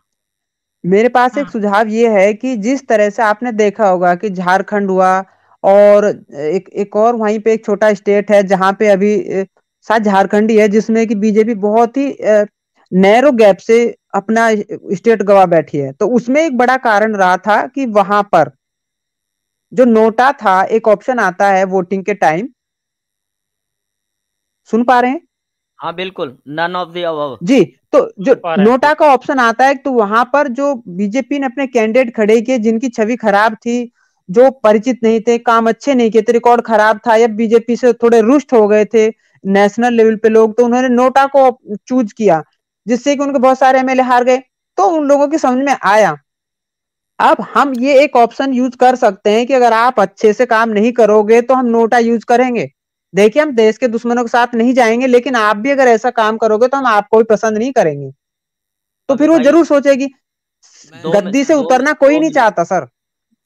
मेरे पास एक हाँ। सुझाव ये है कि जिस तरह से आपने देखा होगा कि झारखंड हुआ, और एक एक और वहीं पे एक छोटा स्टेट है जहां पे अभी शायद झारखंड ही है, जिसमें कि बीजेपी बहुत ही नैरो गैप से अपना स्टेट गवा बैठी है। तो उसमें एक बड़ा कारण रहा था कि वहां पर जो नोटा था, एक ऑप्शन आता है वोटिंग के टाइम, सुन पा रहे हैं? हाँ बिल्कुल, नन ऑफ द अबव। जी, तो जो पा रहे हैं। नोटा का ऑप्शन आता है, तो वहां पर जो बीजेपी ने अपने कैंडिडेट खड़े किए जिनकी छवि खराब थी, जो परिचित नहीं थे, काम अच्छे नहीं किए थे, रिकॉर्ड खराब था, या बीजेपी से थोड़े रुष्ट हो गए थे नेशनल लेवल पे लोग, तो उन्होंने नोटा को चूज किया, जिससे कि उनके बहुत सारे एमएलए हार गए। तो उन लोगों की समझ में आया। अब हम ये एक ऑप्शन यूज कर सकते हैं कि अगर आप अच्छे से काम नहीं करोगे तो हम नोटा यूज करेंगे। देखिए, हम देश के दुश्मनों के साथ नहीं जाएंगे, लेकिन आप भी अगर ऐसा काम करोगे तो हम आपको भी पसंद नहीं करेंगे। तो अभी फिर वो भाई जरूर सोचेगी। गद्दी से उतरना कोई नहीं चाहता सर।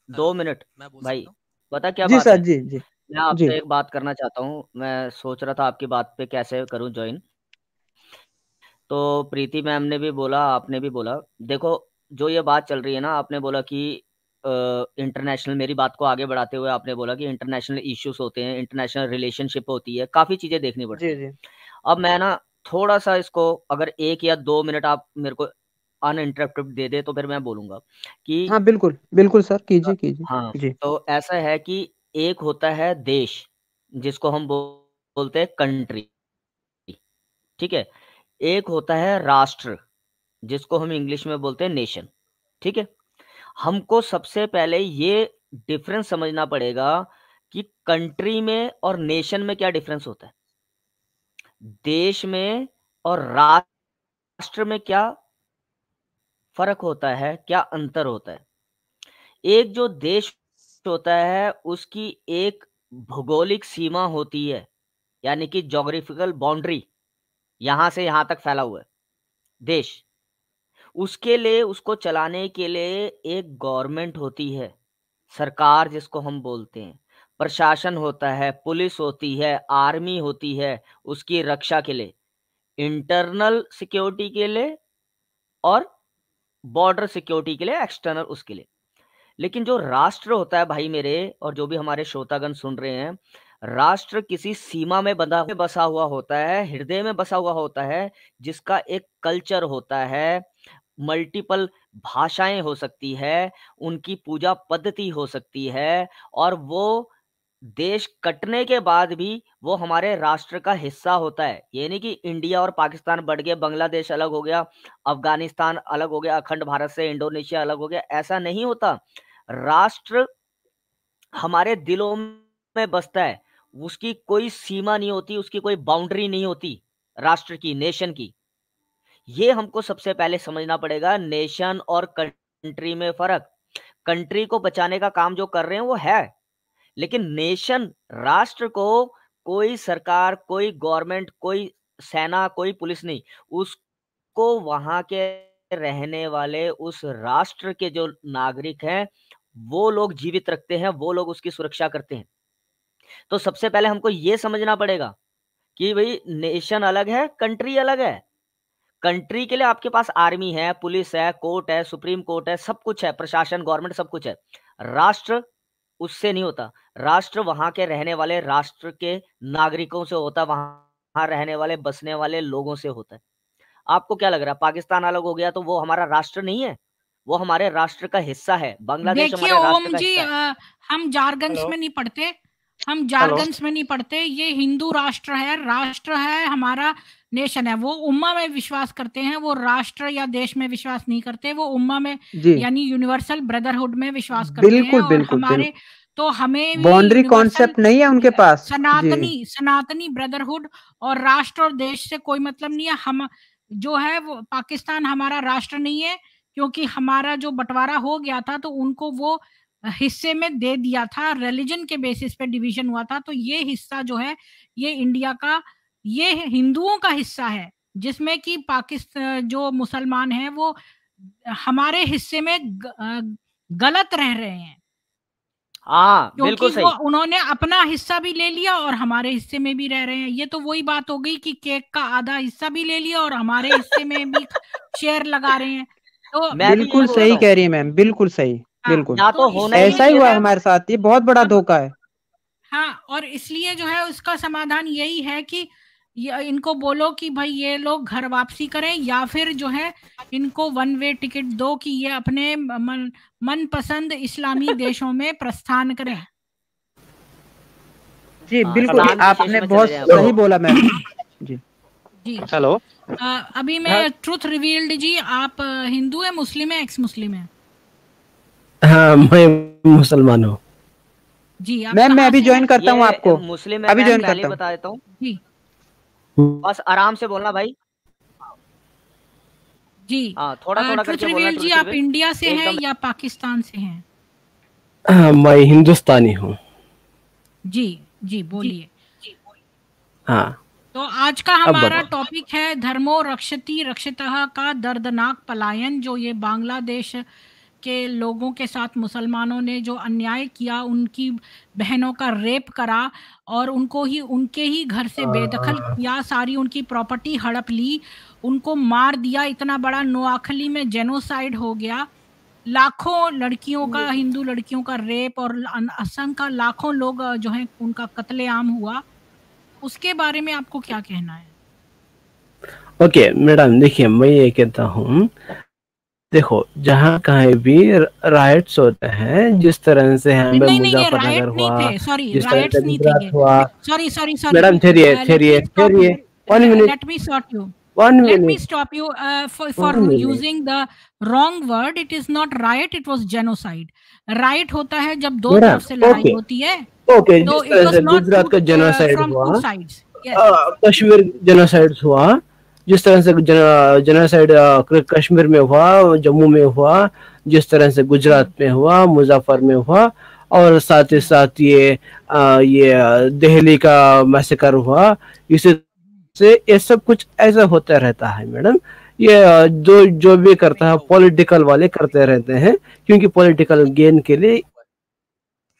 2 मिनट मैं बोल भाई, सकता हूँ। पता क्या जी बात सर, है, जी जी मैं जी। आपसे एक बात करना चाहता हूँ। मैं सोच रहा था आपकी बात पे कैसे करूँ ज्वाइन। तो प्रीति मैम ने भी बोला, आपने भी बोला, देखो जो ये बात चल रही है ना, आपने बोला कि इंटरनेशनल, मेरी बात को आगे बढ़ाते हुए आपने बोला कि इंटरनेशनल इश्यूज होते हैं, इंटरनेशनल रिलेशनशिप होती है, काफ़ी चीज़ें देखनी पड़ती जी हैं। जी अब मैं ना थोड़ा सा इसको, अगर 1 या 2 मिनट आप मेरे को अनइंटरप्टेड दे दे तो फिर मैं बोलूँगा कि हाँ, बिल्कुल बिल्कुल सर, कीजिए कीजिए। हाँ, जी तो ऐसा है कि एक होता है देश, जिसको हम बोलते हैं कंट्री, ठीक है? एक होता है राष्ट्र, जिसको हम इंग्लिश में बोलते हैं नेशन, ठीक है? हमको सबसे पहले ये डिफरेंस समझना पड़ेगा कि कंट्री में और नेशन में क्या डिफरेंस होता है, देश में और राष्ट्र में क्या फर्क होता है, क्या अंतर होता है। एक जो देश होता है उसकी एक भौगोलिक सीमा होती है, यानी कि ज्योग्राफिकल बाउंड्री, यहां से यहां तक फैला हुआ है देश। उसके लिए, उसको चलाने के लिए एक गवर्नमेंट होती है, सरकार जिसको हम बोलते हैं, प्रशासन होता है, पुलिस होती है, आर्मी होती है उसकी रक्षा के लिए, इंटरनल सिक्योरिटी के लिए और बॉर्डर सिक्योरिटी के लिए, एक्सटर्नल उसके लिए। लेकिन जो राष्ट्र होता है भाई मेरे, और जो भी हमारे श्रोतागण सुन रहे हैं, राष्ट्र किसी सीमा में बसा हुआ होता है, हृदय में बसा हुआ होता है, जिसका एक कल्चर होता है, मल्टीपल भाषाएं हो सकती है, उनकी पूजा पद्धति हो सकती है, और वो देश कटने के बाद भी वो हमारे राष्ट्र का हिस्सा होता है। ये नहीं कि इंडिया और पाकिस्तान बढ़ गए, बांग्लादेश अलग हो गया, अफगानिस्तान अलग हो गया, अखंड भारत से इंडोनेशिया अलग हो गया, ऐसा नहीं होता। राष्ट्र हमारे दिलों में बसता है, उसकी कोई सीमा नहीं होती, उसकी कोई बाउंड्री नहीं होती राष्ट्र की, नेशन की। ये हमको सबसे पहले समझना पड़ेगा, नेशन और कंट्री में फर्क। कंट्री को बचाने का काम जो कर रहे हैं वो है, लेकिन नेशन, राष्ट्र को कोई सरकार, कोई गवर्नमेंट, कोई सेना, कोई पुलिस नहीं, उसको वहां के रहने वाले उस राष्ट्र के जो नागरिक हैं वो लोग जीवित रखते हैं, वो लोग उसकी सुरक्षा करते हैं। तो सबसे पहले हमको ये समझना पड़ेगा कि भाई नेशन अलग है, कंट्री अलग है। कंट्री के लिए आपके पास आर्मी है, पुलिस है, कोर्ट है, सुप्रीम कोर्ट है, सब कुछ है, प्रशासन, गवर्नमेंट, सब कुछ है। राष्ट्र उससे नहीं होता। राष्ट्र वहां के रहने वाले राष्ट्र के नागरिकों से होता, वहां रहने वाले बसने वाले लोगों से होता है। आपको क्या लग रहा है, पाकिस्तान अलग हो गया तो वो हमारा राष्ट्र नहीं है? वो हमारे राष्ट्र का हिस्सा है। बांग्लादेश देखिए हमारे राष्ट्र ओम का जी, हिस्सा है। हम जारगन्स हेलो में नहीं पढ़ते, हम हेलो जारगन्स में नहीं पढ़ते। ये हिंदू राष्ट्र है हमारा, नेशन है। वो उम्मा में विश्वास करते हैं, वो राष्ट्र या देश में विश्वास नहीं करते, वो उम्मा में जी यानी यूनिवर्सल ब्रदरहुड में विश्वास करते हैं। बिल्कुल और बिल्कुल हमारे बिल्कुल तो हमें भी बाउंड्री यूनिवर्सल कॉन्सेप्ट नहीं है उनके पास जी सनातनी ब्रदरहुड और राष्ट्र और देश से कोई मतलब नहीं है। हम जो है वो पाकिस्तान हमारा राष्ट्र नहीं है, क्योंकि हमारा जो बंटवारा हो गया था तो उनको वो हिस्से में दे दिया था, रिलीजन के बेसिस पे डिवीजन हुआ था। तो ये हिस्सा जो है ये इंडिया का, ये हिंदुओं का हिस्सा है, जिसमें कि पाकिस्तान जो मुसलमान हैं वो हमारे हिस्से में गलत रह रहे हैं, हाँ क्योंकि बिल्कुल वो सही। उन्होंने अपना हिस्सा भी ले लिया और हमारे हिस्से में भी रह रहे हैं। ये तो वही बात हो गई कि केक का आधा हिस्सा भी ले लिया और हमारे हिस्से में भी शेयर लगा रहे हैं। तो मैं भी यही बिल्कुल बोल सही रहा हूँ, कह रही है मैम, बिल्कुल सही, हाँ, बिल्कुल या तो तो होना ही इसलिए ऐसा ही चाहिए जो हुआ था। है है हमारे साथ, ये बहुत बड़ा अब धोखा है। हाँ, और इसलिए जो है उसका समाधान यही है कि इनको बोलो कि भाई ये लोग घर वापसी करें, या फिर जो है इनको वन वे टिकट दो कि ये अपने मनपसंद इस्लामी देशों में प्रस्थान करें। जी हाँ, बिल्कुल, स्थान विशेष आपने में चले बहुत जाए हम। सही बोला मैम जी। जी हेलो अभी मैं ट्रुथ रिवील्ड जी, आप हिंदू है, मुस्लिम है, एक्स मुस्लिम है? हाँ, मैं मुसलमान हूँ जी। आप मैम मैं कहाँ अभी से ज्वाइन हैं? करता हूँ ये आपको, मुस्लिम है, अभी मैं ज्वाइन पहले करता ही हूँ बता देता हूँ, जी बस आराम से बोलना भाई। जी। हाँ, थोड़ा थोड़ा ट्रुथ करके बोलना। रिवील्ड जी, ट्रुथ आप रिवील इंडिया से हैं एकदम। या पाकिस्तान से हैं? हाँ, मैं हिंदुस्तानी हूँ। जी जी, बोलिए। हाँ, तो आज का अब हमारा बताओ। टॉपिक है धर्मो रक्षति रक्षितः का दर्दनाक पलायन। जो ये बांग्लादेश के लोगों के साथ मुसलमानों ने जो अन्याय किया, उनकी बहनों का रेप करा और उनको ही उनके ही घर से बेदखल किया, सारी उनकी प्रॉपर्टी हड़प ली, उनको मार दिया। इतना बड़ा नोआखली में जेनोसाइड हो गया। लाखों लड़कियों का, हिंदू लड़कियों का रेप और असंख्य लाखों लोग जो है उनका कत्लेआम हुआ। उसके बारे में आपको क्या कहना है? ओके मैडम, देखिए मैं ये कहता हूँ, देखो जहाँ कहीं भी राइट्स होते हैं, जिस तरह से हमें नहीं, ये मुजफ्फरनगर राइट नहीं हुआ, थे, सॉरी, जिस तरह से राइट्स नहीं थे गुजरात ये। हुआ। सॉरी मैडम ठहरिए ठहरिए ठहरिए, 1 minute, let me stop you. 1 Let me minute, stop you for 1 minute. using the wrong word. It is not riot, it was genocide. Right होता है जब दो मेरा तरफ से लड़ाई ओके होती है, ओके तो जिस इट तरह वाज से नॉट गुजरात का जेनोसाइड फ्रॉम हुआ, two sides. Yes Kashmir genocide हुआ, जिस तरह से जेनोसाइड कश्मीर में हुआ, जम्मू में हुआ, जिस तरह से गुजरात में हुआ, मुजफ्फर में हुआ, और साथ ही साथ ये दिल्ली का मैसेकर हुआ, इसी से ये सब कुछ ऐसा होता रहता है मैडम। ये जो भी करता है पॉलिटिकल वाले करते रहते हैं, क्योंकि पॉलिटिकल गेन के लिए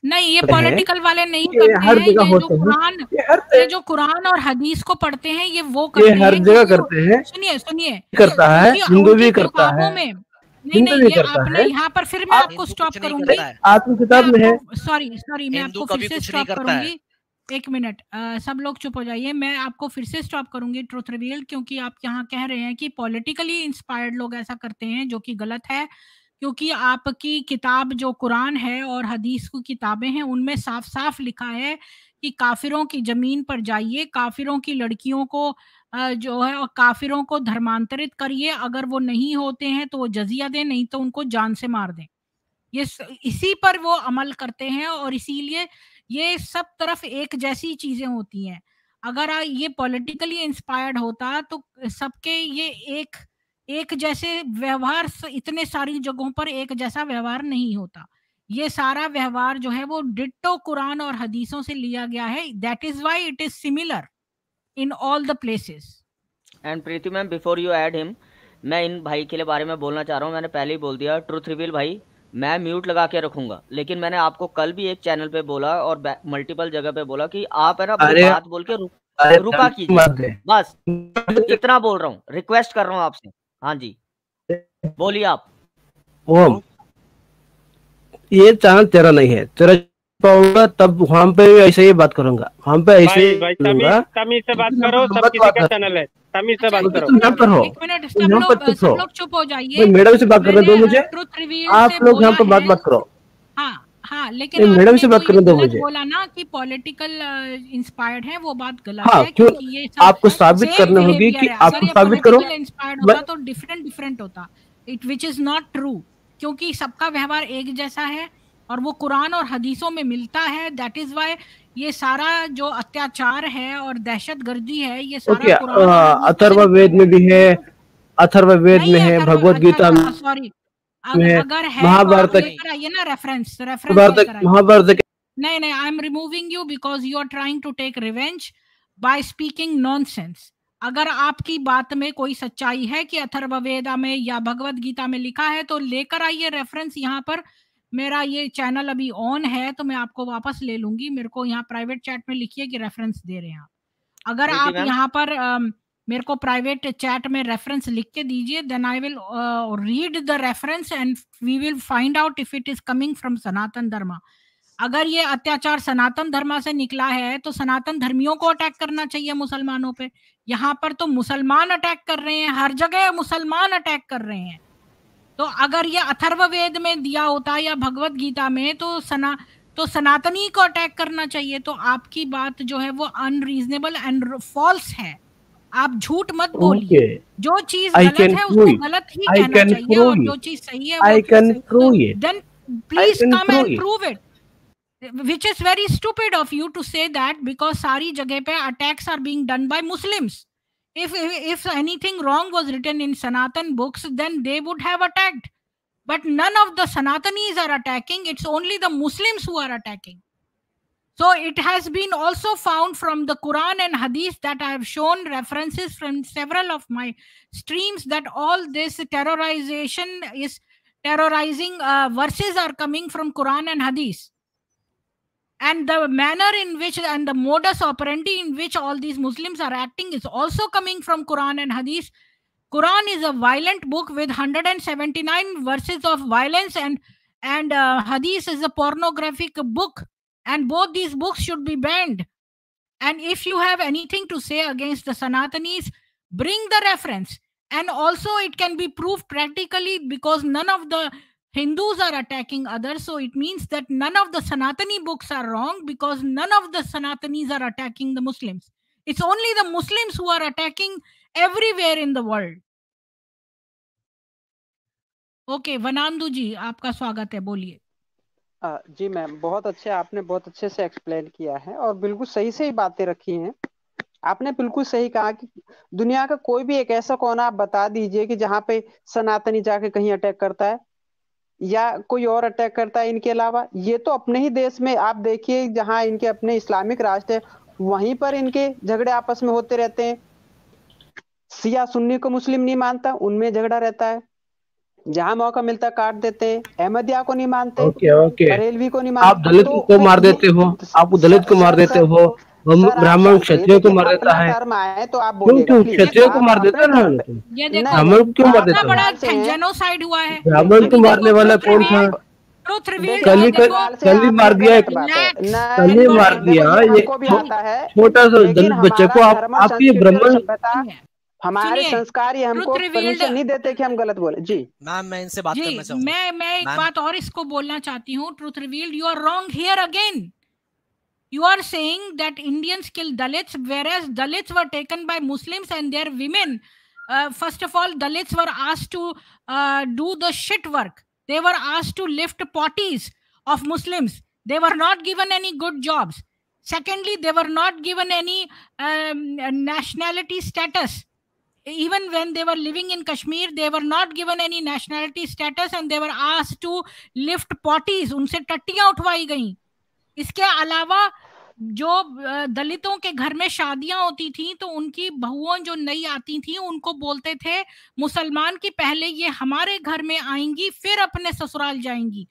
नहीं, ये है, पॉलिटिकल वाले नहीं ये करते हर हैं। जगह ये जो होते हैं, कुरान ये ये जो कुरान और हदीस को पढ़ते हैं ये वो ये करते हर हैं, जगह क्योंकि करते हैं, सुनिए सुनिए, करता है, क्योंकि हिंदू उनकी भी करता है, किताबों में नहीं हिंदू नहीं भी ये करता आपने है। यहाँ पर फिर मैं आप आपको हिंदू स्टॉप कुछ नहीं करूंगी। करता है, आपकी किताब में है, सॉरी मैं हिंदू आपको फिर कभी से कुछ नहीं स्टॉप करता है। करूंगी। एक मिनट, सब लोग चुप हो जाइए, मैं आपको फिर से स्टॉप करूंगी ट्रुथ रिवील, क्योंकि आप यहाँ कह रहे हैं कि पॉलिटिकली इंस्पायर्ड लोग ऐसा करते हैं, जो कि गलत है। क्योंकि आपकी किताब जो कुरान है और हदीस की किताबें हैं उनमें साफ साफ लिखा है कि काफिरों की जमीन पर जाइए, काफिरों की लड़कियों को जो है, और काफिरों को धर्मांतरित करिए, अगर वो नहीं होते हैं तो वो जजिया दें, नहीं तो उनको जान से मार दें। इसी पर वो अमल करते हैं, और इसीलिए ये सब तरफ एक जैसी चीजें होती हैं। अगर ये पॉलिटिकली इंस्पायर्ड होता तो सबके ये एक जैसे व्यवहार, इतने सारी जगहों पर एक जैसा व्यवहार नहीं होता। ये सारा व्यवहार जो है वो डिट्टो कुरान और हदीसों से लिया गया है। That is why it is similar in all the places. And Preeti ma'am, before you add him, मैं इन भाई के लिए बारे में बोलना चाह रहा हूँ। मैंने पहले ही बोल दिया, ट्रुथ रिवील भाई मैं म्यूट लगा के रखूंगा, लेकिन मैंने आपको कल भी एक चैनल पे बोला और मल्टीपल जगह पे बोला कि आप है ना अपनी बात बोल के रुका कीजिए, बस इतना बोल रहा हूँ, रिक्वेस्ट कर रहा हूँ आपसे। हाँ जी बोलिए आप। ओम, ये चैनल तेरा नहीं है, तेरा पाऊंगा तब वहां पे ऐसे ही बात करूंगा, वहां पे ऐसे ही बोलूंगा। तमीज से बात करो, सब किसी का चैनल है, तमीज से बात करो। तुम यहाँ पर हो, एक मिनट, तुम यहाँ पर चुप सब हो, लोग चुप हो जाइए। मैडम से बात करने दो मुझे, ट्रुथ रिवील आप लोग यहाँ पर बात मत करो। हाँ हाँ, लेकिन मैडम से बात आपने करने जो दो ये गलत मुझे। बोला ना कि पॉलिटिकल इंस्पायर्ड है, वो बात गलत हाँ, है, क्योंकि ये सब आपको साबित सेम करनी होगी बिहेवियर कि है। आपको अगर ये साबित करो। पॉलिटिकल इंस्पायर्ड होता तो डिफरेंट होता, विच इज नॉट ट्रू, क्योंकि सबका व्यवहार एक जैसा है और वो कुरान और हदीसों में मिलता है। दैट इज वाई ये सारा जो अत्याचार है और दहशतगर्दी है, ये सारा कुरान और हदीस से अथर्ववेद में भी है, अथर्ववेद में है, भगवत गीता में सॉरी, है, अगर है महाभारत, तो आप लेकर आइए ना, रेफरेंस लेकर आइए। महाभारत। नहीं, I am removing you because you are trying to take revenge by speaking nonsense. अगर आपकी बात में कोई सच्चाई है कि अथर्ववेदा में या भगवत गीता में लिखा है तो लेकर आइए रेफरेंस। यहाँ पर मेरा ये चैनल अभी ऑन है तो मैं आपको वापस ले लूंगी। मेरे को यहाँ प्राइवेट चैट में लिखिए कि रेफरेंस दे रहे हैं आप। अगर आप यहाँ पर मेरे को प्राइवेट चैट में रेफरेंस लिख के दीजिए, then I will read the reference and we will find out if it is coming from Sanatan Dharma. अगर ये अत्याचार सनातन धर्म से निकला है तो सनातन धर्मियों को अटैक करना चाहिए मुसलमानों पे। यहाँ पर तो मुसलमान अटैक कर रहे हैं, हर जगह मुसलमान अटैक कर रहे हैं। तो अगर ये अथर्ववेद में दिया होता या भगवत गीता में तो सनातनी को अटैक करना चाहिए। तो आपकी बात जो है वो अनरीजनेबल एंड फॉल्स है। आप झूठ मत बोलिए। जो चीज गलत है उसको गलत ही कहना चाहिए और जो चीज सही है वो then please come and prove it, which is very stupid of you to say that, because सारी जगह पे attacks are being done by Muslims. If anything wrong was written in Sanatan books, then they would have attacked. But none of the Sanatanis are attacking. It's only the Muslims who are attacking. So it has been also found from the Quran and Hadith that I have shown references from several of my streams that all this terrorizing verses are coming from Quran and Hadith. And the manner in which and the modus operandi in which all these Muslims are acting is also coming from Quran and Hadith. Quran is a violent book with 179 verses of violence, and Hadith is a pornographic book, and both these books should be banned. And if you have anything to say against the Sanatanis, bring the reference. And also it can be proved practically, because none of the Hindus are attacking others, so it means that none of the Sanatani books are wrong, because none of the Sanatanis are attacking the Muslims. It's only the Muslims who are attacking everywhere in the world. Okay, वनांदु जी आपका स्वागत है, बोलिए। जी मैम, बहुत अच्छे से एक्सप्लेन किया है और बिल्कुल सही सही बातें रखी हैं। आपने बिल्कुल सही कहा कि दुनिया का कोई भी एक ऐसा कोना आप बता दीजिए कि जहाँ पे सनातनी जाके कहीं अटैक करता है या कोई और अटैक करता है इनके अलावा। ये तो अपने ही देश में आप देखिए, जहाँ इनके अपने इस्लामिक राष्ट्र है, वहीं पर इनके झगड़े आपस में होते रहते हैं। शिया सुन्नी को मुस्लिम नहीं मानता, उनमें झगड़ा रहता है। जहां मौका मिलता काट देते हैं। अहमदिया को नहीं मानते, ओके बरेलवी को नहीं आप मानते। दलित तो को फिर मार देते हो, आप दलित को मार देते हो, ब्राह्मण क्षत्रिय को मार देता है। धर्म आए तो आप क्यों बोलिएगा क्यों प्लीज। क्षत्रिय को मार देता है ना? ये देखो ब्राह्मण को क्यों मार कितना देता बड़ा है? जेनोसाइड हुआ है। ब्राह्मण को अभी मारने देखो वाला कौन था? ट्रुथ रिवील कल ही मार दिया है, कल ही मार दिया ये छोटा सा दलित बच्चे को। आप ये ब्राह्मण हमारे सुनिए, संस्कार ये हमको Truth Revealed- परमिशन नहीं देते कि हम गलत बोले। जी मैम मैं इनसे बात करना जी चाहूंगा। मैं एक मैम। बात और इसको बोलना चाहती हूँ। Truth revealed, you are wrong here again. You are saying that Indians kill Dalits, whereas Dalits were taken by Muslims and their women. First of all, Dalits were asked to do the shit work. They were asked to lift potties of Muslims. They were not given any good jobs. Secondly, they were not given any nationality status. Even when they were living in Kashmir, they were not given any nationality status and they were asked to lift potties. उनसे टट्टियां उठवाई गई। इसके अलावा जो दलितों के घर में शादियां होती थी तो उनकी बहुओं जो नई आती थी उनको बोलते थे मुसलमान की पहले ये हमारे घर में आएंगी फिर अपने ससुराल जाएंगी।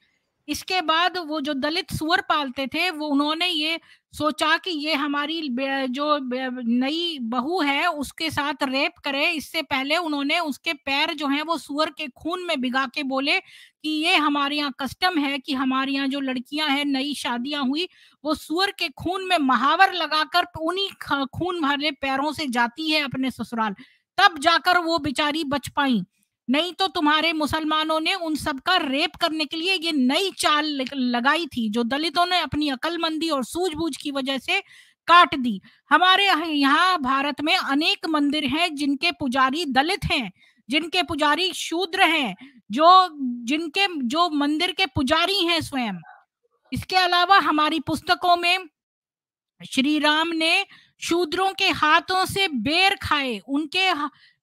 इसके बाद वो जो दलित सुअर पालते थे वो उन्होंने ये सोचा कि ये हमारी जो नई बहू है उसके साथ रेप करे, इससे पहले उन्होंने उसके पैर जो हैं वो सुअर के खून में भिगा के बोले कि ये हमारे यहाँ कस्टम है कि हमारे यहाँ जो लड़कियां हैं नई शादियां हुई वो सुअर के खून में महावर लगाकर उन्हीं खून भरे पैरों से जाती है अपने ससुराल, तब जाकर वो बेचारी बच पाई। नहीं तो तुम्हारे मुसलमानों ने उन सबका रेप करने के लिए ये नई चाल लगाई थी जो दलितों ने अपनी अकलमंदी और सूझबूझ की वजह से काट दी। हमारे यहाँ भारत में अनेक मंदिर हैं जिनके पुजारी दलित हैं, जिनके पुजारी शूद्र हैं, जिनके जो मंदिर के पुजारी हैं स्वयं। इसके अलावा हमारी पुस्तकों में श्री राम ने शूद्रों के हाथों से बेर खाए, उनके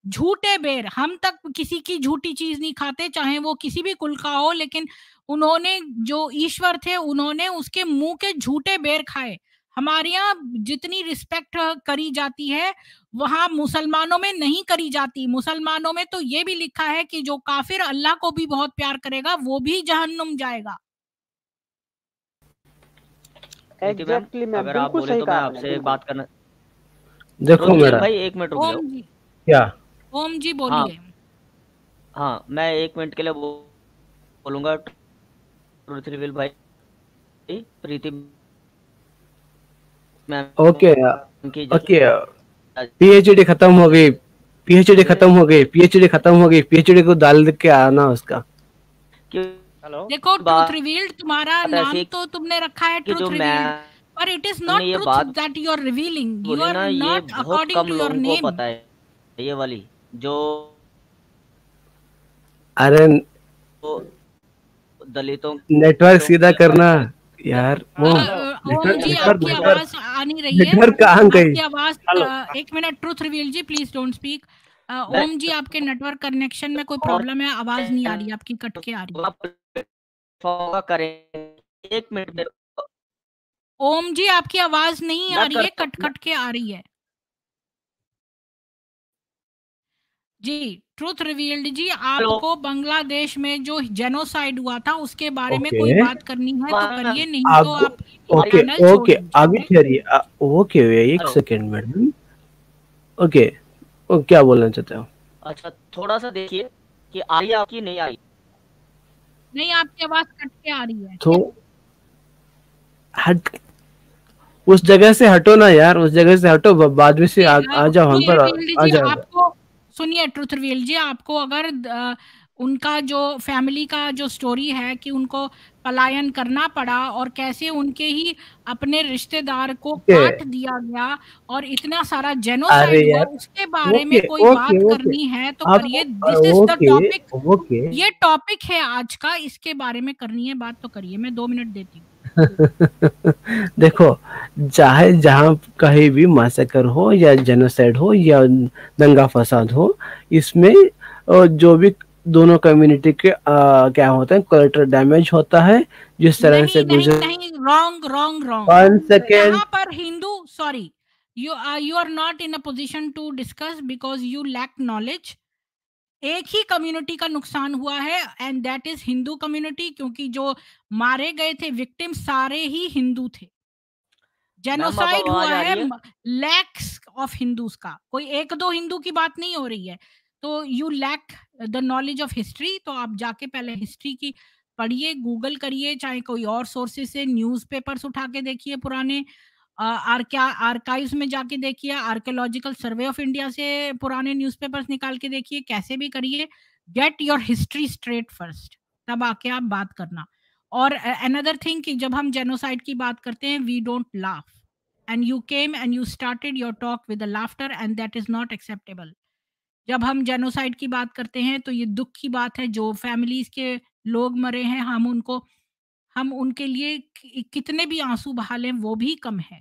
झूठे बेर। हम तक किसी की झूठी चीज नहीं खाते चाहे वो किसी भी कुल का हो, लेकिन उन्होंने जो ईश्वर थे उन्होंने उसके मुंह के झूठे बेर खाए। हमारे यहाँ जितनी रिस्पेक्ट करी जाती है वहां मुसलमानों में नहीं करी जाती। मुसलमानों में तो ये भी लिखा है कि जो काफिर अल्लाह को भी बहुत प्यार करेगा वो भी जहन्नुम जाएगा। एग्जैक्टली मैम, अगर आप बिल्कुल बोले सही तो मैं कहा आपसे एक बात करना। देखो मेरा भाई एक मिनट रुक जाओ। ओम जी, क्या ओम जी बोलिए। हाँ मैं 1 मिनट के लिए बोलूंगा। ट्रुथ रिवील भाई, प्रीति मैम। ओके पीएचडी खत्म हो गई, पीएचडी खत्म हो गई, पीएचडी खत्म हो गई, पीएचडी को डाल के आना उसका। देखो ट्रुथ रिवील्ड तुम्हारा नाम तो तुमने रखा है ट्रुथ रिवील्ड, पर it is not truth that you are revealing, you are not according to your name. पता है ये वाली जो अरे दलितों नेटवर्क सीधा करना यार। वो ओम जी आपकी आवाज आ नहीं रही है, नेटवर्क कहाँ गई? आपकी आवाज 1 मिनट ट्रुथ रिवील जी please don't speak. Om ji आपके नेटवर्क कनेक्शन में कोई प्रॉब्लम है, आवाज नहीं आ रही आपकी, कट के आ रही है। करें 1 मिनट। ओम जी आपकी आवाज नहीं आ रही है, कट कट के आ रही है। जी ट्रुथ रिवील्ड जी, आपको बांग्लादेश में जो जेनोसाइड हुआ था उसके बारे में कोई बात करनी है तो करिए, नहीं तो आप ओके आगे ठहरिए। ओके एक सेकंड मैडम। ओके क्या बोलना चाहते हो? अच्छा थोड़ा सा देखिए कि आ रही है आपकी, नहीं आ रही? नहीं आपकी आवाज कट के आ रही है। तो हट, उस जगह से हटो ना यार, उस जगह से हटो, बाद में से आ जाओ हम पर आ जाओ। आपको सुनिए ट्रुथ रिवील जी, आपको अगर उनका जो फैमिली का जो स्टोरी है कि उनको पलायन करना पड़ा और कैसे उनके ही अपने रिश्तेदार को ओके काट दिया गया और इतना सारा अरे जेनोसाइड हुआ, यार उसके बारे में ओके कोई ओके बात ओके करनी है तो आप करिए। This is the okay topic, okay ये टॉपिक है आज का, इसके बारे में करनी है बात तो करिए। मैं 2 मिनट देती हूँ। देखो, चाहे जहाँ कहीं भी मैसेकर हो या जेनोसाइड हो या दंगा फसाद हो, इसमें जो भी दोनों कम्युनिटी के क्या होता है, कोलेटरल डैमेज होता है। जिस तरह से नहीं नहीं गुजर नहीं, रॉन्ग रॉन्ग रॉन्ग। 1 सेकेंड यहाँ पर Hindu, sorry, you are not in a position to discuss because you lack knowledge। एक ही कम्युनिटी का नुकसान हुआ है and that is Hindu community, क्योंकि जो मारे गए थे विक्टिम सारे ही हिंदू थे। मैम अब जेनोसाइड हुआ आवाज आ है रही है? लैक्स ऑफ हिंदूज का, कोई 1-2 हिंदू की बात नहीं हो रही है। तो you lack the knowledge of history. तो आप जाके पहले हिस्ट्री की पढ़िए, गूगल करिए, चाहे कोई और सोर्सेस से न्यूज़पेपर्स उठा के देखिए, पुराने आर्काइव्स में जाके देखिए, आर्कियोलॉजिकल सर्वे ऑफ इंडिया से पुराने न्यूज़पेपर्स निकाल के देखिए, कैसे भी करिए। Get your history straight first, तब आके आप बात करना। और अनदर थिंग कि जब हम जेनोसाइड की बात करते हैं, we don't laugh, and you came and you started your talk with a laughter and that is not acceptable. जब हम जेनोसाइड की बात करते हैं तो ये दुख की बात है, जो फैमिलीज के लोग मरे हैं, हम उनके लिए कितने भी आंसू बहा लें वो भी कम है।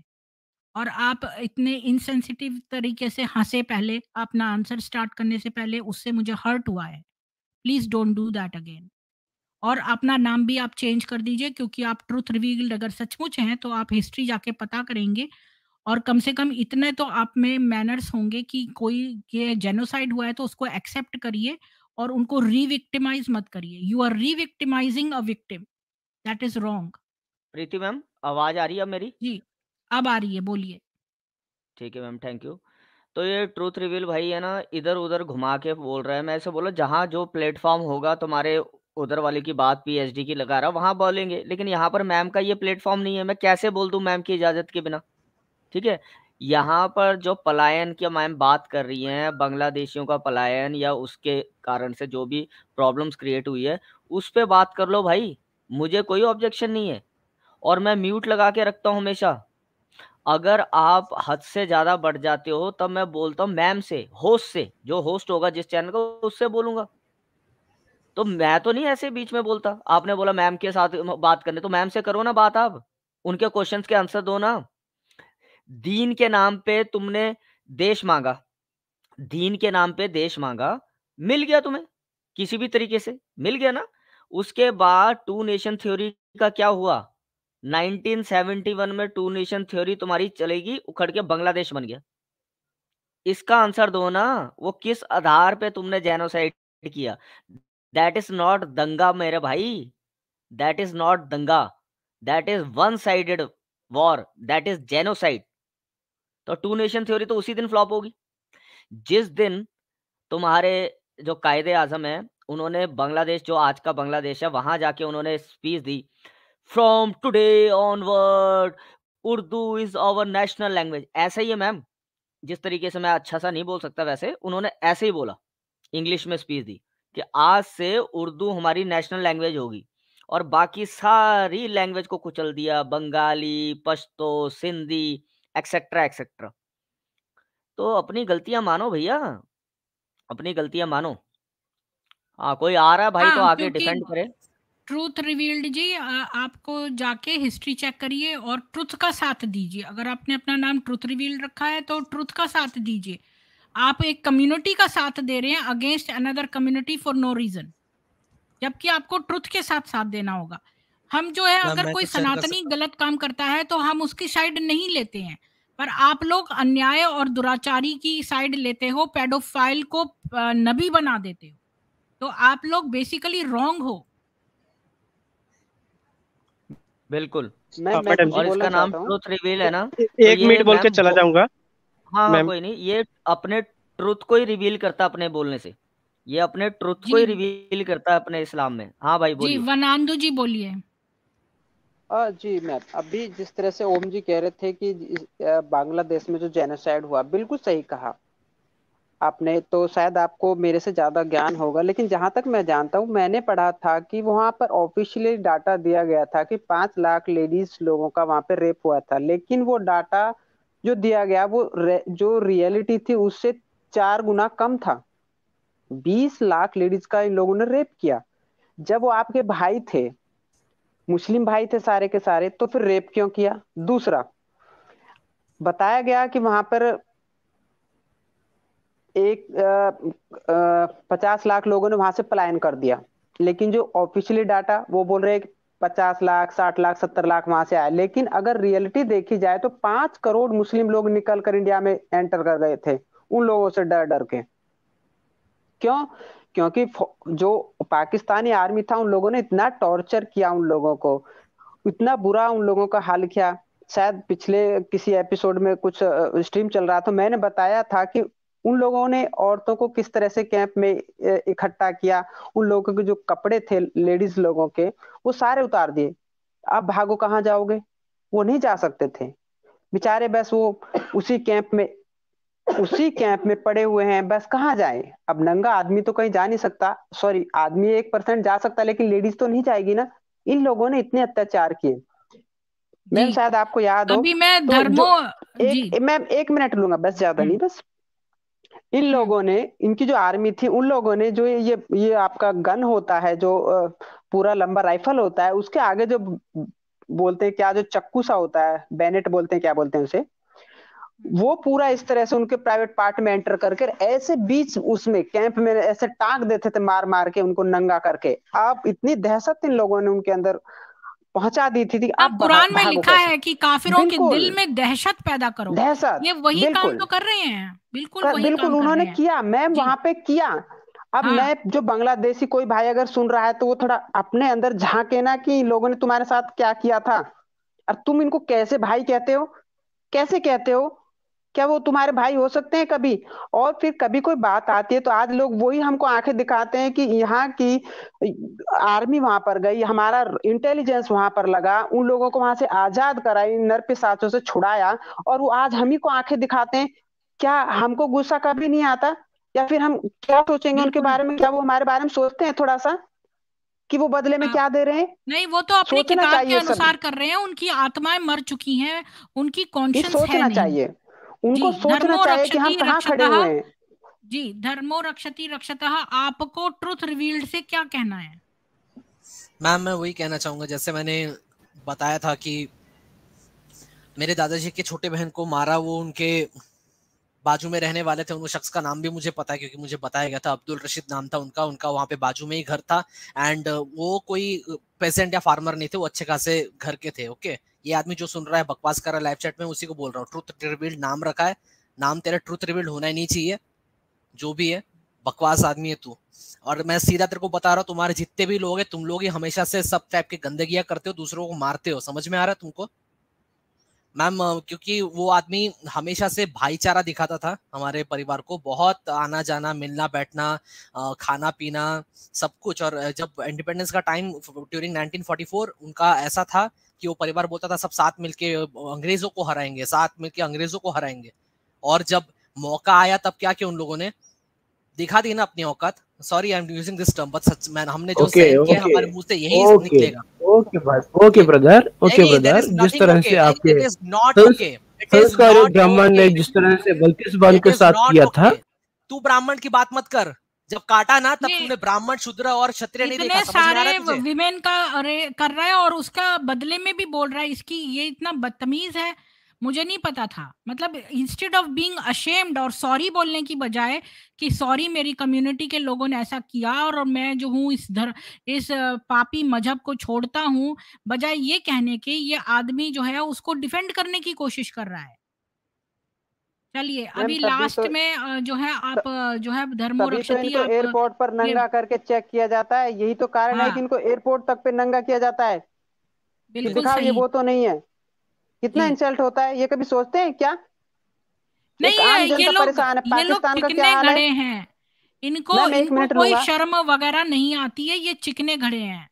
और आप इतने इनसेंसिटिव तरीके से हंसे पहले अपना आंसर स्टार्ट करने से पहले, उससे मुझे हर्ट हुआ है। Please don't do that again. और अपना नाम भी आप चेंज कर दीजिए, क्योंकि आप ट्रुथ रिवील्ड अगर सचमुच हैं तो आप हिस्ट्री जाके पता करेंगे, और कम से कम इतने तो आप में मैनर्स होंगे कि कोई ये जेनोसाइड हुआ है तो उसको एक्सेप्ट करिए और उनको रीविक्टिमाइज मत करिए। You are revictimizing a victim, that is wrong. Preeti ma'am आवाज आ रही है अब मेरी? जी, अब आ रही है, बोलिए। ठीक है मैम, थैंक यू। तो ये ट्रूथ रिवील भाई है ना, इधर उधर घुमा के बोल रहा है। मैं ऐसे बोला जहाँ जो प्लेटफॉर्म होगा तुम्हारे उधर वाले की बात पीएचडी की लगा रहा वहां बोलेंगे, लेकिन यहाँ पर मैम का ये प्लेटफॉर्म नहीं है। मैं कैसे बोल दूं मैम की इजाजत के बिना? ठीक है, यहाँ पर जो पलायन की मैम बात कर रही हैं, बांग्लादेशियों का पलायन या उसके कारण से जो भी प्रॉब्लम्स क्रिएट हुई है, उस पे बात कर लो भाई, मुझे कोई ऑब्जेक्शन नहीं है। और मैं म्यूट लगा के रखता हूँ हमेशा। अगर आप हद से ज्यादा बढ़ जाते हो तब मैं बोलता हूँ मैम से, होस्ट से, जो होस्ट होगा जिस चैनल का उससे बोलूंगा। तो मैं तो नहीं ऐसे बीच में बोलता। आपने बोला मैम के साथ बात करने, तो मैम से करो ना बात, आप उनके क्वेश्चंस के आंसर दो ना। दीन के नाम पे तुमने देश मांगा, दीन के नाम पे देश मांगा, मिल गया तुम्हें, किसी भी तरीके से मिल गया ना। उसके बाद टू नेशन थ्योरी का क्या हुआ? 1971 में टू नेशन थ्योरी तुम्हारी चलेगी, उखड़ के बांग्लादेश बन गया। इसका आंसर दो ना, वो किस आधार पे तुमने जेनोसाइड किया? दैट इज नॉट दंगा मेरे भाई, दैट इज नॉट दंगा, that is one sided war, that is genocide. तो टू नेशन थ्योरी तो उसी दिन फ्लॉप होगी जिस दिन तुम्हारे जो कायदे आजम है, उन्होंने बांग्लादेश, जो आज का बांग्लादेश है, वहां जाके उन्होंने स्पीच दी, from today onward Urdu is our national language. ऐसा ही है मैम, जिस तरीके से मैं अच्छा सा नहीं बोल सकता, वैसे उन्होंने ऐसे ही बोला, इंग्लिश में स्पीच दी कि आज से उर्दू हमारी नेशनल लैंग्वेज होगी, और बाकी सारी लैंग्वेज को कुचल दिया, बंगाली, पश्तो, सिंधी, एक्सेट्रा एक्सेट्रा। तो अपनी गलतियां मानो भैया, अपनी गलतियां मानो। हाँ, कोई आ रहा है भाई तो हाँ, आके क्योंकि डिफेंड करे। ट्रूथ रिवील्ड जी, आपको जाके हिस्ट्री चेक करिए और ट्रुथ का साथ दीजिए। अगर आपने अपना नाम ट्रुथ रिवील्ड रखा है तो ट्रुथ का साथ दीजिए। आप एक कम्युनिटी का साथ दे रहे हैं against another community for no reason, जबकि आपको ट्रुथ के साथ साथ देना होगा। हम जो है, अगर कोई सनातनी गलत काम करता है तो हम उसकी साइड नहीं लेते हैं, पर आप लोग अन्याय और दुराचारी की साइड लेते हो, पेडोफाइल को नबी बना देते हो, तो आप लोग बेसिकली रॉन्ग हो। बिल्कुल। मैं मैडम कुछ और बोलना इसका नाम चाहता हूँ। ट्रुथ रिवील है ना, तो एक ये मिनट बोल के मैम चला जाऊंगा हाँ हाँ मैम। कोई नहीं, ये अपने ट्रुथ को ही रिवील करता है अपने बोलने से, ये अपने ट्रुथ को जी ही रिवील करता है अपने इस्लाम में। हाँ भाई जी, बोलिए। वनांदु जी बोलिए। जी मैम, अभी जिस तरह से ओम जी कह रहे थे कि बांग्लादेश में जो जेनोसाइड हुआ, बिल्कुल सही कहा। आपने तो शायद आपको मेरे से ज्यादा ज्ञान होगा, लेकिन जहां तक मैं जानता हूँ, मैंने पढ़ा था कि वहां पर ऑफिशियली डाटा दिया गया था कि 5 लाख लेडीज लोगों का वहां पे रेप हुआ था, लेकिन वो डाटा जो दिया गया वो जो रियलिटी थी उससे 4 गुना कम था। 20 लाख लेडीज का इन लोगों ने रेप किया। जब वो आपके भाई थे, मुस्लिम भाई थे सारे के सारे, तो फिर रेप क्यों किया? दूसरा, बताया गया कि वहां पर एक 50 लाख लोगों ने वहां से पलायन कर दिया, लेकिन जो ऑफिशियली डाटा वो बोल रहे हैं कि 50 लाख, 60 लाख, 70 लाख वहां से आए। लेकिन अगर रियलिटी देखी जाए तो 5 करोड़ मुस्लिम लोग निकल कर इंडिया में एंटर कर गए थे, उन लोगों से डर डर के। क्यों? क्योंकि जो पाकिस्तानी आर्मी था, उन लोगों ने इतना टॉर्चर किया उन लोगों को, इतना बुरा उन लोगों का हाल किया। शायद पिछले किसी एपिसोड में कुछ स्ट्रीम चल रहा था, मैंने बताया था कि उन लोगों ने औरतों को किस तरह से कैंप में इकट्ठा किया। उन लोगों के जो कपड़े थे लेडीज लोगों के, वो सारे उतार दिए। अब भागो, कहाँ जाओगे? वो नहीं जा सकते थे बेचारे, बस वो उसी कैंप में पड़े हुए हैं, बस कहाँ जाए? अब नंगा आदमी तो कहीं जा नहीं सकता, सॉरी, आदमी 1% जा सकता, लेकिन लेडीज तो नहीं जाएगी ना। इन लोगों ने इतने अत्याचार किए। मैम जी, शायद आपको याद हो अभी मैं तो जो जी, मैम 1 मिनट लूंगा, बस ज्यादा नहीं, बस। इन लोगों ने, इनकी जो आर्मी थी, उन लोगों ने जो ये आपका गन होता है, जो पूरा लंबा राइफल होता है, उसके आगे जो बोलते हैं क्या, जो चक्कू सा होता है, बैनेट बोलते हैं, क्या बोलते हैं उसे, वो पूरा इस तरह से उनके प्राइवेट पार्ट में एंटर करके ऐसे बीच उसमें कैंप में ऐसे टांग देते थे, मार मार के उनको नंगा करके। आप इतनी दहशत इन लोगों ने उनके अंदर पहुंचा दी थी कि हाँ, आप कुरान में भागो लिखा कैसे। है कि काफिरों के बिल्कुल, दिल में दहशत पैदा करो। दहशत, ये वही काम बिल्कुल तो कर रहे हैं, बिल्कुल वही बिल्कुल काम कर उन्होंने रहे हैं। किया मैम, जी, वहां पे किया। अब हाँ, मैं, जो बांग्लादेशी कोई भाई अगर सुन रहा है तो वो थोड़ा अपने अंदर झांके ना कि इन लोगों ने तुम्हारे साथ क्या किया था, और तुम इनको कैसे भाई कहते हो? कैसे कहते हो? क्या वो तुम्हारे भाई हो सकते हैं कभी? और फिर कभी कोई बात आती है तो आज लोग वही हमको आंखें दिखाते हैं कि यहाँ की आर्मी वहां पर गई, हमारा इंटेलिजेंस वहां पर लगा, उन लोगों को वहां से आजाद कराई, नर पिशाचों से छुड़ाया, और वो आज हम ही को आंखें दिखाते हैं। क्या हमको गुस्सा कभी नहीं आता? या फिर हम क्या सोचेंगे उनके बिल्कुल। बारे में? क्या वो हमारे बारे में सोचते हैं थोड़ा सा कि वो बदले में हाँ, क्या दे रहे हैं? नहीं, वो तो अपनी सोचना किताब के चाहिए सब, अनुसार कर रहे हैं, उनकी आत्माएं मर चुकी हैं, उनकी ये कॉन्शियंस है सोचना नहीं। चाहिए, जी, उनको सोचना धर्मो चाहिए कि हम रक्षति कहाँ खड़े रक्षतः। हुए हैं। जी, धर्मो रक्षति रक्षतः, आपको ट्रुथ रिवील्ड से क्या कहना है? मैम मैं वही कहना चाहूंगा, जैसे मैंने बताया था कि मेरे दादाजी के छोटे बहन को मारा, वो उनके बाजू में रहने वाले थे। उन शख्स का नाम भी मुझे पता है क्योंकि मुझे बताया गया था, अब्दुल रशीद नाम था उनका। उनका वहाँ पे बाजू में ही घर था, एंड वो कोई पेजेंट या फार्मर नहीं थे, वो अच्छे खासे घर के थे। ओके, ये आदमी जो सुन रहा है, बकवास कर रहा है लाइव चैट में, उसी को बोल रहा हूँ। ट्रुथ रिवील्ड नाम रखा है, नाम तेरा ट्रुथ रिवील्ड होना ही नहीं चाहिए, जो भी है बकवास आदमी है तू। और मैं सीधा तेरे को बता रहा हूँ, तुम्हारे जितने भी लोग हैं, तुम लोग ही हमेशा से सब टाइप की गंदगियां करते हो, दूसरों को मारते हो। समझ में आ रहा है तुमको मैम? क्योंकि वो आदमी हमेशा से भाईचारा दिखाता था हमारे परिवार को, बहुत आना जाना, मिलना बैठना, खाना पीना, सब कुछ। और जब इंडिपेंडेंस का टाइम ड्यूरिंग 1944 उनका ऐसा था कि वो परिवार बोलता था सब साथ मिलके अंग्रेजों को हराएंगे, साथ मिलके अंग्रेजों को हराएंगे। और जब मौका आया तब क्या किया उन लोगों ने? दिखा दी ना अपनी औकात। Sorry I am using this term, but such man, हमने जो सहन किया हमारे मुंह से यही निकलेगा। ओके ब्रदर, जिस तरह से आपके संस्कार ब्राह्मण ने जिस तरह से गलती जुबान के साथ किया था। तू ब्राह्मण की बात मत कर, जब काटा ना तब तूने ब्राह्मण, शूद्र और क्षत्रिय नहीं देखा। समझ में आ रहा है तुझे? विमेन का कर रहा है और उसका बदले में भी बोल रहा है। इसकी ये इतना बदतमीज है, मुझे नहीं पता था। मतलब इंस्टेड ऑफ बीइंग अशेम्ड और सॉरी बोलने की बजाय कि सॉरी मेरी कम्युनिटी के लोगों ने ऐसा किया और मैं जो हूँ इस पापी मजहब को छोड़ता हूँ, बजाय ये कहने के ये आदमी जो है उसको डिफेंड करने की कोशिश कर रहा है। चलिए अभी लास्ट में जो है आप जो है धर्मो रक्षति, इनको एयरपोर्ट पर नंगा करके चेक किया जाता है, यही तो कारण है कि इनको एयरपोर्ट तक पे नंगा किया जाता है। बिल्कुल दिखाओ सही। ये वो तो नहीं है। कितना इंसल्ट होता है, ये कभी सोचते हैं क्या? नहीं, आम जनता परेशान है। पाकिस्तान का क्या हाल है? हैं, इनको कोई शर्म वगैरह नहीं आती है, ये चिकने घड़े हैं।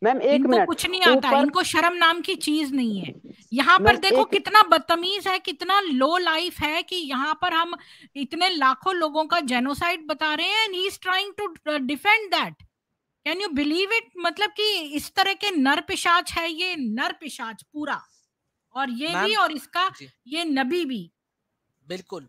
मैम एक इनको मिनट, कुछ नहीं आता, ऊपर इनको शर्म नाम की चीज नहीं है। यहाँ पर मैम देखो एक कितना बदतमीज है, कितना लो लाइफ है कि यहाँ पर हम इतने लाखों लोगों का जेनोसाइड बता रहे हैं and he is trying to defend that. Can you believe it? मतलब कि इस तरह के नर पिशाच है, ये नर पिशाच पूरा, और ये भी, मैम और इसका जी ये नबी भी। बिल्कुल।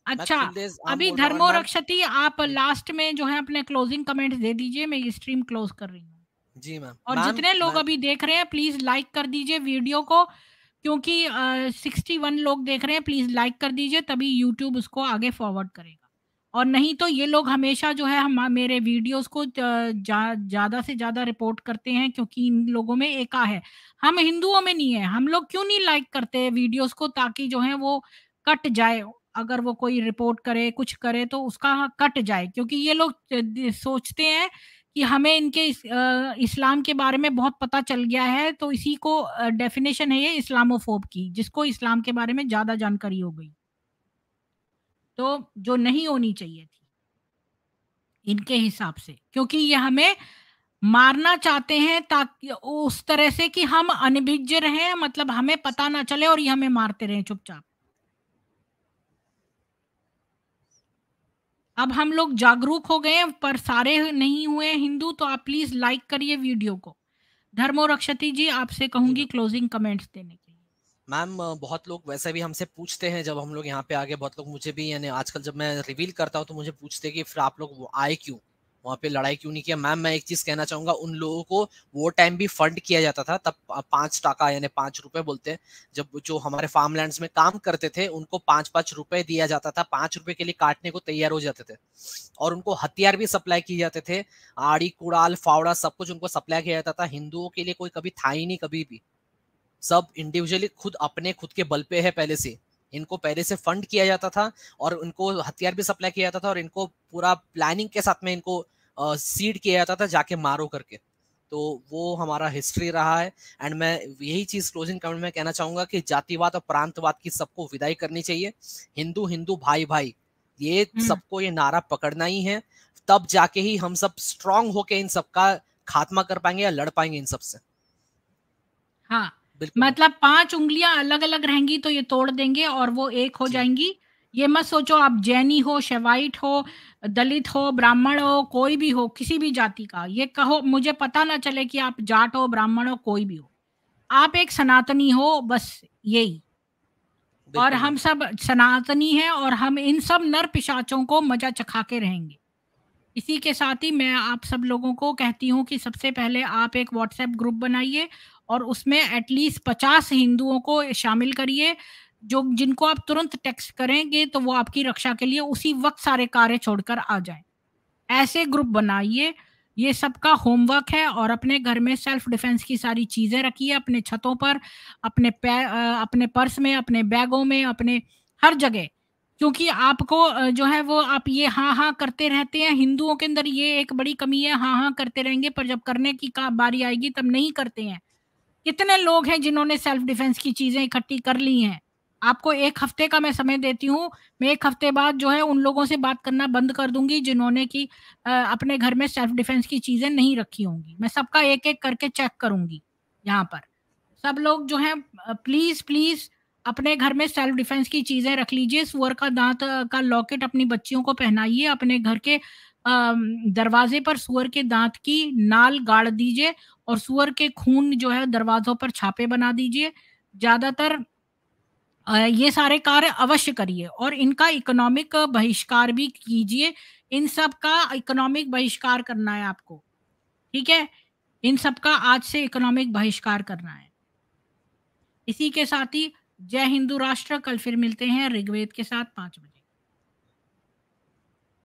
मैं अच्छा, खुले आम अभी बोल रहा हूँ धर्मो मैम। रक्षती आप लास्ट में जो है अपने क्लोजिंग कमेंट्स दे दीजिए, मैं ये स्ट्रीम क्लोज कर रही हूँ। जी मैम। और मैम जितने लोग मैं अभी देख रहे हैं प्लीज लाइक कर दीजिए वीडियो को, क्योंकि 61 लोग देख रहे हैं, प्लीज लाइक कर दीजिए, तभी यूट्यूब उसको आगे फॉरवर्ड करेगा। और नहीं तो ये लोग हमेशा जो है हम मेरे वीडियोस को ज्यादा से ज्यादा रिपोर्ट करते हैं, क्योंकि इन लोगों में एका है, हम हिंदुओं में नहीं है। हम लोग क्यों नहीं लाइक करते वीडियोस को, ताकि जो है वो कट जाए, अगर वो कोई रिपोर्ट करे कुछ करे तो उसका कट जाए, क्योंकि ये लोग सोचते हैं कि हमें इनके इस्लाम के बारे में बहुत पता चल गया है, तो इसी को डेफिनेशन है ये इस्लामोफोब की, जिसको इस्लाम के बारे में ज्यादा जानकारी हो गई, तो जो नहीं होनी चाहिए थी इनके हिसाब से, क्योंकि ये हमें मारना चाहते हैं ताकि उस तरह से कि हम अनभिज्ञ रहें, मतलब हमें पता ना चले और ये हमें मारते रहें चुपचाप। अब हम लोग जागरूक हो गए, पर सारे नहीं हुए हिंदू, तो आप प्लीज लाइक करिए वीडियो को। धर्मो रक्षती जी, आपसे जी कहूंगी मैम। क्लोजिंग कमेंट्स देने के लिए। मैम बहुत लोग वैसे भी हमसे पूछते हैं, जब हम लोग यहाँ पे आगे, बहुत लोग मुझे भी, यानी आजकल जब मैं रिवील करता हूँ तो मुझे पूछते हैं कि फिर आप लोग आए क्यों, वहाँ पे लड़ाई क्यों नहीं किया। मैम मैं एक चीज कहना चाहूंगा, उन लोगों को वो टाइम भी फंड किया जाता था, तब 5 टका यानी 5 रुपए बोलते हैं, जब जो हमारे फार्मलैंड्स में काम करते थे उनको 5-5 रुपए दिया जाता था, 5 रुपए के लिए काटने को तैयार हो जाते थे, और उनको हथियार भी सप्लाई किए जाते थे, आड़ी कुड़ाल फावड़ा सब कुछ उनको सप्लाई किया जाता था। हिंदुओं के लिए कोई कभी था ही नहीं, कभी भी सब इंडिविजुअली खुद के बल पे है पहले से। इनको पहले से फंड किया जाता था और इनको हथियार भी सप्लाई किया जाता था, और इनको पूरा प्लानिंग के साथ में इनको सीड किया जाता था, जाके मारो करके। तो वो हमारा हिस्ट्री रहा है। एंड मैं यही चीज क्लोजिंग कमेंट में कहना चाहूंगा कि जातिवाद और प्रांतवाद की सबको विदाई करनी चाहिए। हिंदू हिंदू भाई भाई, ये सबको ये नारा पकड़ना ही है, तब जाके ही हम सब स्ट्रांग होके इन सबका खात्मा कर पाएंगे या लड़ पाएंगे इन सबसे। हाँ, बिल्कुल। मतलब 5 उंगलियां अलग अलग रहेंगी तो ये तोड़ देंगे और वो एक हो जी जाएंगी। ये मत सोचो आप जैनी हो, शैवाइट हो, दलित हो, ब्राह्मण हो, कोई भी हो, किसी भी जाति का, ये कहो मुझे पता ना चले कि आप जाट हो, ब्राह्मण हो, कोई भी हो, आप एक सनातनी हो, बस यही। और बिल्कुल हम मैम। सब सनातनी हैं और हम इन सब नर पिशाचों को मजा चखा के रहेंगे। इसी के साथ ही मैं आप सब लोगों को कहती हूँ कि सबसे पहले आप एक व्हाट्सएप ग्रुप बनाइए और उसमें एटलीस्ट 50 हिंदुओं को शामिल करिए, जो जिनको आप तुरंत टेक्स्ट करेंगे तो वो आपकी रक्षा के लिए उसी वक्त सारे कार्य छोड़कर आ जाएं। ऐसे ग्रुप बनाइए, ये सबका होमवर्क है। और अपने घर में सेल्फ डिफेंस की सारी चीजें रखिए, अपने छतों पर, अपने पर्स में, अपने बैगों में, अपने हर जगह, क्योंकि आपको जो है वो आप ये हाँ हाँ करते रहते हैं। हिंदुओं के अंदर ये एक बड़ी कमी है, हाँ हाँ करते रहेंगे, पर जब करने की बारी आएगी तब नहीं करते हैं। कितने लोग हैं जिन्होंने सेल्फ डिफेंस की चीजें इकट्ठी कर ली हैं? आपको 1 हफ्ते का मैं समय देती हूँ, मैं 1 हफ्ते बाद जो है उन लोगों से बात करना बंद कर दूंगी जिन्होंने की अपने घर में सेल्फ डिफेंस की चीजें नहीं रखी होंगी। मैं सबका एक एक करके चेक करूंगी। यहाँ पर सब लोग जो है प्लीज प्लीज अपने घर में सेल्फ डिफेंस की चीजें रख लीजिए। सुअर का दांत का लॉकेट अपनी बच्चियों को पहनाइए, अपने घर के दरवाजे पर सुअर के दांत की नाल गाड़ दीजिए और सुअर के खून जो है दरवाजों पर छापे बना दीजिए। ज्यादातर ये सारे कार्य अवश्य करिए और इनका इकोनॉमिक बहिष्कार भी कीजिए। इन सब का इकोनॉमिक बहिष्कार करना है आपको, ठीक है? इन सब का आज से इकोनॉमिक बहिष्कार करना है। इसी के साथ ही जय हिंदू राष्ट्र। कल फिर मिलते हैं ऋग्वेद के साथ 5 बजे।